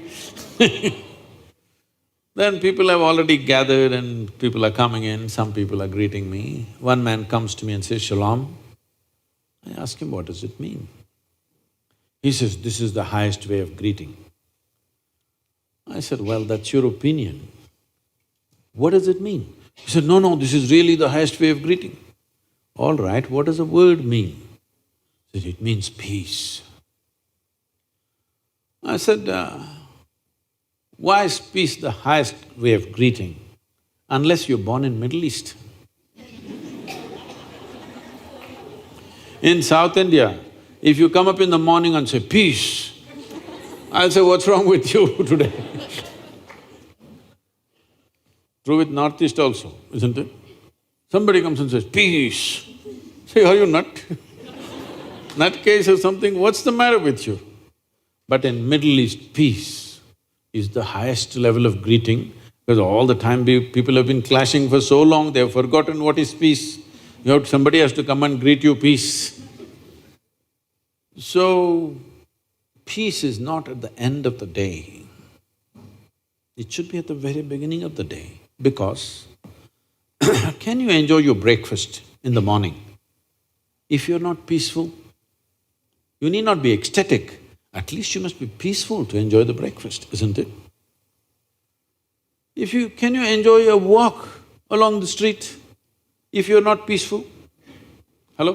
Then people have already gathered and people are coming in, some people are greeting me. One man comes to me and says, "Shillong." I ask him, what does it mean? He says, "This is the highest way of greeting." I said, "Well, that's your opinion. What does it mean?" He said, "No, this is really the highest way of greeting." All right, what does the word mean? He said, "It means peace." I said, why is peace the highest way of greeting unless you're born in Middle East? In South India, if you come up in the morning and say, "Peace," I'll say, "What's wrong with you today?" True with Northeast also, isn't it? Somebody comes and says, "Peace." Say, "Are you nut? Nutcase or something? What's the matter with you?" But in Middle East, peace is the highest level of greeting, because all the time people have been clashing for so long, they have forgotten what is peace. Somebody has to come and greet you, "Peace." So, peace is not at the end of the day. It should be at the very beginning of the day, because can you enjoy your breakfast in the morning if you're not peaceful? You need not be ecstatic, at least you must be peaceful to enjoy the breakfast, isn't it? Can you enjoy a walk along the street if you're not peaceful? Hello?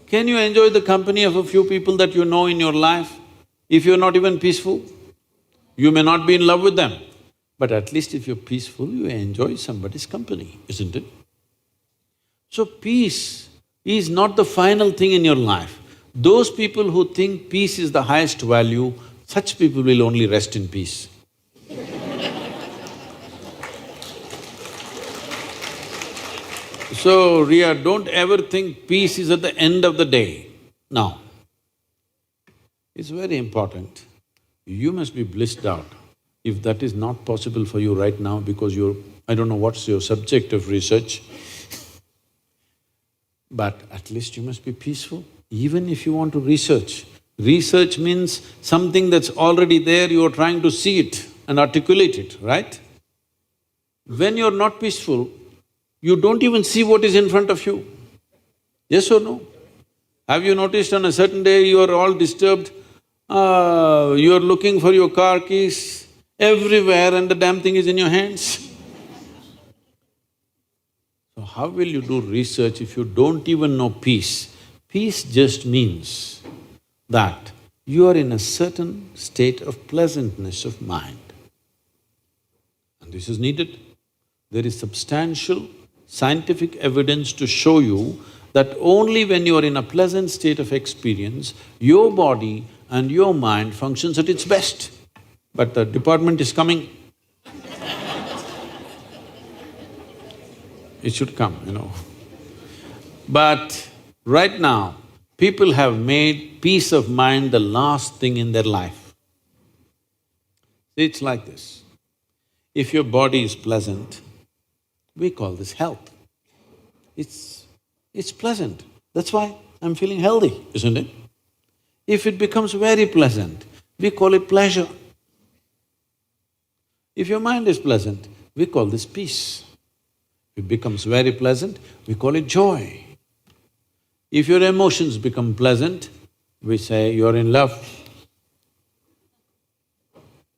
Can you enjoy the company of a few people that you know in your life if you're not even peaceful? You may not be in love with them, but at least if you're peaceful, you enjoy somebody's company, isn't it? So peace is not the final thing in your life. Those people who think peace is the highest value, such people will only rest in peace. So, Ria, don't ever think peace is at the end of the day. No. It's very important. You must be blissed out. If that is not possible for you right now because I don't know what's your subject of research, but at least you must be peaceful. Even if you want to research, research means something that's already there, you're trying to see it and articulate it, right? When you're not peaceful, you don't even see what is in front of you. Yes or no? Have you noticed on a certain day you are all disturbed, you're looking for your car keys everywhere and the damn thing is in your hands? So how will you do research if you don't even know peace? Peace just means that you are in a certain state of pleasantness of mind. And this is needed. There is substantial scientific evidence to show you that only when you are in a pleasant state of experience, your body and your mind functions at its best. But the department is coming. It should come, But right now, people have made peace of mind the last thing in their life. It's like this. If your body is pleasant, we call this health. It's pleasant. That's why I'm feeling healthy, isn't it? If it becomes very pleasant, we call it pleasure. If your mind is pleasant, we call this peace. If it becomes very pleasant, we call it joy. If your emotions become pleasant, we say you're in love.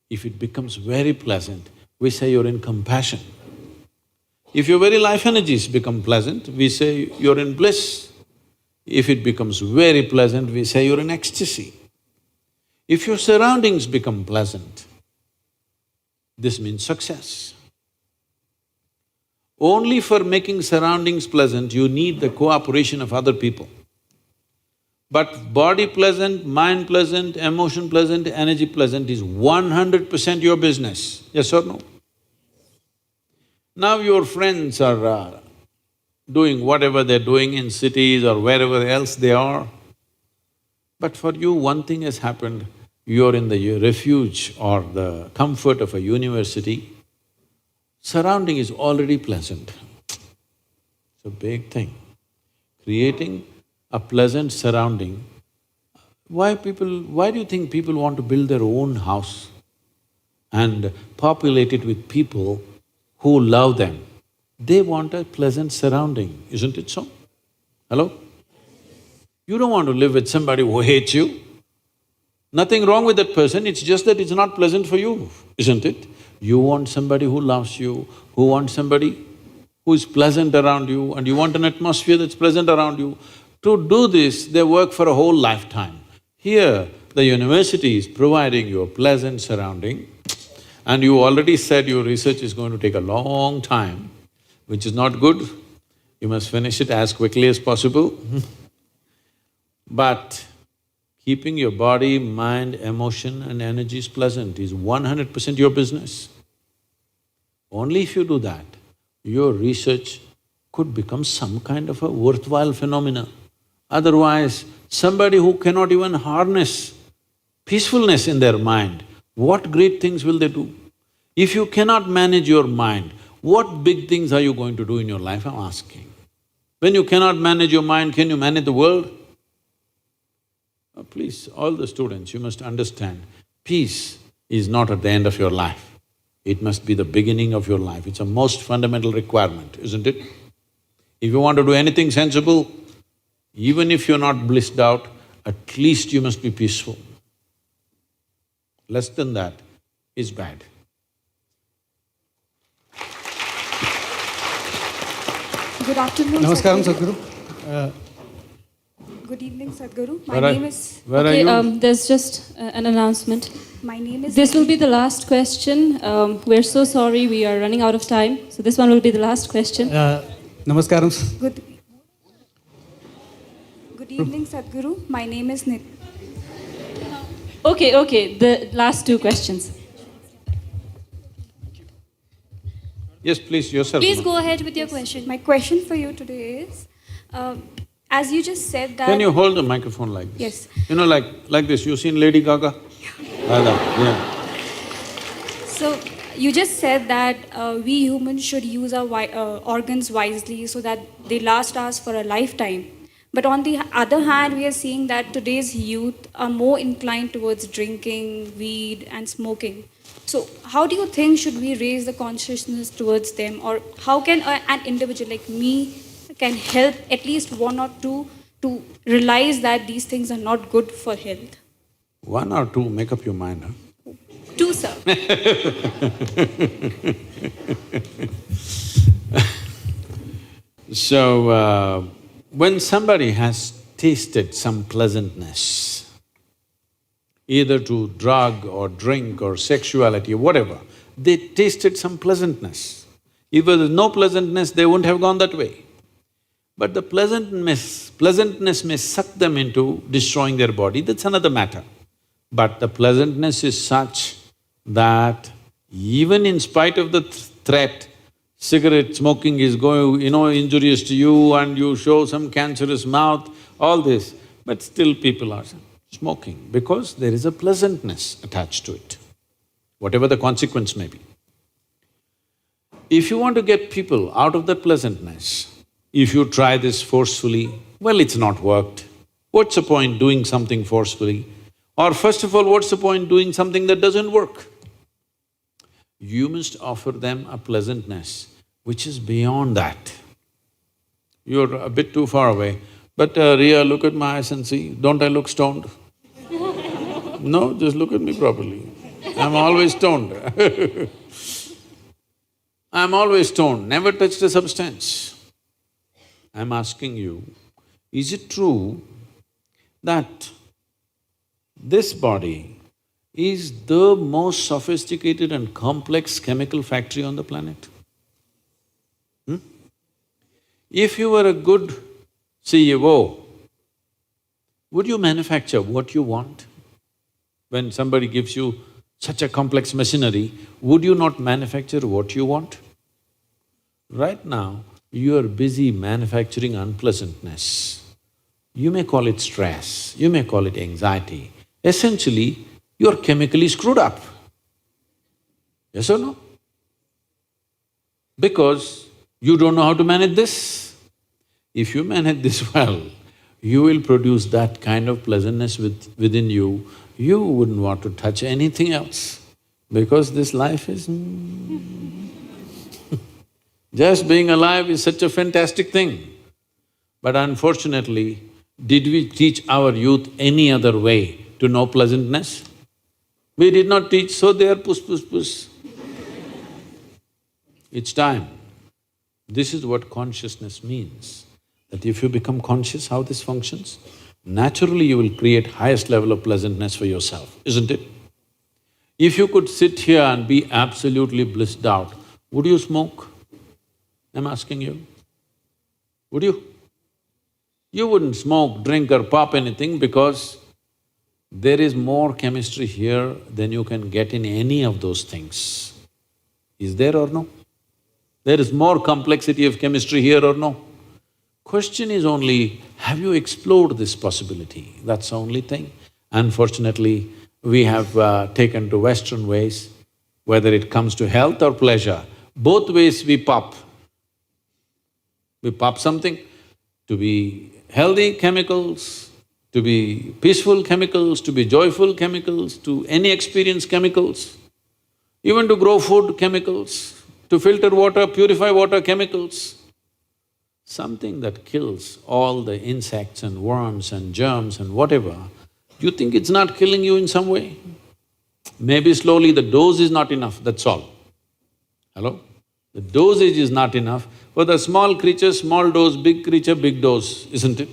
If it becomes very pleasant, we say you're in compassion. If your very life energies become pleasant, we say you're in bliss. If it becomes very pleasant, we say you're in ecstasy. If your surroundings become pleasant, this means success. Only for making surroundings pleasant, you need the cooperation of other people. But body pleasant, mind pleasant, emotion pleasant, energy pleasant is 100% your business, yes or no? Now your friends are doing whatever they're doing in cities or wherever else they are, but for you one thing has happened, you're in the refuge or the comfort of a university, surrounding is already pleasant. It's a big thing. Creating a pleasant surrounding. Why do you think people want to build their own house and populate it with people who love them? They want a pleasant surrounding, isn't it so? Hello? You don't want to live with somebody who hates you. Nothing wrong with that person, it's just that it's not pleasant for you, isn't it? You want somebody who loves you, who wants somebody who is pleasant around you, and you want an atmosphere that's pleasant around you. To do this, they work for a whole lifetime. Here, the university is providing you a pleasant surrounding, and you already said your research is going to take a long time, which is not good. You must finish it as quickly as possible. But keeping your body, mind, emotion and energies pleasant is 100% your business. Only if you do that, your research could become some kind of a worthwhile phenomena. Otherwise, somebody who cannot even harness peacefulness in their mind, what great things will they do? If you cannot manage your mind, what big things are you going to do in your life, I'm asking. When you cannot manage your mind, can you manage the world? Please, all the students, you must understand, peace is not at the end of your life. It must be the beginning of your life. It's a most fundamental requirement, isn't it? If you want to do anything sensible, even if you're not blissed out, at least you must be peaceful. Less than that is bad. Good afternoon, Namaskaram, Sadhguru. Sadhguru. Good evening, Sadhguru. Where are Okay, you? there's just an announcement. My name is. This will be the last question. We're so sorry, we are running out of time, so this one will be the last question. Namaskaram. Good evening, Sadhguru. My name is Nit. Okay, the last two questions. Yes, please, yourself. Please go ahead with your question. My question for you today is, as you just said that. Can you hold the microphone like this? Yes. You know, like this, you seen Lady Gaga? Like that, yeah. So, you just said that we humans should use our organs wisely so that they last us for a lifetime. But on the other hand, we are seeing that today's youth are more inclined towards drinking, weed and smoking. So how do you think should we raise the consciousness towards them, or how can an individual like me can help at least one or two to realize that these things are not good for health? One or two, make up your mind, huh? Two, sir. So, when somebody has tasted some pleasantness, either to drug or drink or sexuality or whatever, they tasted some pleasantness. If there was no pleasantness, they wouldn't have gone that way. But the pleasantness may suck them into destroying their body, that's another matter. But the pleasantness is such that even in spite of the threat, cigarette smoking is going, injurious to you and you show some cancerous mouth, all this, but still people are smoking because there is a pleasantness attached to it, whatever the consequence may be. If you want to get people out of that pleasantness, if you try this forcefully, well, it's not worked. What's the point doing something forcefully? Or first of all, what's the point doing something that doesn't work? You must offer them a pleasantness which is beyond that. You're a bit too far away, but Ria, look at my eyes and see, don't I look stoned? No, just look at me properly. I'm always stoned. I'm always told, never touch the substance. I'm asking you, is it true that this body is the most sophisticated and complex chemical factory on the planet? If you were a good CEO, would you manufacture what you want? When somebody gives you such a complex machinery, would you not manufacture what you want? Right now, you are busy manufacturing unpleasantness. You may call it stress, you may call it anxiety. Essentially, you're chemically screwed up. Yes or no? Because you don't know how to manage this. If you manage this well, you will produce that kind of pleasantness within you, you wouldn't want to touch anything else, because this life is just being alive is such a fantastic thing. But unfortunately, did we teach our youth any other way to know pleasantness? We did not teach, so they are puss. It's time. This is what consciousness means, that if you become conscious how this functions, naturally you will create highest level of pleasantness for yourself, isn't it? If you could sit here and be absolutely blissed out, would you smoke? I'm asking you. Would you? You wouldn't smoke, drink or pop anything because there is more chemistry here than you can get in any of those things. Is there or no? There is more complexity of chemistry here or no? Question is only, have you explored this possibility? That's the only thing. Unfortunately, we have taken to Western ways, whether it comes to health or pleasure, both ways we pop. We pop something to be healthy chemicals, to be peaceful chemicals, to be joyful chemicals, to any experience chemicals, even to grow food chemicals, to filter water, purify water chemicals. Something that kills all the insects and worms and germs and whatever, do you think it's not killing you in some way? Maybe slowly the dose is not enough, that's all. Hello? The dosage is not enough. For the small creature, small dose, big creature, big dose, isn't it?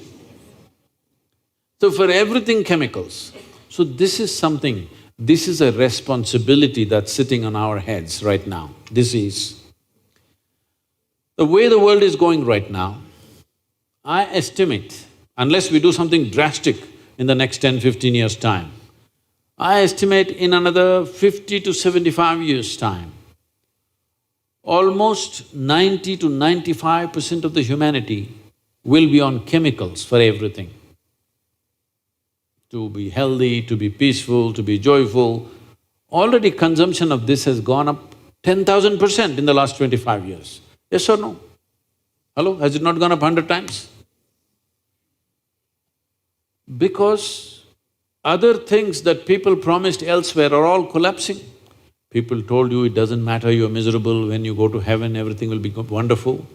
So for everything chemicals. So this is something, this is a responsibility that's sitting on our heads right now. This is… The way the world is going right now, I estimate, unless we do something drastic in the next 10-15 years' time, I estimate in another 50 to 75 years' time, almost 90 to 95% of the humanity will be on chemicals for everything. To be healthy, to be peaceful, to be joyful. Already consumption of this has gone up 10,000% in the last 25 years. Yes or no? Hello, has it not gone up 100 times? Because other things that people promised elsewhere are all collapsing. People told you it doesn't matter, you're miserable, when you go to heaven everything will be wonderful.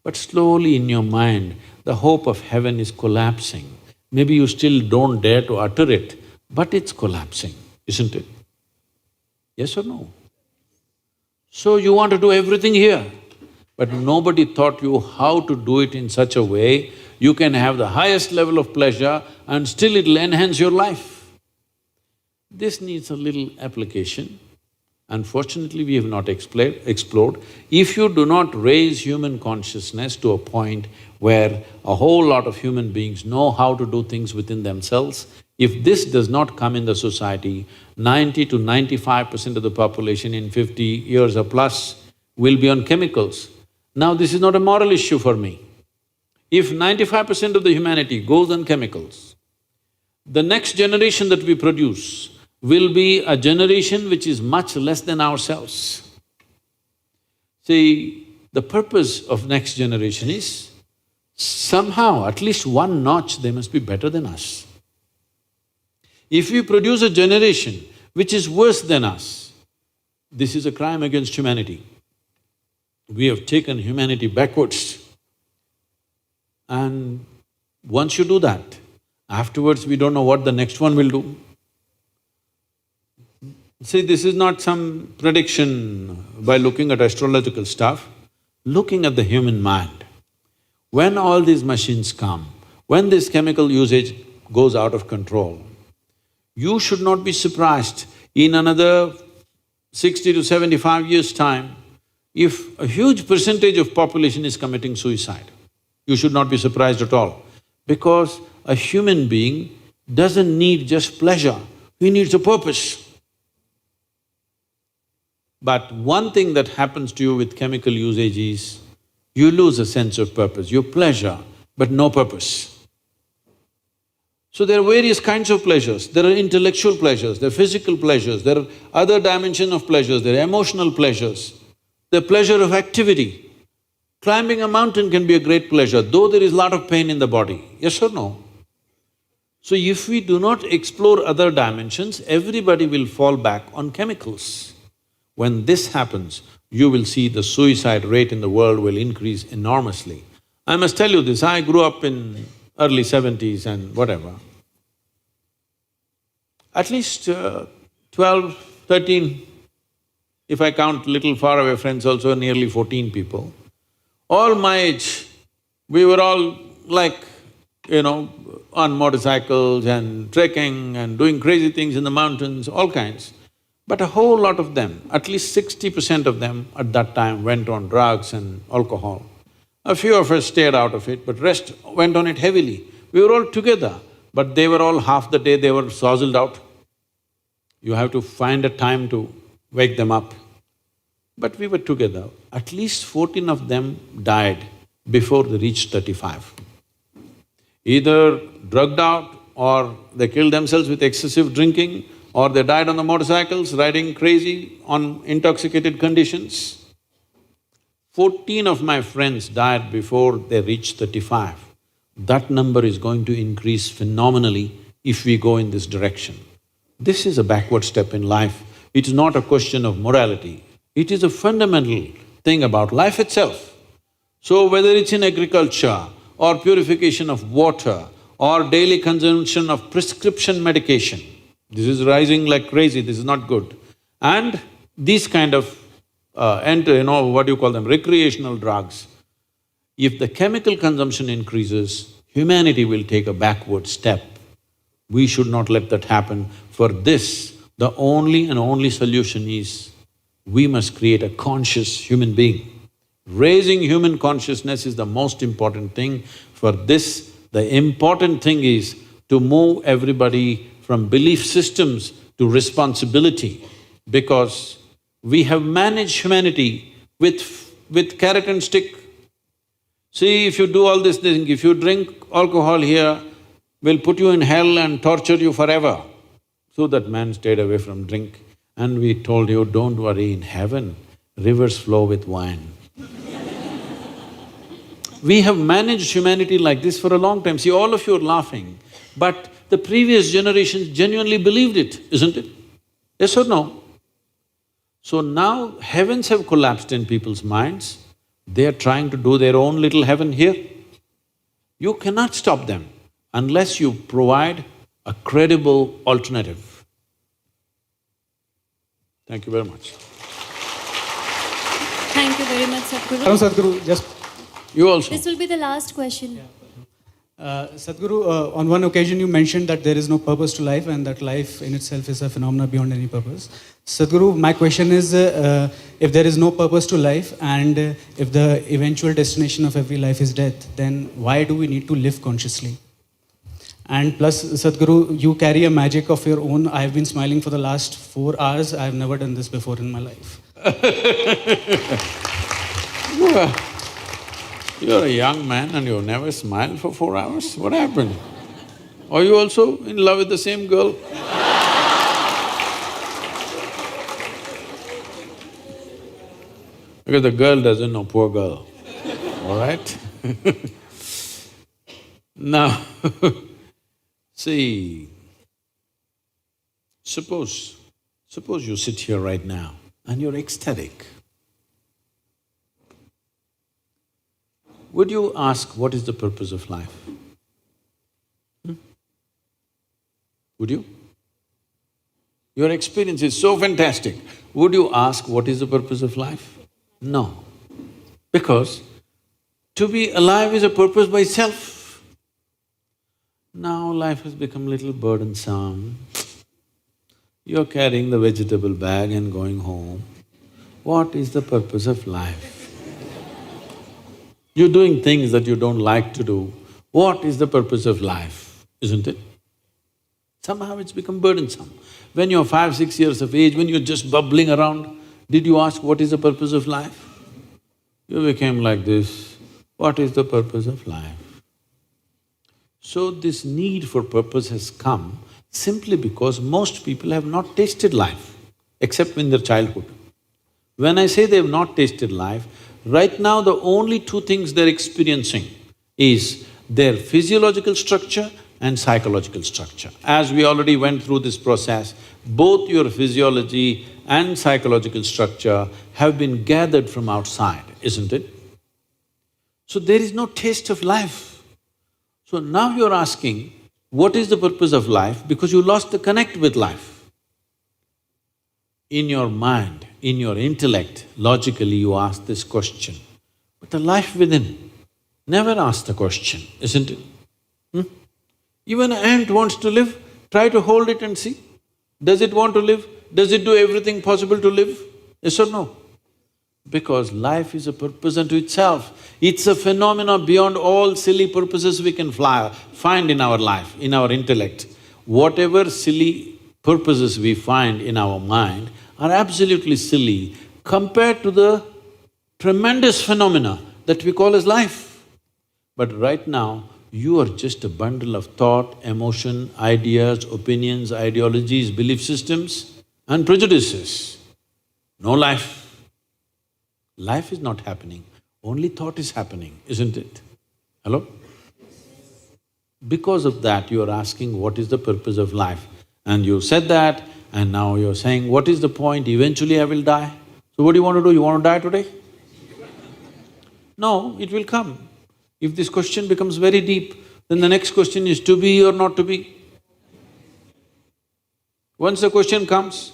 But slowly in your mind, the hope of heaven is collapsing. Maybe you still don't dare to utter it, but it's collapsing, isn't it? Yes or no? So you want to do everything here, but nobody taught you how to do it in such a way you can have the highest level of pleasure and still it'll enhance your life. This needs a little application. Unfortunately, we have not explored. If you do not raise human consciousness to a point where a whole lot of human beings know how to do things within themselves, if this does not come in the society, 90 to 95% of the population in 50 years or plus will be on chemicals. Now, this is not a moral issue for me. If 95% of the humanity goes on chemicals, the next generation that we produce will be a generation which is much less than ourselves. See, the purpose of next generation is somehow, at least one notch, they must be better than us. If we produce a generation which is worse than us, this is a crime against humanity. We have taken humanity backwards. And once you do that, afterwards we don't know what the next one will do. See, this is not some prediction by looking at astrological stuff, looking at the human mind. When all these machines come, when this chemical usage goes out of control, you should not be surprised in another 60 to 75 years' time, if a huge percentage of population is committing suicide. You should not be surprised at all, because a human being doesn't need just pleasure, he needs a purpose. But one thing that happens to you with chemical usage is, you lose a sense of purpose, your pleasure, but no purpose. So there are various kinds of pleasures. There are intellectual pleasures, there are physical pleasures, there are other dimension of pleasures, there are emotional pleasures, the pleasure of activity. Climbing a mountain can be a great pleasure, though there is a lot of pain in the body, yes or no? So if we do not explore other dimensions, everybody will fall back on chemicals. When this happens, you will see the suicide rate in the world will increase enormously. I must tell you this, I grew up in early 70s and whatever. At least 12, 13, if I count little faraway friends also, nearly 14 people. All my age, we were all like, on motorcycles and trekking and doing crazy things in the mountains, all kinds. But a whole lot of them, at least 60% of them at that time went on drugs and alcohol. A few of us stayed out of it, but rest went on it heavily. We were all together, but they were all half the day they were sozzled out. You have to find a time to wake them up. But we were together. At least 14 of them died before they reached 35. Either drugged out, or they killed themselves with excessive drinking, or they died on the motorcycles, riding crazy on intoxicated conditions. 14 of my friends died before they reached 35. That number is going to increase phenomenally if we go in this direction. This is a backward step in life. It's not a question of morality, it is a fundamental thing about life itself. So whether it's in agriculture, or purification of water, or daily consumption of prescription medication, this is rising like crazy, this is not good. And these kind of what do you call them, recreational drugs, if the chemical consumption increases, humanity will take a backward step. We should not let that happen. For this, the only and only solution is, we must create a conscious human being. Raising human consciousness is the most important thing. For this, the important thing is to move everybody from belief systems to responsibility, because we have managed humanity with carrot and stick. See, if you do all this thing, if you drink alcohol here, we'll put you in hell and torture you forever. So that man stayed away from drink. And we told you, don't worry, in heaven, rivers flow with wine. We have managed humanity like this for a long time. See, all of you are laughing, but the previous generations genuinely believed it, isn't it? Yes or no? So now heavens have collapsed in people's minds, they are trying to do their own little heaven here. You cannot stop them unless you provide a credible alternative. Thank you very much. Thank you very much, Sadhguru. Sadhguru, just… You also. This will be the last question. Sadhguru, on one occasion you mentioned that there is no purpose to life and that life in itself is a phenomenon beyond any purpose. Sadhguru, my question is, if there is no purpose to life and if the eventual destination of every life is death, then why do we need to live consciously? And plus, Sadhguru, you carry a magic of your own. I have been smiling for the last 4 hours. I have never done this before in my life. You're a young man and you never smiled for 4 hours? What happened? Are you also in love with the same girl? Because the girl doesn't know, poor girl, all right? Now, see, suppose you sit here right now and you're ecstatic. Would you ask, what is the purpose of life? Would you? Your experience is so fantastic. Would you ask, what is the purpose of life? No. Because to be alive is a purpose by itself. Now life has become a little burdensome. You're carrying the vegetable bag and going home. What is the purpose of life? You're doing things that you don't like to do. What is the purpose of life, isn't it? Somehow it's become burdensome. When you're 5, 6 years of age, when you're just bubbling around, did you ask what is the purpose of life? You became like this, what is the purpose of life? So this need for purpose has come simply because most people have not tasted life, except in their childhood. When I say they have not tasted life, right now the only two things they're experiencing is their physiological structure and psychological structure. As we already went through this process, both your physiology and psychological structure have been gathered from outside, isn't it? So there is no taste of life. So now you're asking, what is the purpose of life? Because you lost the connect with life. In your mind, in your intellect, logically you ask this question, but the life within never asks the question, isn't it? Even an ant wants to live, try to hold it and see. Does it want to live? Does it do everything possible to live? Yes or no? Because life is a purpose unto itself. It's a phenomena beyond all silly purposes we can find in our life, in our intellect. Whatever silly purposes we find in our mind are absolutely silly compared to the tremendous phenomena that we call as life. But right now, you are just a bundle of thought, emotion, ideas, opinions, ideologies, belief systems and prejudices. No life. Life is not happening, only thought is happening, isn't it? Hello? Because of that, you are asking what is the purpose of life. And you said that, and now you're saying, what is the point? Eventually I will die. So what do you want to do? You want to die today? No, it will come. If this question becomes very deep, then the next question is to be or not to be. Once the question comes,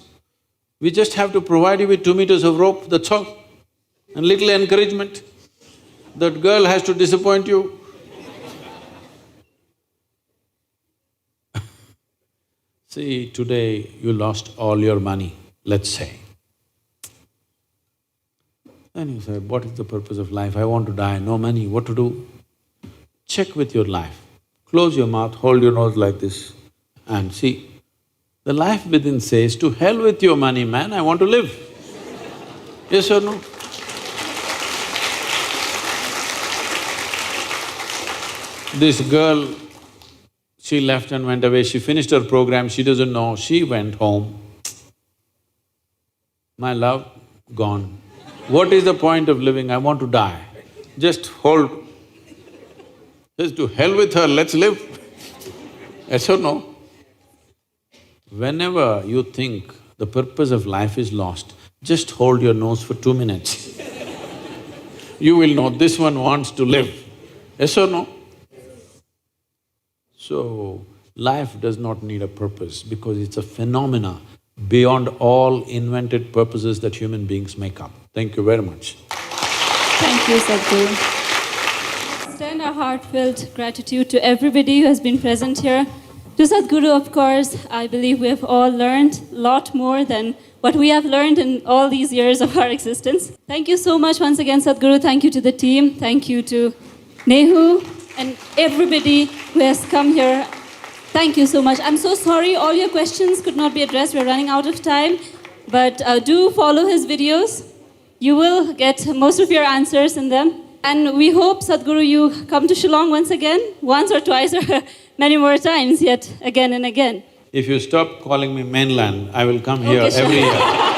we just have to provide you with 2 meters of rope, that's all, and little encouragement. That girl has to disappoint you. See, today you lost all your money, let's say. Then you say, what is the purpose of life? I want to die, no money, what to do? Check with your life. Close your mouth, hold your nose like this and see. The life within says, to hell with your money, man, I want to live. Yes or no? This girl, she left and went away, she finished her program, she doesn't know, she went home. My love, gone. What is the point of living? I want to die. Just hold. Just to hell with her, let's live. Yes or no? Whenever you think the purpose of life is lost, just hold your nose for 2 minutes. You will know this one wants to live. Yes or no? So, life does not need a purpose because it's a phenomena beyond all invented purposes that human beings make up. Thank you very much. Thank you, Sadhguru. Extend our heartfelt gratitude to everybody who has been present here. To Sadhguru, of course, I believe we have all learned a lot more than what we have learned in all these years of our existence. Thank you so much once again, Sadhguru. Thank you to the team. Thank you to NEHU and everybody who has come here. Thank you so much. I'm so sorry all your questions could not be addressed. We're running out of time. But do follow his videos. You will get most of your answers in them. And we hope, Sadhguru, you come to Shillong once again, once or twice or many more times, yet again and again. If you stop calling me mainland, I will come here every year.